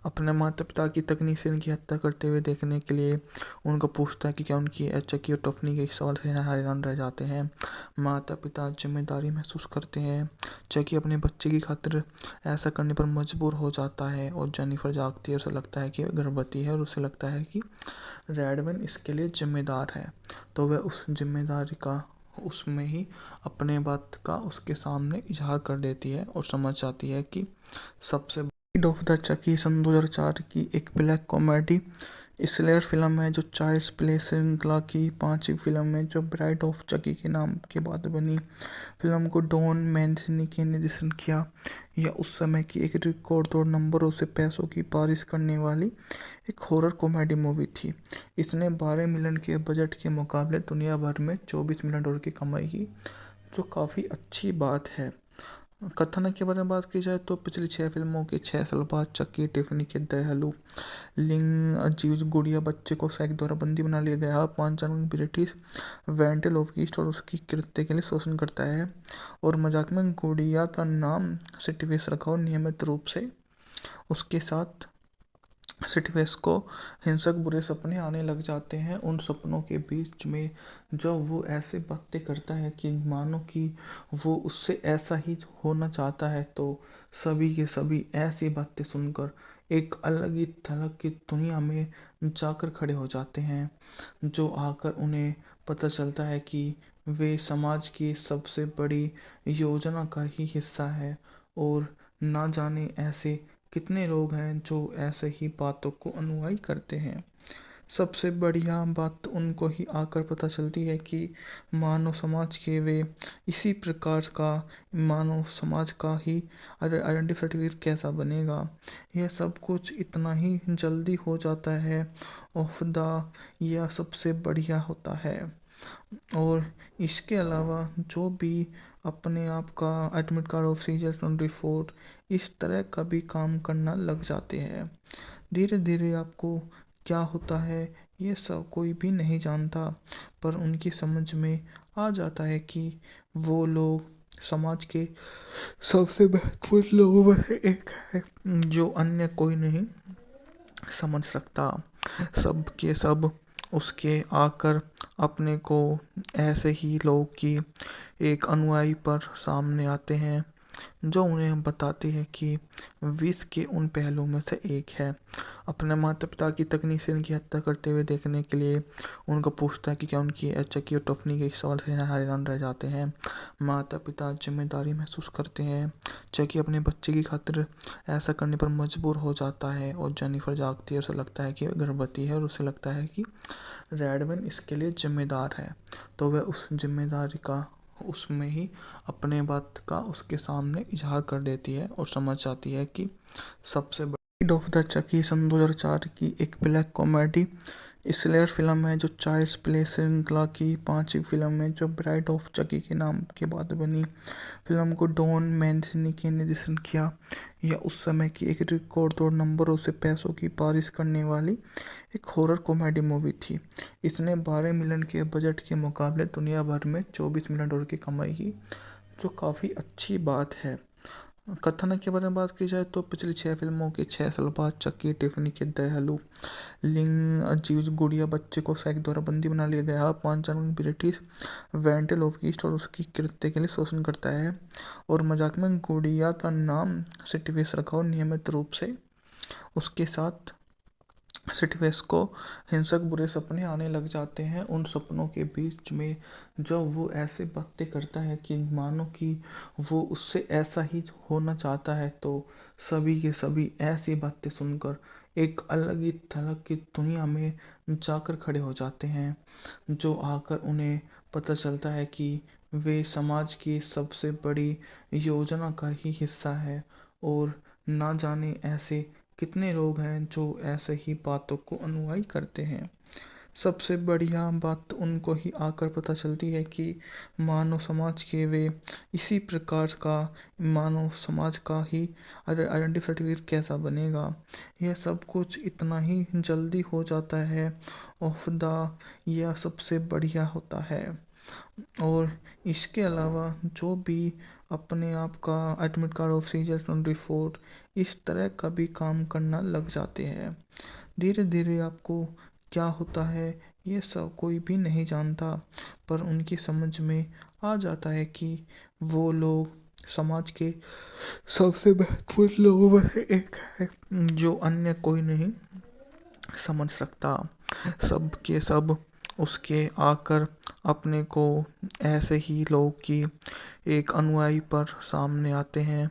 अपने माता पिता की तकनीक की हत्या करते हुए देखने के लिए उनको पूछता है कि क्या उनकी चकी और टफनी के सवाल से हैरान रह जाते हैं। माता पिता जिम्मेदारी महसूस करते हैं। चकी अपने बच्चे की खातिर ऐसा करने पर मजबूर हो जाता है और जेनिफर जागती है। उसे लगता है कि वह गर्भवती है और उसे लगता है कि रेडविन इसके लिए जिम्मेदार है, तो वह उस जिम्मेदारी का उसमें ही अपने बात का उसके सामने इजहार कर देती है और समझ जाती है कि सबसे ब्राइड ऑफ द चकी सन 2004 की एक ब्लैक कॉमेडी स्लेयर फिल्म है जो चाइल्ड्स प्ले श्रृंखला की 5वीं फिल्म है जो ब्राइड ऑफ चकी के नाम के बाद बनी। फिल्म को डॉन मैंसिनी ने निर्देशन किया। यह उस समय की एक रिकॉर्ड तोड़ नंबरों से पैसों की बारिश करने वाली एक हॉरर कॉमेडी मूवी थी। इसने 12 मिलियन के बजट के मुकाबले दुनिया भर में 24 मिलियन डॉलर की कमाई की, जो काफ़ी अच्छी बात है। कथानक के बारे में बात की जाए तो पिछली 6 फिल्मों के 6 साल बाद चक्की, टिफनी के दयालु लिंग अजीज गुड़िया बच्चे को सैक द्वारा बंदी बना लिया गया। 5 जनवरी ब्रिटिश वेंटेल ऑफ ईस्ट और उसकी कृत्य के लिए शोषण करता है और मजाक में गुड़िया का नाम सिटिवेस रखा और नियमित रूप से उसके साथ सिटिवेस को हिंसक बुरे सपने आने लग जाते हैं। उन सपनों के बीच में जब वो ऐसे बातें करता है कि मानो कि वो उससे ऐसा ही होना चाहता है, तो सभी के सभी ऐसी बातें सुनकर एक अलग ही थलग की दुनिया में जाकर खड़े हो जाते हैं, जो आकर उन्हें पता चलता है कि वे समाज की सबसे बड़ी योजना का ही हिस्सा है और ना जाने ऐसे कितने लोग हैं जो ऐसे ही बातों को अनुयायी करते हैं। सबसे बढ़िया बात उनको ही आकर पता चलती है कि मानव समाज के वे इसी प्रकार का मानव समाज का ही आइडेंटिटी सर्टिफिकेट कैसा बनेगा। यह सब कुछ इतना ही जल्दी हो जाता है। ऑफ द यह सबसे बढ़िया होता है। और इसके अलावा जो भी अपने आप का एडमिट कार्ड ऑफ सीजर 24 इस तरह का भी काम करना लग जाते हैं। धीरे धीरे आपको क्या होता है ये सब कोई भी नहीं जानता, पर उनकी समझ में आ जाता है कि वो लोग समाज के सबसे महत्वपूर्ण लोगों में से एक है, जो अन्य कोई नहीं समझ सकता। सब के सब उसके आकर अपने को ऐसे ही लोग की एक अनुयायी पर सामने आते हैं, जो उन्हें बताते हैं कि विष के उन पहलुओं में से एक है। अपने माता पिता की तकनीक से इनकी हत्या करते हुए देखने के लिए उनको पूछता है कि क्या उनकी चक्की और टफनी के सवाल से हैरान रह जाते हैं। माता पिता जिम्मेदारी महसूस करते हैं। चक्की अपने बच्चे की खातिर ऐसा करने पर मजबूर हो जाता है और जेनिफर जागती है। उसे लगता है कि वह गर्भवती है और उसे लगता है कि रेडमैन इसके लिए जिम्मेदार है, तो वह उस जिम्मेदारी का उसमें ही अपने बात का उसके सामने इजहार कर देती है और समझ जाती है कि सबसे बड़ी ऑफ द चकी सन 2004 की एक ब्लैक कॉमेडी स्लेयर फिल्म है, जो चाइल्ड्स प्ले श्रृंखला की 5वीं फिल्म है, जो ब्राइड ऑफ चकी के नाम के बाद बनी। फिल्म को डॉन मैंसिनी के निर्देशन किया। यह उस समय की एक रिकॉर्ड तोड़ नंबरों से पैसों की बारिश करने वाली एक हॉरर कॉमेडी मूवी थी। इसने 12 मिलियन के बजट के मुकाबले दुनिया भर में 24 मिलियन डॉलर की कमाई की, जो काफ़ी अच्छी बात है। कथानक के बारे में बात की जाए तो पिछली 6 फिल्मों के 6 साल बाद चक्की, टिफनी के दयालु लिंग अजीज गुड़िया बच्चे को सैक द्वारा बंदी बना लिया गया। 5 जनवरी ब्रिटिश वेंटेल ऑफ ईस्ट और उसकी कृत्य के लिए शोषण करता है और मजाक में गुड़िया का नाम सिटिवेस रखा और नियमित रूप से उसके साथ सिटिवेस को हिंसक बुरे सपने आने लग जाते हैं। उन सपनों के बीच में जब वो ऐसे बातें करता है कि मानो कि वो उससे ऐसा ही होना चाहता है, तो सभी के सभी ऐसी बातें सुनकर एक अलग ही थलग की दुनिया में जाकर खड़े हो जाते हैं, जो आकर उन्हें पता चलता है कि वे समाज की सबसे बड़ी योजना का ही हिस्सा है और ना जाने ऐसे कितने लोग हैं जो ऐसे ही बातों को अनुयायी करते हैं। सबसे बढ़िया बात उनको ही आकर पता चलती है कि मानव समाज के वे इसी प्रकार का मानव समाज का ही आइडेंटिटी सर्टिफिकेट कैसा बनेगा। यह सब कुछ इतना ही जल्दी हो जाता है। ऑफ द यह सबसे बढ़िया होता है। और इसके अलावा जो भी अपने आप का एडमिट कार्ड ऑफ सीजर 24 इस तरह का भी काम करना लग जाते हैं। धीरे धीरे आपको क्या होता है ये सब कोई भी नहीं जानता, पर उनकी समझ में आ जाता है कि वो लोग समाज के सबसे महत्वपूर्ण लोगों में से एक है, जो अन्य कोई नहीं समझ सकता। सब के सब उसके आकर अपने को ऐसे ही लोग की एक अनुयायी पर सामने आते हैं,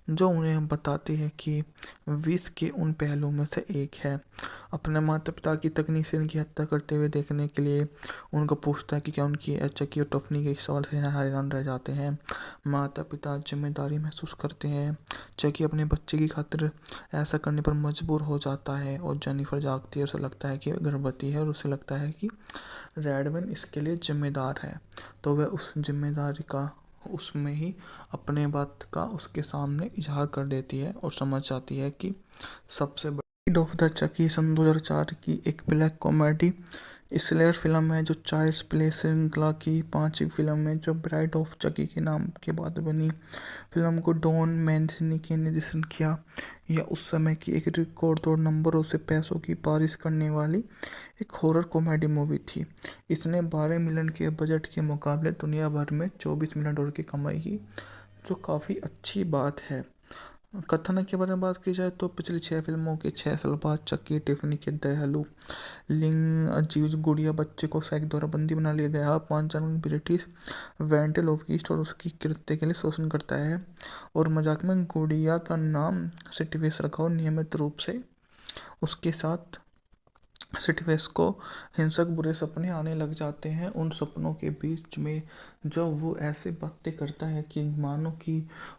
जो उन्हें बताते हैं कि विष के उन पहलुओं में से एक है। अपने माता पिता की तकनीक से इनकी हत्या करते हुए देखने के लिए उनको पूछता है कि क्या उनकी चक्की और टफनी के सवाल से हैरान रह जाते हैं। माता पिता जिम्मेदारी महसूस करते हैं। चक्की अपने बच्चे की खातिर ऐसा करने पर मजबूर हो जाता है और जेनिफर जागती है। उसे लगता है कि वह गर्भवती है और उसे लगता है कि रेडमैन इसके लिए जिम्मेदार है, तो वह उस जिम्मेदारी का उसमें ही अपने बात का उसके सामने इजहार कर देती है और समझ जाती है कि सबसे ब्राइड ऑफ द चकी सन 2004 की एक ब्लैक कॉमेडी स्लेयर फिल्म है जो चाइल्ड्स प्ले श्रृंखला की पांचवी फिल्म है जो ब्राइड ऑफ चकी के नाम के बाद बनी। फिल्म को डॉन मैंसिनी के निर्देशन किया। यह उस समय की एक रिकॉर्ड तोड़ नंबरों से पैसों की बारिश करने वाली एक हॉरर कॉमेडी मूवी थी। इसने 12 मिलियन के बजट के मुकाबले दुनिया भर में 24 मिलियन डॉलर की कमाई की, जो काफ़ी अच्छी बात है। कथानक के बारे में बात की जाए तो पिछली 6 फिल्मों के 6 साल बाद चक्की टिफनी के दयालु लिंग अजीज गुड़िया बच्चे को सैक द्वारा बंदी बना लिया गया। 5 जनवरी ब्रिटिश वेंटल ऑफ ईस्ट और उसकी कृत्य के लिए शोषण करता है और मजाक में गुड़िया का नाम सिटिवेस रखा और नियमित रूप से उसके साथ सिटिवेस को हिंसक बुरे सपने आने लग जाते हैं। उन सपनों के बीच में जब वो ऐसे बातें करता है कि मानो कि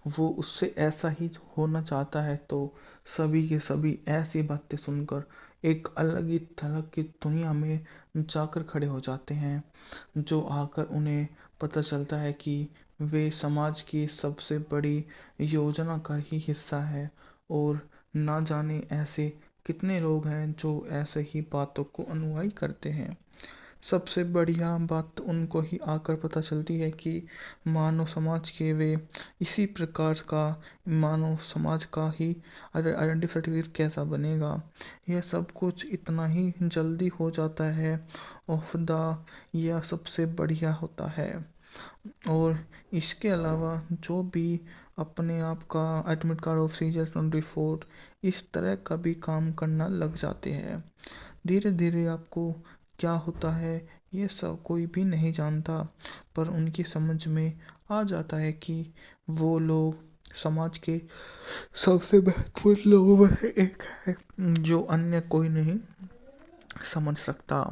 वो उससे ऐसा ही होना चाहता है, तो सभी के सभी ऐसी बातें सुनकर एक अलग ही थलग की दुनिया में जाकर खड़े हो जाते हैं, जो आकर उन्हें पता चलता है कि वे समाज की सबसे बड़ी योजना का ही हिस्सा है और ना जाने ऐसे कितने लोग हैं जो ऐसे ही बातों को अनुयायी करते हैं। सबसे बढ़िया बात उनको ही आकर पता चलती है कि मानव समाज के वे इसी प्रकार का मानव समाज का ही आइडेंटिटी सर्टिफिकेट कैसा बनेगा। यह सब कुछ इतना ही जल्दी हो जाता है ऑफ द, यह सबसे बढ़िया होता है। और इसके अलावा जो भी अपने आप का एडमिट कार्ड ऑफ सीजर 24 इस तरह का भी काम करना लग जाते हैं। धीरे धीरे आपको क्या होता है ये सब कोई भी नहीं जानता, पर उनकी समझ में आ जाता है कि वो लोग समाज के सबसे महत्वपूर्ण लोगों में से एक है जो अन्य कोई नहीं समझ सकता।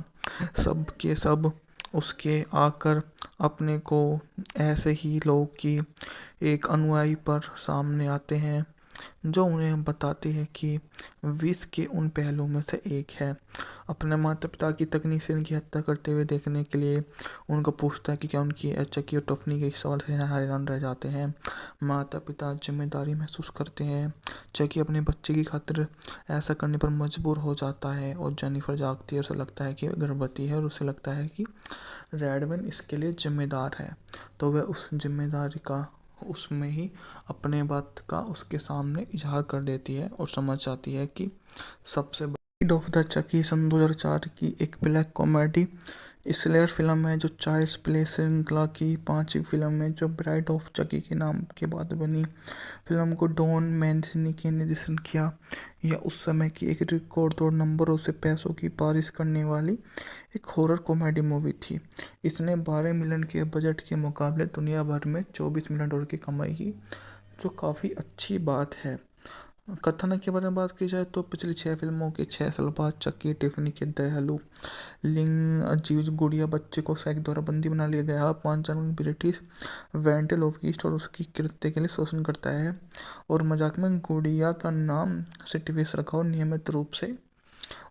सब के सब उसके आकर अपने को ऐसे ही लोग की एक अनुयायी पर सामने आते हैं जो उन्हें बताते हैं कि विष के उन पहलुओं में से एक है। अपने माता पिता की तकनीक से इनकी हत्या करते हुए देखने के लिए उनको पूछता है कि क्या उनकी चक्की और टफनी के सवाल से हैरान रह जाते हैं। माता पिता जिम्मेदारी महसूस करते हैं। चक्की अपने बच्चे की खातिर ऐसा करने पर मजबूर हो जाता है और जेनिफर जागती है। उसे लगता है कि वह गर्भवती है और उसे लगता है कि रेडविन इसके लिए जिम्मेदार है, तो वह उस जिम्मेदारी का उसमें ही अपने बात का उसके सामने इजहार कर देती है और समझ जाती है कि सबसे ब्राइड ऑफ द चकी सन 2004 की एक ब्लैक कॉमेडी स्लेयर फिल्म है जो चाइल्ड्स प्ले श्रृंखला की पांचवी फिल्म है जो ब्राइड ऑफ चकी के नाम के बाद बनी। फिल्म को डॉन मैंसिनी के निर्देशन किया। यह उस समय की एक रिकॉर्ड तोड़ नंबरों से पैसों की बारिश करने वाली एक हॉरर कॉमेडी मूवी थी। इसने 12 मिलियन के बजट के मुकाबले दुनिया भर में 24 मिलियन डॉलर की कमाई की, जो काफ़ी अच्छी बात है। कथानक के बारे में बात की जाए तो पिछली 6 फिल्मों के 6 साल बाद चक्की टिफनी के दयालु लिंग अजीज गुड़िया बच्चे को सैक द्वारा बंदी बना लिया गया। 5 जनवरी ब्रिटिश वेंटल ऑफ ईस्ट और उसकी कृत्य के लिए शोषण करता है और मजाक में गुड़िया का नाम सिटिवेस रखा और नियमित रूप से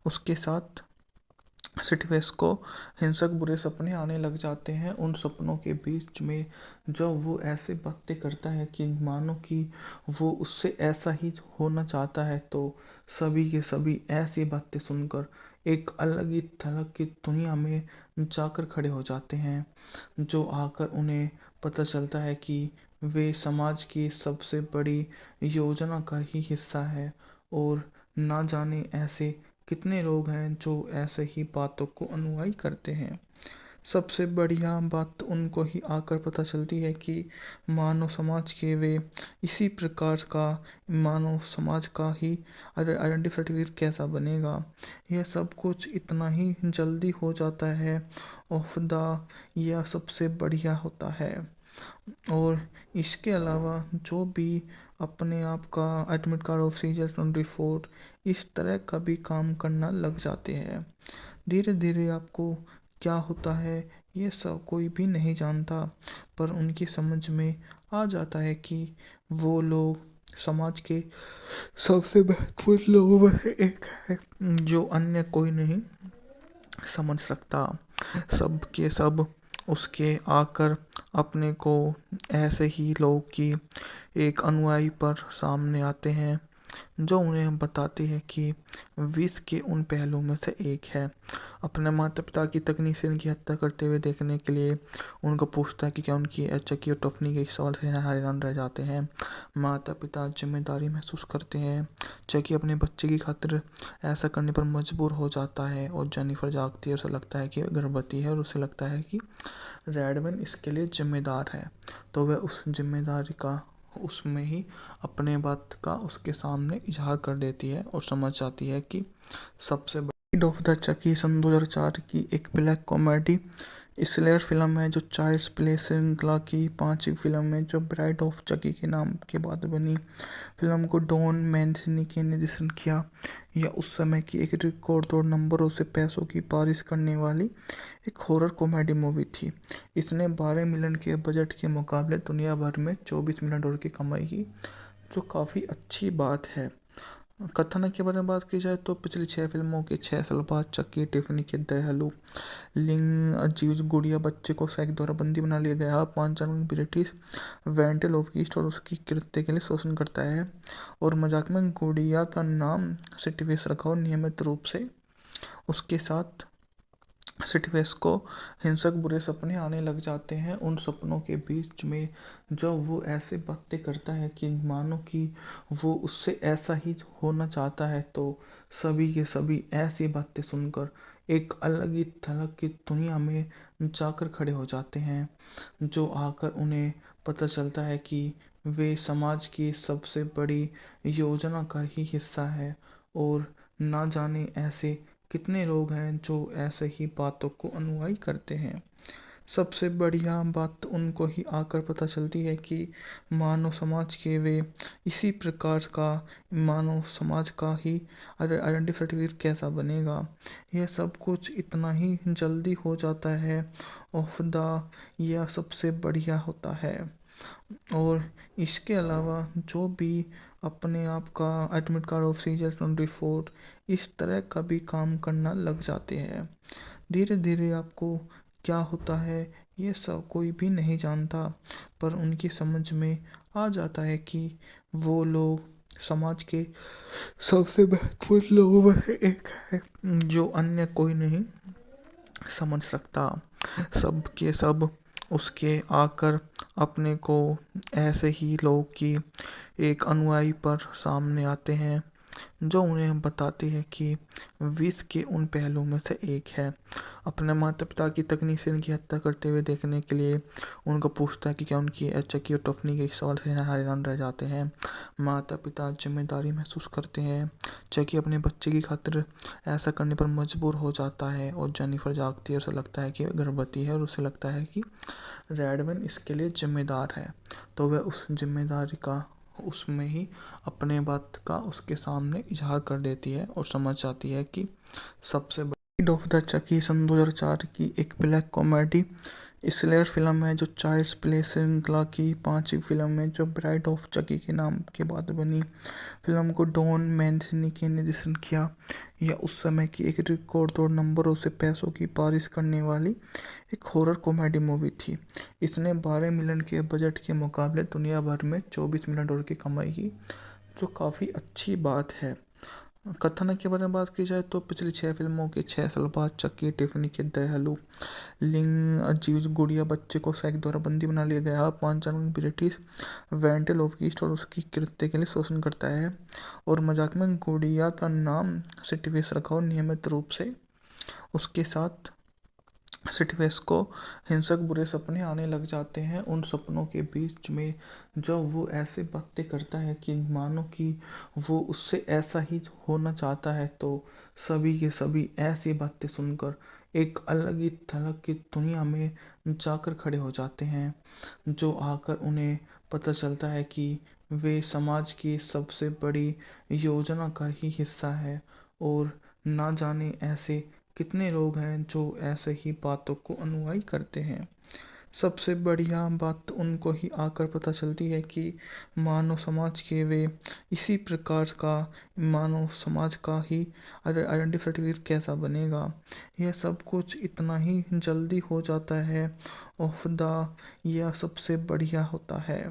उसके साथ सिटिवेस को हिंसक बुरे सपने आने लग जाते हैं। उन सपनों के बीच में जब वो ऐसे बातें करता है कि मानो कि वो उससे ऐसा ही होना चाहता है, तो सभी के सभी ऐसी बातें सुनकर एक अलग ही थलग की दुनिया में जाकर खड़े हो जाते हैं, जो आकर उन्हें पता चलता है कि वे समाज की सबसे बड़ी योजना का ही हिस्सा है और ना जाने ऐसे कितने लोग हैं जो ऐसे ही बातों को अनुयायी करते हैं। सबसे बढ़िया बात उनको ही आकर पता चलती है कि मानव समाज के वे इसी प्रकार का मानव समाज का ही आइडेंटिटी सर्टिफिकेट कैसा बनेगा। यह सब कुछ इतना ही जल्दी हो जाता है ऑफ द, यह सबसे बढ़िया होता है। और इसके अलावा जो भी अपने आप का एडमिट कार्ड ऑफ सीजर 24 इस तरह का भी काम करना लग जाते हैं। धीरे धीरे आपको क्या होता है ये सब कोई भी नहीं जानता, पर उनकी समझ में आ जाता है कि वो लोग समाज के सबसे महत्वपूर्ण लोगों में से एक है जो अन्य कोई नहीं समझ सकता। सब के सब उसके आकर अपने को ऐसे ही लोग की एक अनुयायी पर सामने आते हैं जो उन्हें बताती है कि विष के उन पहलुओं में से एक है। अपने माता पिता की तकनीक से इनकी हत्या करते हुए देखने के लिए उनको पूछता है कि क्या उनकी चक्की और टफनी के इस सवाल से हैरान रह जाते हैं। माता पिता जिम्मेदारी महसूस करते हैं। चक्की अपने बच्चे की खातिर ऐसा करने पर मजबूर हो जाता है और जेनिफर जागती है। उसे लगता है कि वह गर्भवती है और उसे लगता है कि रेडमैन इसके लिए जिम्मेदार है, तो वह उस जिम्मेदारी का उसमें ही अपने बात का उसके सामने इजहार कर देती है और समझ जाती है कि सबसे ब्राइड ऑफ द चकी सन 2004 की एक ब्लैक कॉमेडी स्लेयर फिल्म है जो चाइल्ड्स प्ले श्रृंखला की पांचवी फिल्म है जो ब्राइड ऑफ चकी के नाम के बाद बनी। फिल्म को डॉन मैंसिनी ने निर्देशन किया। यह उस समय की एक रिकॉर्ड तोड़ नंबरों से पैसों की बारिश करने वाली एक हॉरर कॉमेडी मूवी थी। इसने 12 मिलियन के बजट के मुकाबले दुनिया भर में 24 मिलियन डॉलर की कमाई की, जो काफ़ी अच्छी बात है। कथानक के बारे में बात की जाए तो पिछली 6 फिल्मों के 6 साल बाद चक्की टिफनी के दयालु लिंग अजीज गुड़िया बच्चे को सैक द्वारा बंदी बना लिया गया। 5 जनवरी ब्रिटिश वेंटल ऑफ ईस्ट और उसकी कृत्य के लिए शोषण करता है और मजाक में गुड़िया का नाम सिटिवेस रखा और नियमित रूप से उसके साथ सिटिवेस को हिंसक बुरे सपने आने लग जाते हैं। उन सपनों के बीच में जब वो ऐसे बातें करता है कि मानो कि वो उससे ऐसा ही होना चाहता है, तो सभी के सभी ऐसी बातें सुनकर एक अलग ही थलग की दुनिया में जाकर खड़े हो जाते हैं, जो आकर उन्हें पता चलता है कि वे समाज की सबसे बड़ी योजना का ही हिस्सा है और ना जाने ऐसे कितने लोग हैं जो ऐसे ही बातों को अनुयायी करते हैं। सबसे बढ़िया बात उनको ही आकर पता चलती है कि मानव समाज के वे इसी प्रकार का मानव समाज का ही आइडेंटिटी सर्टिफिकेट कैसा बनेगा। यह सब कुछ इतना ही जल्दी हो जाता है। ऑफ द यह सबसे बढ़िया होता है। और इसके अलावा जो भी अपने आप का एडमिट कार्ड ऑफ सीजर 24 इस तरह का भी काम करना लग जाते हैं। धीरे धीरे आपको क्या होता है ये सब कोई भी नहीं जानता, पर उनकी समझ में आ जाता है कि वो लोग समाज के सबसे महत्वपूर्ण लोगों में से एक है जो अन्य कोई नहीं समझ सकता। सब के सब उसके आकर अपने को ऐसे ही लोग की एक अनुयायी पर सामने आते हैं जो उन्हें बताती है कि विष के उन पहलुओं में से एक है। अपने माता पिता की तकनीक से इनकी हत्या करते हुए देखने के लिए उनको पूछता है कि क्या उनकी चक्की और टफनी के इस सवाल से हैरान रह जाते हैं। माता पिता जिम्मेदारी महसूस करते हैं। चक्की अपने बच्चे की खातिर ऐसा करने पर मजबूर हो जाता है और जेनिफर जागती है। उसे लगता है कि वह गर्भवती है और उसे लगता है कि रेडमैन इसके लिए जिम्मेदार है, तो वह उस जिम्मेदारी का उसमें ही अपने बात का उसके सामने इजहार कर देती है और समझ जाती है कि सबसे ब्राइड ऑफ द चकी सन 2004 की एक ब्लैक कॉमेडी स्लेयर फिल्म है जो चाइल्ड्स प्ले श्रृंखला की पांचवी फिल्म है जो ब्राइड ऑफ चकी के नाम के बाद बनी। फिल्म को डॉन मैंसिनी ने निर्देशन किया। यह उस समय की एक रिकॉर्ड तोड़ नंबरों से पैसों की बारिश करने वाली एक हॉरर कॉमेडी मूवी थी। इसने 12 मिलियन के बजट के मुकाबले दुनिया भर में 24 मिलियन डॉलर की कमाई की, जो काफ़ी अच्छी बात है। कथानक के बारे में बात की जाए तो पिछली 6 फिल्मों के 6 साल बाद चक्की टिफनी के दयालु लिंग अजीज गुड़िया बच्चे को सैक द्वारा बंदी बना लिया गया। 5 जनवरी ब्रिटिश वेंटल ऑफ ईस्ट और उसकी कृत्य के लिए शोषण करता है और मजाक में गुड़िया का नाम सिटिवेस रखा और नियमित रूप से उसके साथ सिटिवेस को हिंसक बुरे सपने आने लग जाते हैं। उन सपनों के बीच में जब वो ऐसे बातें करता है कि मानो कि वो उससे ऐसा ही होना चाहता है, तो सभी के सभी ऐसी बातें सुनकर एक अलग ही थलग की दुनिया में जाकर खड़े हो जाते हैं, जो आकर उन्हें पता चलता है कि वे समाज की सबसे बड़ी योजना का ही हिस्सा है और ना जाने ऐसे कितने लोग हैं जो ऐसे ही बातों को अनुयायी करते हैं। सबसे बढ़िया बात तो उनको ही आकर पता चलती है कि मानव समाज के वे इसी प्रकार का मानव समाज का ही आइडेंटिटी सर्टिफिकेट कैसा बनेगा। यह सब कुछ इतना ही जल्दी हो जाता है। ऑफ द यह सबसे बढ़िया होता है।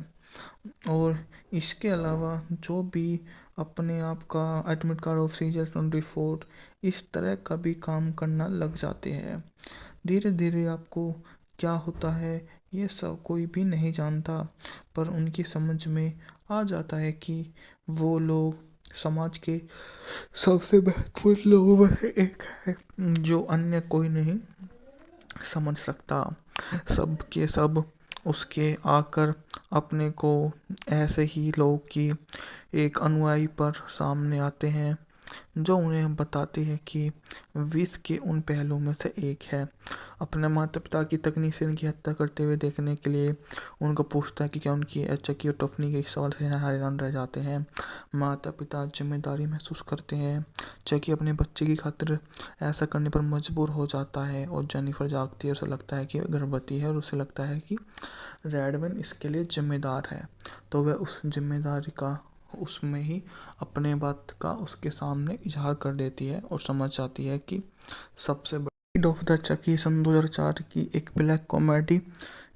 और इसके अलावा जो भी अपने आप का एडमिट कार्ड ऑफ CGL 24 इस तरह का भी काम करना लग जाते हैं। धीरे धीरे आपको क्या होता है ये सब कोई भी नहीं जानता, पर उनकी समझ में आ जाता है कि वो लोग समाज के सबसे महत्वपूर्ण लोगों में से एक है जो अन्य कोई नहीं समझ सकता। सब के सब उसके आकर अपने को ऐसे ही लोग की एक अनुयायी पर सामने आते हैं जो उन्हें बताते हैं कि विष के उन पहलुओं में से एक है। अपने माता पिता की तकनीक से इनकी हत्या करते हुए देखने के लिए उनको पूछता है कि क्या उनकी चक्की और टफनी के सवाल से हैरान रह जाते हैं। माता पिता जिम्मेदारी महसूस करते हैं। चक्की अपने बच्चे की खातिर ऐसा करने पर मजबूर हो जाता है और जेनिफर जागती है। उसे लगता है कि वह गर्भवती है और उसे लगता है कि रेडमैन इसके लिए जिम्मेदार है, तो वह उस जिम्मेदारी का उसमें ही अपने बात का उसके सामने इजहार कर देती है और समझ जाती है कि सबसे बड़ी ऑफ द चकी सन 2004 की एक ब्लैक कॉमेडी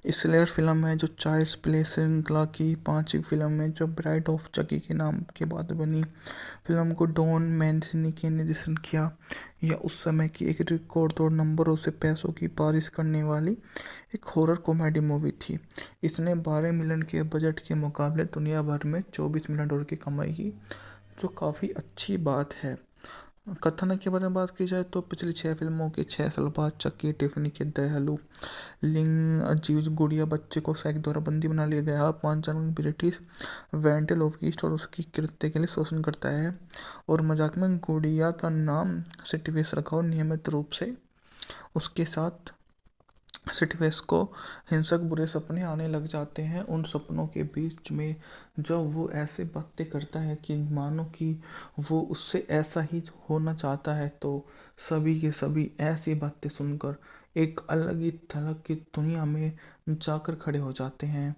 स्लेयर फिल्म है जो चाइल्ड्स प्ले श्रृंखला की 5वीं फिल्म है जो ब्राइड ऑफ चकी के नाम के बाद बनी। फिल्म को डॉन मैंसिनी के निर्देशन किया। यह उस समय की एक रिकॉर्ड तोड़ नंबरों से पैसों की बारिश करने वाली एक हॉरर कॉमेडी मूवी थी। इसने 12 मिलियन के बजट के मुकाबले दुनिया भर में 24 मिलियन डॉलर की कमाई की, जो काफ़ी अच्छी बात है। कथन के बारे में बात की जाए तो पिछली 6 फिल्मों के 6 साल बाद चक्की टिफनी के दयालु लिंग अजीज गुड़िया बच्चे को सैक द्वारा बंदी बना लिया गया। 5 जनवरी ब्रिटिश वेंटल ऑफ ईस्ट और उसकी कृत्य के लिए शोषण करता है और मजाक में गुड़िया का नाम सिटिवेस रखा और नियमित रूप से उसके साथ सिटिवेस को हिंसक बुरे सपने आने लग जाते हैं। उन सपनों के बीच में जब वो ऐसे बातें करता है कि मानो कि वो उससे ऐसा ही होना चाहता है, तो सभी के सभी ऐसी बातें सुनकर एक अलग ही तरह की दुनिया में जाकर खड़े हो जाते हैं,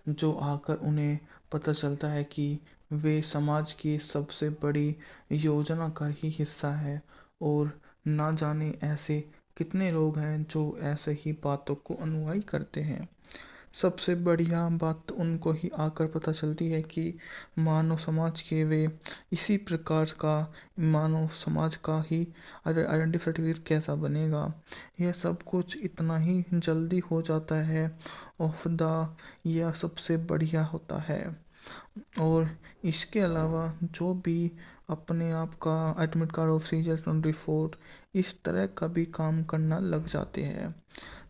जो आकर उन्हें पता चलता है कि वे समाज की सबसे बड़ी योजना का ही हिस्सा है और ना जाने ऐसे कितने लोग हैं जो ऐसे ही बातों को अनुयायी करते हैं। सबसे बढ़िया बात तो उनको ही आकर पता चलती है कि मानव समाज के वे इसी प्रकार का मानव समाज का ही आइडेंटिटी सर्टिफिकेट कैसा बनेगा। यह सब कुछ इतना ही जल्दी हो जाता है। ऑफ द यह सबसे बढ़िया होता है। और इसके अलावा जो भी अपने आप का एडमिट कार्ड ऑफ CGL 24 इस तरह का भी काम करना लग जाते हैं।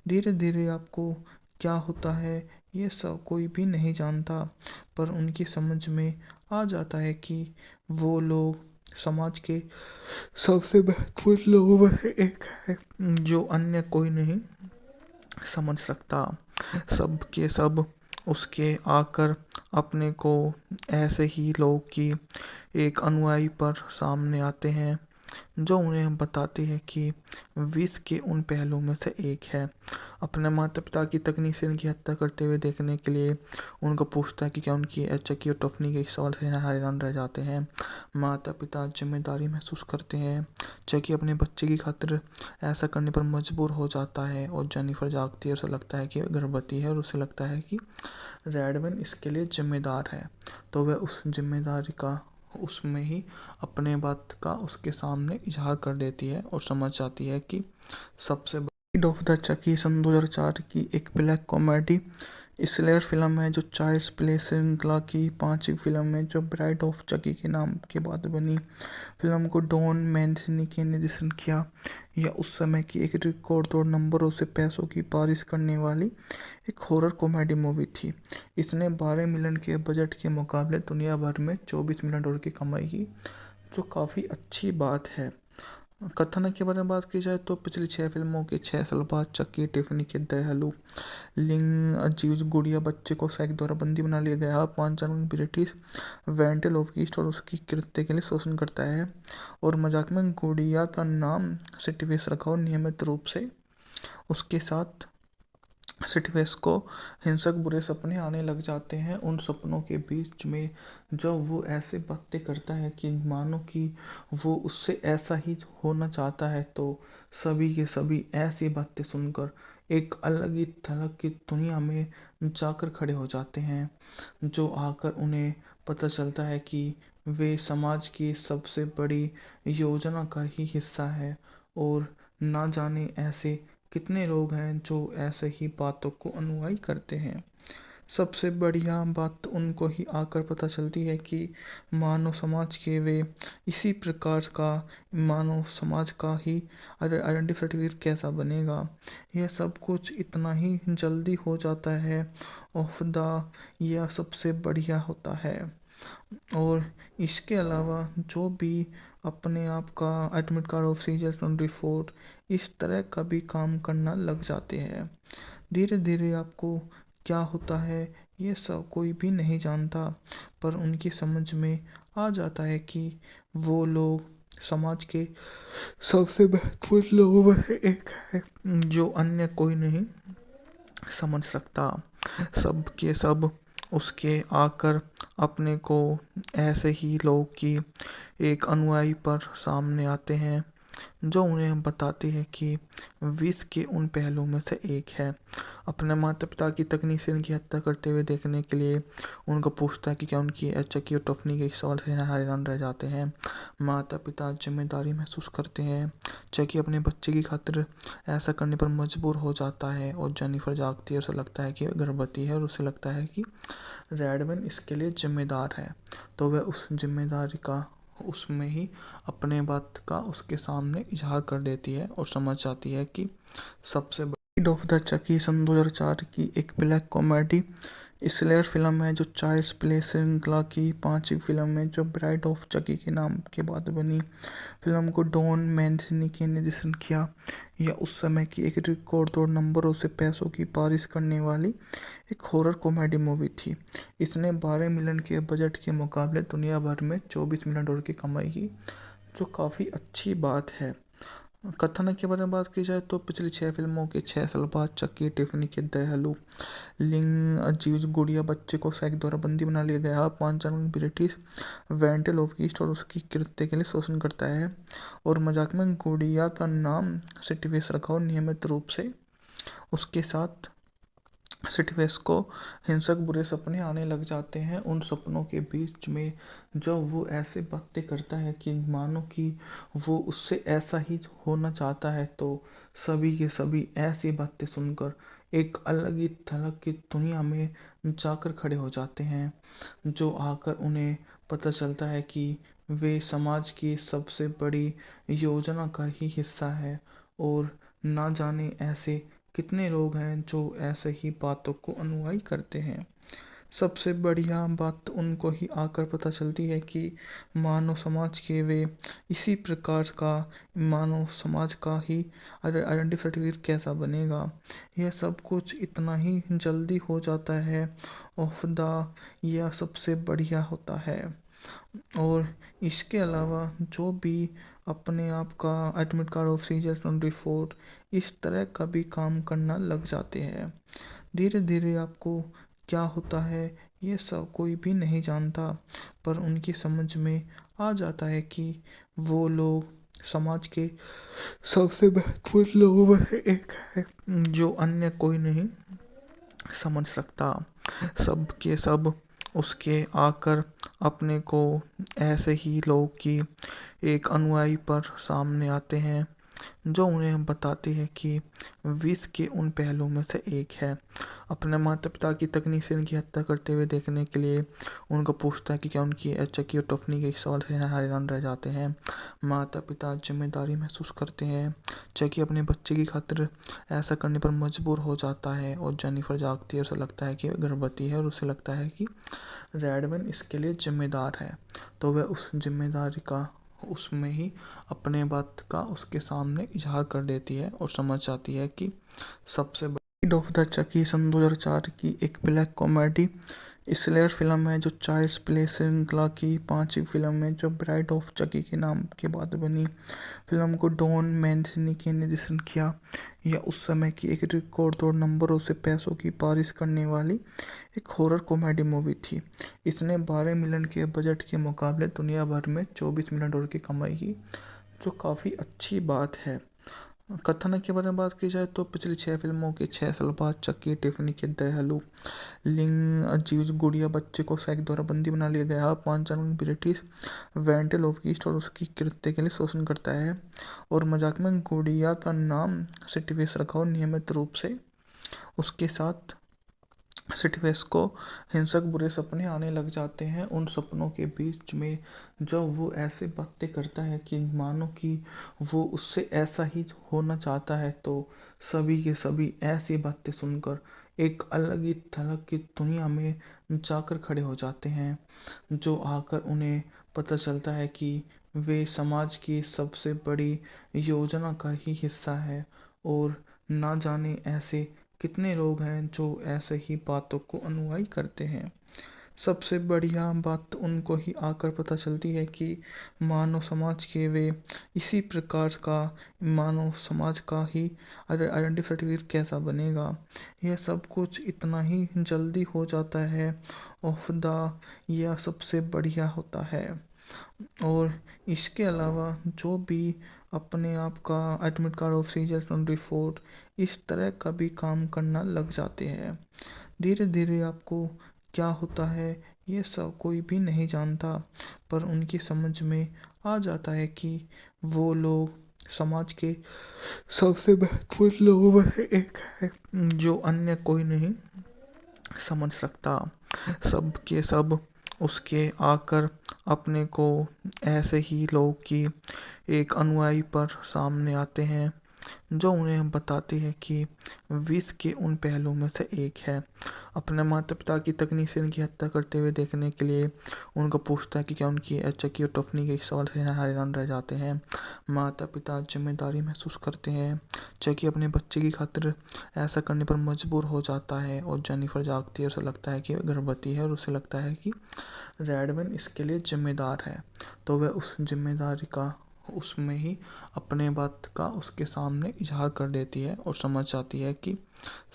धीरे धीरे आपको क्या होता है ये सब कोई भी नहीं जानता, पर उनकी समझ में आ जाता है कि वो लोग समाज के सबसे महत्वपूर्ण लोगों में से एक है जो अन्य कोई नहीं समझ सकता। सब के सब उसके आकर अपने को ऐसे ही लोग की एक अनुयायी पर सामने आते हैं जो उन्हें बताते हैं कि विष के उन पहलुओं में से एक है। अपने माता पिता की तकनीक से इनकी हत्या करते हुए देखने के लिए उनको पूछता है कि क्या उनकी चक्की और टफनी के सवाल से हैरान रह जाते हैं। माता पिता जिम्मेदारी महसूस करते हैं। चक्की अपने बच्चे की खातिर ऐसा करने पर मजबूर हो जाता है और जेनिफर जागती है। उसे लगता है कि वह गर्भवती है और उसे लगता है कि रेडमैन इसके लिए जिम्मेदार है, तो वह उस जिम्मेदारी का उसमें ही अपने बात का उसके सामने इजहार कर देती है और समझ जाती है कि सबसे ब्राइड ऑफ द चकी सन 2004 की एक ब्लैक कॉमेडी स्लेयर फिल्म है जो चाइल्ड्स प्ले श्रृंखला की 5वीं फिल्म है जो ब्राइड ऑफ चकी के नाम के बाद बनी। फिल्म को डॉन मैंसिनी के निर्देशन किया। यह उस समय की एक रिकॉर्ड तोड़ नंबरों से पैसों की बारिश करने वाली एक हॉरर कॉमेडी मूवी थी। इसने 12 मिलियन के बजट के मुकाबले दुनिया भर में 24 मिलियन डॉलर की कमाई की, जो काफ़ी अच्छी बात है। कथन के बारे में बात की जाए तो पिछली 6 फिल्मों के 6 साल बाद चक्की टिफनी के दयालु लिंग अजीज गुड़िया बच्चे को सैक द्वारा बंदी बना लिया गया। 5 जनवरी ब्रिटिश वेंटल ऑफ ईस्ट और उसकी कृत्य के लिए शोषण करता है और मजाक में गुड़िया का नाम सिटिवेस रखा और नियमित रूप से उसके साथ सिटवेस को हिंसक बुरे सपने आने लग जाते हैं। उन सपनों के बीच में जब वो ऐसे बातें करता है कि मानो कि वो उससे ऐसा ही होना चाहता है, तो सभी के सभी ऐसी बातें सुनकर एक अलग ही थलग की दुनिया में जाकर खड़े हो जाते हैं। जो आकर उन्हें पता चलता है कि वे समाज की सबसे बड़ी योजना का ही हिस्सा है, और ना जाने ऐसे कितने लोग हैं जो ऐसे ही बातों को अनुयायी करते हैं। सबसे बढ़िया बात उनको ही आकर पता चलती है कि मानव समाज के वे इसी प्रकार का मानव समाज का ही आइडेंटिटी सर्टिफिकेट कैसा बनेगा। यह सब कुछ इतना ही जल्दी हो जाता है। ऑफ द यह सबसे बढ़िया होता है। और इसके अलावा जो भी अपने आप का एडमिट कार्ड ऑफ सीजर 24 इस तरह का भी काम करना लग जाते हैं। धीरे धीरे आपको क्या होता है ये सब कोई भी नहीं जानता, पर उनकी समझ में आ जाता है कि वो लोग समाज के सबसे महत्वपूर्ण लोगों में से एक है, जो अन्य कोई नहीं समझ सकता। सब के सब उसके आकर अपने को ऐसे ही लोग की एक अनुयायी पर सामने आते हैं, जो उन्हें बताती है कि विष के उन पहलुओं में से एक है। अपने माता पिता की तकनीक से उनकी हत्या करते हुए देखने के लिए उनको पूछता है कि क्या उनकी चक्की और टफनी के सवाल से हैरान रह जाते हैं। माता पिता जिम्मेदारी महसूस करते हैं। चक्की अपने बच्चे की खातिर ऐसा करने पर मजबूर हो जाता है, और जेनिफर जागती है। उसे लगता है कि वह गर्भवती है, और उसे लगता है कि रेडमैन इसके लिए जिम्मेदार है। तो वह उस जिम्मेदारी का उसमें ही अपने बात का उसके सामने इजहार कर देती है, और समझ जाती है कि सबसे ब्राइड ऑफ द चकी सन 2004 की एक ब्लैक कॉमेडी स्लेयर फिल्म है, जो चाइल्ड्स प्ले श्रृंखला की 5वीं फिल्म है, जो ब्राइड ऑफ चकी के नाम के बाद बनी। फिल्म को डॉन मैंसिनी के निर्देशन किया। यह उस समय की एक रिकॉर्ड तोड़ नंबरों से पैसों की बारिश करने वाली एक हॉरर कॉमेडी मूवी थी। इसने 12 मिलियन के बजट के मुकाबले दुनिया भर में 24 मिलियन डॉलर की कमाई की, जो काफ़ी अच्छी बात है। कथानक के बारे में बात की जाए तो पिछली 6 फिल्मों के 6 साल बाद चक्की टिफनी के दयालु लिंग अजीज गुड़िया बच्चे को सैक द्वारा बंदी बना लिया गया। 5 जनवरी ब्रिटिश वेंटल ऑफ ईस्ट और उसकी कृत्य के लिए शोषण करता है, और मजाक में गुड़िया का नाम सिटिवेस रखा, और नियमित रूप से उसके साथ सिटवेस को हिंसक बुरे सपने आने लग जाते हैं। उन सपनों के बीच में जब वो ऐसे बातें करता है कि मानो कि वो उससे ऐसा ही होना चाहता है, तो सभी के सभी ऐसी बातें सुनकर एक अलग ही थलग की दुनिया में जाकर खड़े हो जाते हैं। जो आकर उन्हें पता चलता है कि वे समाज की सबसे बड़ी योजना का ही हिस्सा है, और ना जाने ऐसे कितने लोग हैं जो ऐसे ही बातों को अनुयायी करते हैं। सबसे बढ़िया बात उनको ही आकर पता चलती है कि मानव समाज के वे इसी प्रकार का मानव समाज का ही आइडेंटिटी सर्टिफिकेट कैसा बनेगा। यह सब कुछ इतना ही जल्दी हो जाता है। ऑफ द यह सबसे बढ़िया होता है। और इसके अलावा जो भी अपने आप का एडमिट कार्ड ऑफ सीजर 24 इस तरह का भी काम करना लग जाते हैं। धीरे धीरे आपको क्या होता है ये सब कोई भी नहीं जानता, पर उनकी समझ में आ जाता है कि वो लोग समाज के सबसे महत्वपूर्ण लोगों में से एक है, जो अन्य कोई नहीं समझ सकता। सब के सब उसके आकर अपने को ऐसे ही लोग की एक अनुयायी पर सामने आते हैं, जो उन्हें बताती है कि विष के उन पहलुओं में से एक है। अपने माता पिता की तकनीक से उनकी हत्या करते हुए देखने के लिए उनको पूछता है कि क्या उनकी चक्की और टफनी के सवाल से हैरान रह जाते हैं। माता पिता जिम्मेदारी महसूस करते हैं। चक्की अपने बच्चे की खातिर ऐसा करने पर मजबूर हो जाता है, और जेनिफर जागती है। उसे लगता है कि वह गर्भवती है, और उसे लगता है कि रेडमैन इसके लिए जिम्मेदार है। तो वह उस जिम्मेदारी का उसमें ही अपने बात का उसके सामने इजहार कर देती है, और समझ जाती है कि सबसे ब्राइड ऑफ द चकी सन 2004 की एक ब्लैक कॉमेडी स्लेयर फिल्म है जो चाइल्ड्स प्ले श्रृंखला की पांचवी फिल्म है जो ब्राइड ऑफ चकी के नाम के बाद बनी। फिल्म को डॉन मैंसिनी ने निर्देशन किया। यह उस समय की एक रिकॉर्ड तोड़ नंबरों से पैसों की बारिश करने वाली एक हॉरर कॉमेडी मूवी थी। इसने 12 मिलियन के बजट के मुकाबले दुनिया भर में 24 मिलियन डॉलर की कमाई की, जो काफ़ी अच्छी बात है। कथानक के बारे में बात की जाए तो पिछली 6 फिल्मों के 6 साल बाद चक्की टिफनी के दयालु लिंग अजीज गुड़िया बच्चे को साइक द्वारा बंदी बना लिया गया। 5 जनवरी ब्रिटिश वेंटेल ऑफ ईस्ट और उसकी कृत्य के लिए शोषण करता है और मजाक में गुड़िया का नाम सिटिवेस रखा और नियमित रूप से उसके साथ सिटिवेस को हिंसक बुरे सपने आने लग जाते हैं। उन सपनों के बीच में जब वो ऐसे बातें करता है कि मानो कि वो उससे ऐसा ही होना चाहता है, तो सभी के सभी ऐसी बातें सुनकर एक अलग ही थलग की दुनिया में जाकर खड़े हो जाते हैं, जो आकर उन्हें पता चलता है कि वे समाज की सबसे बड़ी योजना का ही हिस्सा है और ना जाने ऐसे कितने लोग हैं जो ऐसे ही बातों को अनुयायी करते हैं। सबसे बढ़िया बात उनको ही आकर पता चलती है कि मानव समाज के वे इसी प्रकार का मानव समाज का ही आइडेंटिटी सर्टिफिकेट कैसा बनेगा। यह सब कुछ इतना ही जल्दी हो जाता है। ऑफ द यह सबसे बढ़िया होता है। और इसके अलावा जो भी अपने आप का एडमिट कार्ड ऑफ सीजर 24 इस तरह का भी काम करना लग जाते हैं। धीरे धीरे आपको क्या होता है ये सब कोई भी नहीं जानता, पर उनकी समझ में आ जाता है कि वो लोग समाज के सबसे महत्वपूर्ण लोगों में से एक है, जो अन्य कोई नहीं समझ सकता। सब के सब उसके आकर अपने को ऐसे ही लोग की एक अनुयायी पर सामने आते हैं, जो उन्हें बताती है कि विष के उन पहलुओं में से एक है। अपने माता पिता की तकनीक से उनकी हत्या करते हुए देखने के लिए उनको पूछता है कि क्या उनकी चक्की और टफनी के सवाल से हैरान रह जाते हैं। माता पिता जिम्मेदारी महसूस करते हैं। चक्की अपने बच्चे की खातिर ऐसा करने पर मजबूर हो जाता है और जेनिफर जागती है। उसे लगता है कि वह गर्भवती है और उसे लगता है कि रेडमैन इसके लिए जिम्मेदार है, तो वह उस जिम्मेदारी का उसमें ही अपने बात का उसके सामने इजहार कर देती है और समझ जाती है कि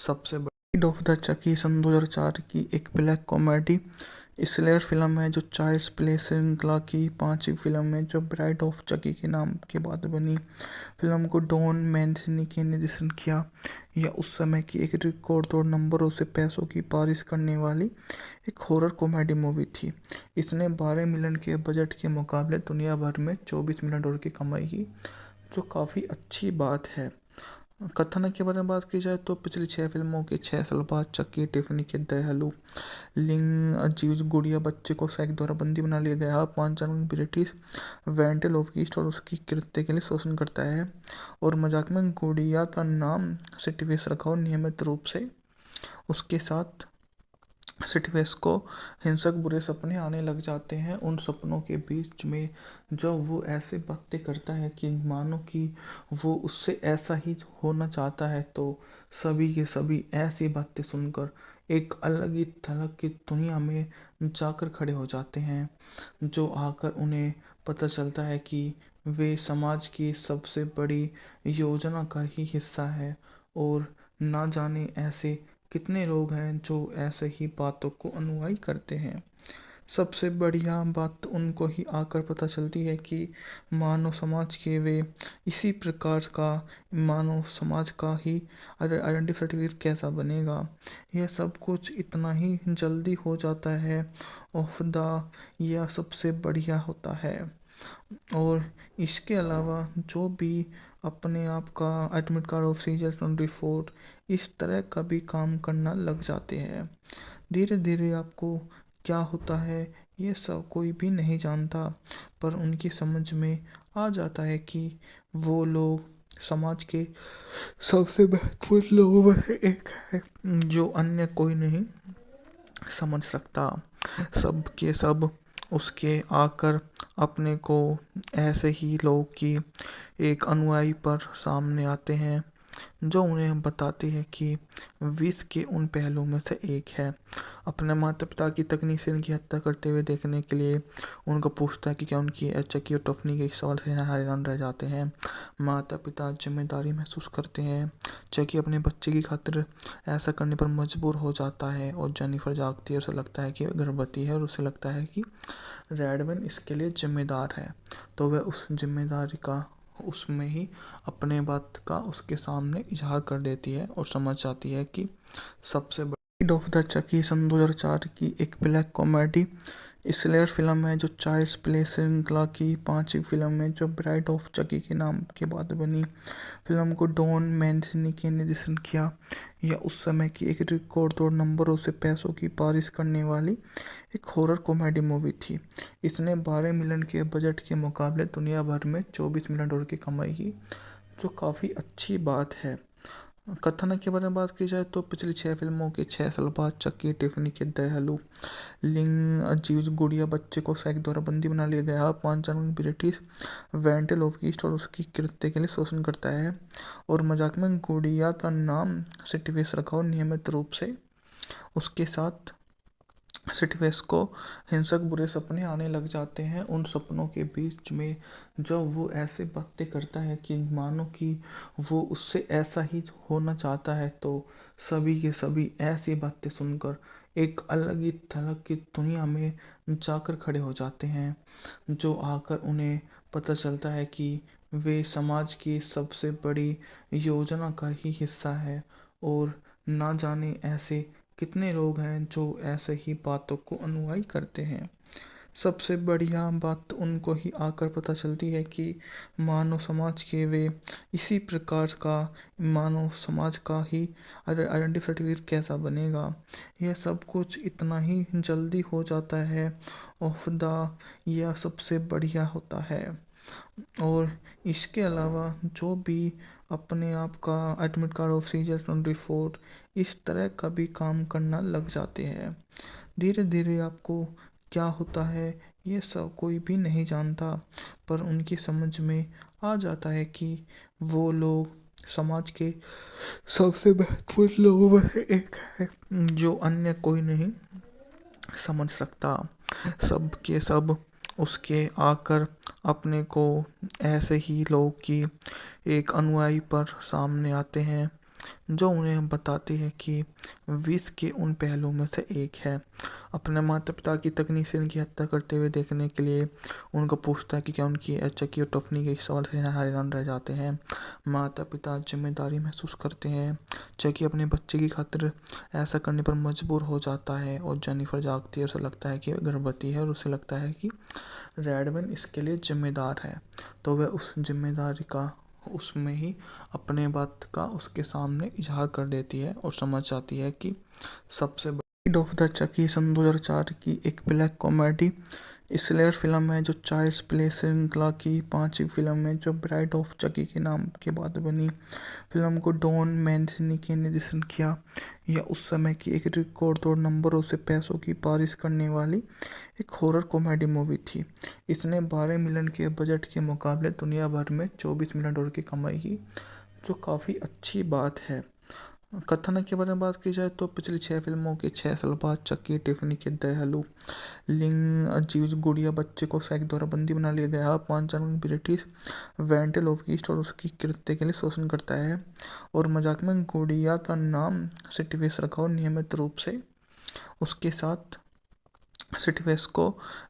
सबसे ब्राइड ऑफ द चकी सन 2004 की एक ब्लैक कॉमेडी स्लेयर फिल्म है जो चाइल्ड्स प्ले श्रृंखला की पांचवी फिल्म है जो ब्राइड ऑफ चकी के नाम के बाद बनी। फिल्म को डॉन मैंसिनी ने निर्देशन किया। यह उस समय की एक रिकॉर्ड तोड़ नंबरों से पैसों की बारिश करने वाली एक हॉरर कॉमेडी मूवी थी। इसने 12 मिलियन के बजट के मुकाबले दुनिया भर में 24 मिलियन डॉलर की कमाई की, जो काफ़ी अच्छी बात है। कथानक के बारे में बात की जाए तो पिछली 6 फिल्मों के 6 साल बाद चक्की टिफनी के दयालु लिंग अजीज गुड़िया बच्चे को साइक द्वारा बंदी बना लिया गया। 5 जनवरी ब्रिटिश वेंटेल ऑफ ईस्ट और उसकी कृत्य के लिए शोषण करता है और मजाक में गुड़िया का नाम सिटिवेस रखा और नियमित रूप से उसके साथ सिटिवेस को हिंसक बुरे सपने आने लग जाते हैं। उन सपनों के बीच में जब वो ऐसे बातें करता है कि मानो कि वो उससे ऐसा ही होना चाहता है, तो सभी के सभी ऐसी बातें सुनकर एक अलग ही थलग की दुनिया में जाकर खड़े हो जाते हैं, जो आकर उन्हें पता चलता है कि वे समाज की सबसे बड़ी योजना का ही हिस्सा है और ना जाने ऐसे कितने लोग हैं जो ऐसे ही बातों को अनुयायी करते हैं। सबसे बढ़िया बात उनको ही आकर पता चलती है कि मानव समाज के वे इसी प्रकार का मानव समाज का ही आइडेंटिटी सर्टिफिकेट कैसा बनेगा। यह सब कुछ इतना ही जल्दी हो जाता है। ऑफ द यह सबसे बढ़िया होता है। और इसके अलावा जो भी अपने आप का एडमिट कार्ड ऑफ सीजर 24 इस तरह का भी काम करना लग जाते हैं। धीरे धीरे आपको क्या होता है ये सब कोई भी नहीं जानता, पर उनकी समझ में आ जाता है कि वो लोग समाज के सबसे महत्वपूर्ण लोगों में से एक है, जो अन्य कोई नहीं समझ सकता। सब के सब उसके आकर अपने को ऐसे ही लोग की एक अनुयायी पर सामने आते हैं, जो उन्हें बताती है कि विष के उन पहलुओं में से एक है। अपने माता पिता की तकनीशियन की हत्या करते हुए देखने के लिए उनको पूछता है कि क्या उनकी चकी और टफनी के सवाल से हैरान रह जाते हैं। माता पिता जिम्मेदारी महसूस करते हैं। चकी अपने बच्चे की खातिर ऐसा करने पर मजबूर हो जाता है और जेनिफर जागती है। उसे लगता है कि वह गर्भवती है और उसे लगता है कि रेडवन इसके लिए जिम्मेदार है। तो वह उस जिम्मेदारी का उसमें ही अपने बात का उसके सामने इजहार कर देती है और समझ जाती है कि सबसे ब्राइड ऑफ द चकी सन 2004 की एक ब्लैक कॉमेडी स्लेयर फिल्म है जो चाइल्ड्स प्ले श्रृंखला की पांचवी फिल्म है जो ब्राइड ऑफ चकी के नाम के बाद बनी। फिल्म को डॉन मैंसिनी के निर्देशन किया। यह उस समय की एक रिकॉर्ड तोड़ नंबरों से पैसों की बारिश करने वाली एक हॉरर कॉमेडी मूवी थी। इसने 12 मिलियन के बजट के मुकाबले दुनिया भर में 24 मिलियन डॉलर की कमाई की, जो काफ़ी अच्छी बात है। कथानक के बारे में बात की जाए तो पिछली 6 फिल्मों के 6 साल बाद चक्की टिफनी के दयालु लिंग अजीज गुड़िया बच्चे को सैक द्वारा बंदी बना लिया गया। 5 जनवरी ब्रिटिश वेंटेल ऑफ ईस्ट और उसकी कृत्य के लिए शोषण करता है और मजाक में गुड़िया का नाम सिटिवेस रखा और नियमित रूप से उसके साथ सिटिवेस को हिंसक बुरे सपने आने लग जाते हैं। उन सपनों के बीच में जब वो ऐसे बातें करता है कि मानो कि वो उससे ऐसा ही होना चाहता है, तो सभी के सभी ऐसी बातें सुनकर एक अलग ही थलग की दुनिया में जाकर खड़े हो जाते हैं, जो आकर उन्हें पता चलता है कि वे समाज की सबसे बड़ी योजना का ही हिस्सा है और ना जाने ऐसे कितने लोग हैं जो ऐसे ही बातों को अनुयायी करते हैं। सबसे बढ़िया बात उनको ही आकर पता चलती है कि मानव समाज के वे इसी प्रकार का मानव समाज का ही आइडेंटिटी सर्टिफिकेट कैसा बनेगा। यह सब कुछ इतना ही जल्दी हो जाता है। ऑफ द यह सबसे बढ़िया होता है। और इसके अलावा जो भी अपने आप का एडमिट कार्ड ऑफ सीजर 24 इस तरह का भी काम करना लग जाते हैं। धीरे धीरे आपको क्या होता है ये सब कोई भी नहीं जानता, पर उनकी समझ में आ जाता है कि वो लोग समाज के सबसे महत्वपूर्ण लोगों में से एक है, जो अन्य कोई नहीं समझ सकता। सब के सब उसके आकर अपने को ऐसे ही लोग की एक अनुयायी पर सामने आते हैं, जो उन्हें बताती है कि विष के उन पहलुओं में से एक है। अपने माता पिता की तकनीशियन की हत्या करते हुए देखने के लिए उनको पूछता है कि क्या उनकी चकी और टफनी के सवाल से हैरान रह जाते हैं। माता पिता जिम्मेदारी महसूस करते हैं। चकी अपने बच्चे की खातिर ऐसा करने पर मजबूर हो जाता है और जेनिफर जागती है। उसे लगता है कि वह गर्भवती है और उसे लगता है कि रेडवन इसके लिए जिम्मेदार है। तो वह उस जिम्मेदारी का उसमें ही अपने बात का उसके सामने इजहार कर देती है और समझ जाती है कि सबसे ब्राइड ऑफ द चकी सन 2004 की एक ब्लैक कॉमेडी स्लेयर फिल्म है जो चाइल्ड्स प्ले श्रृंखला की पांचवी फिल्म है जो ब्राइड ऑफ चकी के नाम के बाद बनी। फिल्म को डॉन मैंसिनी के निर्देशन किया। यह उस समय की एक रिकॉर्ड तोड़ नंबरों से पैसों की बारिश करने वाली एक हॉरर कॉमेडी मूवी थी। इसने 12 मिलियन के बजट के मुकाबले दुनिया भर में 24 मिलियन डॉलर की कमाई की, जो काफ़ी अच्छी बात है। कथानक के बारे में बात की जाए तो पिछली 6 फिल्मों के 6 साल बाद चक्की टिफनी के दयालु लिंग अजीज गुड़िया बच्चे को सैक द्वारा बंदी बना लिया गया। 5 जनवरी ब्रिटिश वेंटेल ऑफ ईस्ट और उसकी कृत्य के लिए शोषण करता है और मजाक में गुड़िया का नाम सिटिवेस रखा और नियमित रूप से उसके साथ सिटिवेस को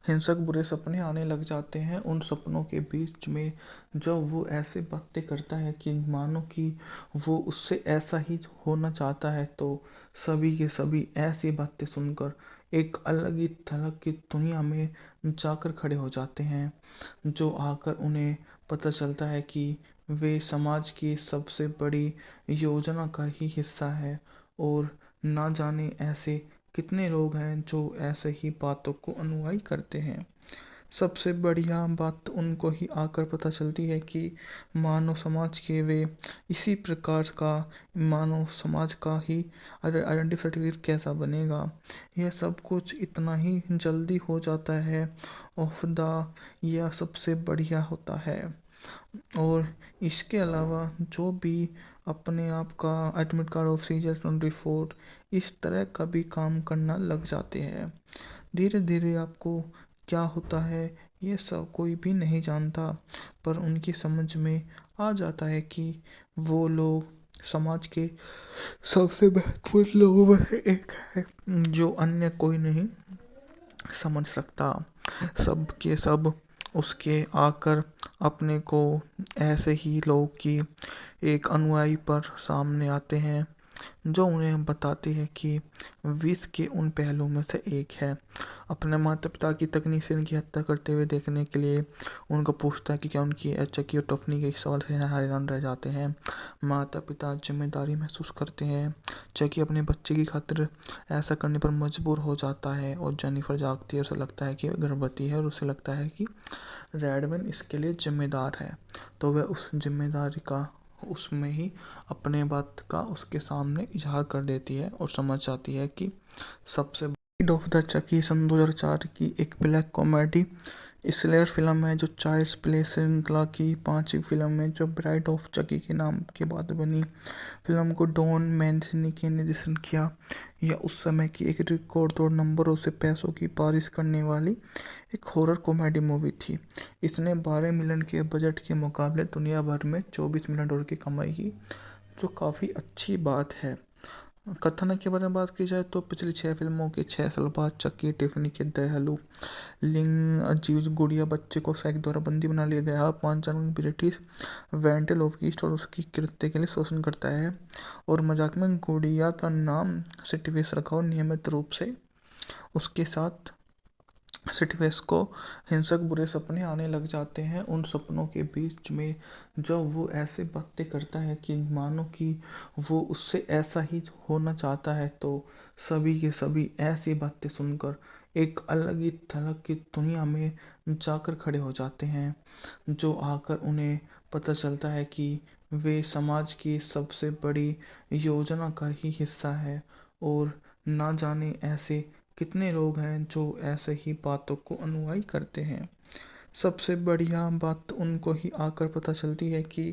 हिंसक बुरे सपने आने लग जाते हैं। उन सपनों के बीच में जब वो ऐसे बातें करता है कि मानो कि वो उससे ऐसा ही होना चाहता है, तो सभी के सभी ऐसी बातें सुनकर एक अलग ही थलग की दुनिया में जाकर खड़े हो जाते हैं, जो आकर उन्हें पता चलता है कि वे समाज की सबसे बड़ी योजना का ही हिस्सा है और ना जाने ऐसे कितने लोग हैं जो ऐसे ही बातों को अनुयायी करते हैं। सबसे बढ़िया बात उनको ही आकर पता चलती है कि मानव समाज के वे इसी प्रकार का मानव समाज का ही आइडेंटिटी सर्टिफिकेट कैसा बनेगा। यह सब कुछ इतना ही जल्दी हो जाता है। ऑफ द यह सबसे बढ़िया होता है। और इसके अलावा जो भी अपने आप का एडमिट कार्ड ऑफ सीजर 24 इस तरह का भी काम करना लग जाते हैं। धीरे धीरे आपको क्या होता है ये सब कोई भी नहीं जानता, पर उनकी समझ में आ जाता है कि वो लोग समाज के सबसे महत्वपूर्ण लोगों में से एक है जो अन्य कोई नहीं समझ सकता। सब के सब उसके आकर अपने को ऐसे ही लोग की एक अनुयायी पर सामने आते हैं जो उन्हें बताते हैं कि विष के उन पहलुओं में से एक है। अपने माता पिता की तकनीक से इनकी हत्या करते हुए देखने के लिए उनको पूछता है कि क्या उनकी चक्की और टफनी के सवाल से हैरान रह जाते हैं। माता पिता जिम्मेदारी महसूस करते हैं। चक्की अपने बच्चे की खातिर ऐसा करने पर मजबूर हो जाता है और जेनिफर जागती है। उसे लगता है कि वह गर्भवती है और उसे लगता है कि रेडमैन इसके लिए जिम्मेदार है, तो वह उस जिम्मेदारी का उसमें ही अपने बात का उसके सामने इजहार कर देती है और समझ जाती है कि सबसे ब्राइड ऑफ द चकी सन 2004 की एक ब्लैक कॉमेडी स्लेयर फिल्म है जो चाइल्ड्स प्ले श्रृंखला की पांचवी फिल्म है जो ब्राइड ऑफ चकी के नाम के बाद बनी। फिल्म को डॉन मैंसिनी ने निर्देशन किया। यह उस समय की एक रिकॉर्ड तोड़ नंबरों से पैसों की बारिश करने वाली एक हॉरर कॉमेडी मूवी थी। इसने 12 मिलियन के बजट के मुकाबले दुनिया भर में 24 मिलियन डॉलर की कमाई की, जो काफ़ी अच्छी बात है। कथन के बारे में बात की जाए तो पिछली 6 फिल्मों के 6 साल बाद चक्की टिफनी के दयालु लिंग अजीज गुड़िया बच्चे को सैक द्वारा बंदी बना लिया गया। 5 जनवरी ब्रिटिश वेंटल ऑफ ईस्ट और उसकी कृत्य के लिए शोषण करता है और मजाक में गुड़िया का नाम सिटिवेस रखा और नियमित रूप से उसके साथ सिटिवेस को हिंसक बुरे सपने आने लग जाते हैं। उन सपनों के बीच में जब वो ऐसे बातें करता है कि मानो कि वो उससे ऐसा ही होना चाहता है, तो सभी के सभी ऐसी बातें सुनकर एक अलग ही थलग की दुनिया में जाकर खड़े हो जाते हैं, जो आकर उन्हें पता चलता है कि वे समाज की सबसे बड़ी योजना का ही हिस्सा है और ना जाने ऐसे कितने लोग हैं जो ऐसे ही बातों को अनुयायी करते हैं। सबसे बढ़िया बात उनको ही आकर पता चलती है कि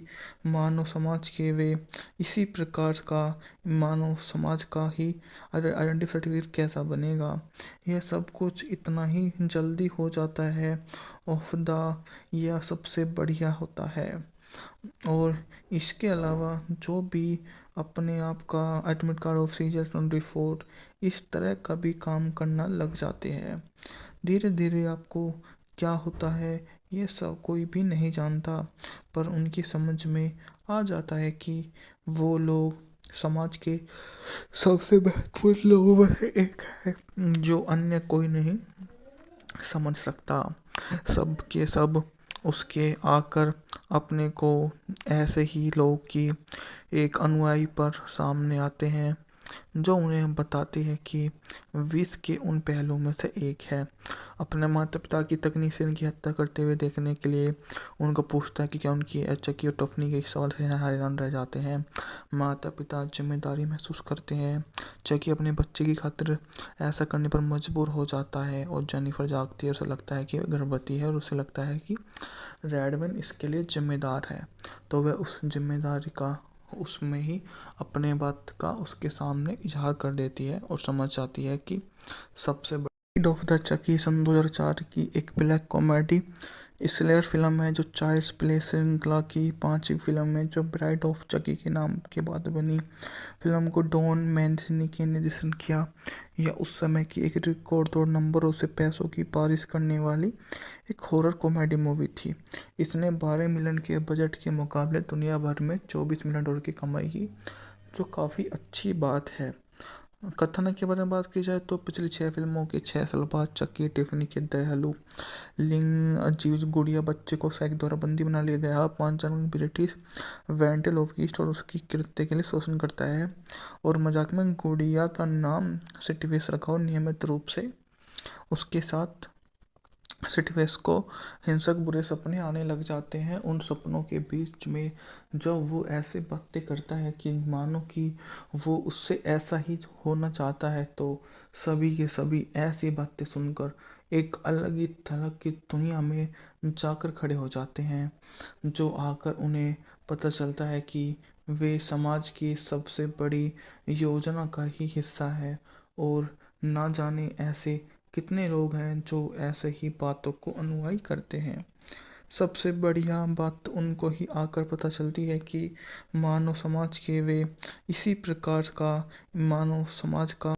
मानव समाज के वे इसी प्रकार का मानव समाज का ही आइडेंटिटी सर्टिफिकेट कैसा बनेगा। यह सब कुछ इतना ही जल्दी हो जाता है। ऑफ द यह सबसे बढ़िया होता है। और इसके अलावा जो भी अपने आप का एडमिट कार्ड ऑफ सीजर 24 इस तरह का भी काम करना लग जाते हैं। धीरे धीरे आपको क्या होता है ये सब कोई भी नहीं जानता, पर उनकी समझ में आ जाता है कि वो लोग समाज के सबसे महत्वपूर्ण लोगों में से एक है जो अन्य कोई नहीं समझ सकता। सब के सब उसके आकर अपने को ऐसे ही लोग की एक अनुयायी पर सामने आते हैं जो उन्हें बताते हैं कि विष के उन पहलुओं में से एक है। अपने माता पिता की तकनीक से इनकी हत्या करते हुए देखने के लिए उनको पूछता है कि क्या उनकी चक्की और टफनी के सवाल से हैरान रह जाते हैं। माता पिता जिम्मेदारी महसूस करते हैं। चक्की अपने बच्चे की खातिर ऐसा करने पर मजबूर हो जाता है और जेनिफर जागती है। उसे लगता है कि वह गर्भवती है और उसे लगता है कि रेडमैन इसके लिए जिम्मेदार है, तो वह उस जिम्मेदारी का उसमें ही अपने बात का उसके सामने इजहार कर देती है और समझ जाती है कि सबसे ब्राइड ऑफ द चकी सन 2004 की एक ब्लैक कॉमेडी स्लेयर फिल्म है जो चाइल्ड्स प्ले श्रृंखला की पांचवी फिल्म है जो ब्राइड ऑफ चकी के नाम के बाद बनी। फिल्म को डॉन मैंसिनी ने निर्देशन किया। यह उस समय की एक रिकॉर्ड तोड़ नंबरों से पैसों की बारिश करने वाली एक हॉरर कॉमेडी मूवी थी। इसने 12 मिलियन के बजट के मुकाबले दुनिया भर में 24 मिलियन डॉलर की कमाई की, जो काफ़ी अच्छी बात है। कथन के बारे में बात की जाए तो पिछली 6 फिल्मों के 6 साल बाद चक्की टिफनी के दयालु लिंग अजीज गुड़िया बच्चे को सैक द्वारा बंदी बना लिया गया। 5 जनवरी ब्रिटिश वेंटल ऑफ ईस्ट और उसकी कृत्य के लिए शोषण करता है और मजाक में गुड़िया का नाम सिटिवेस रखा और नियमित रूप से उसके साथ सिटवेस को हिंसक बुरे सपने आने लग जाते हैं। उन सपनों के बीच में जब वो ऐसे बातें करता है कि मानो कि वो उससे ऐसा ही होना चाहता है, तो सभी के सभी ऐसी बातें सुनकर एक अलग ही थलग की दुनिया में जाकर खड़े हो जाते हैं, जो आकर उन्हें पता चलता है कि वे समाज की सबसे बड़ी योजना का ही हिस्सा है। और ना जाने ऐसे कितने लोग हैं जो ऐसे ही बातों को अनुयायी करते हैं। सबसे बढ़िया बात तो उनको ही आकर पता चलती है कि मानव समाज के वे इसी प्रकार का मानव समाज का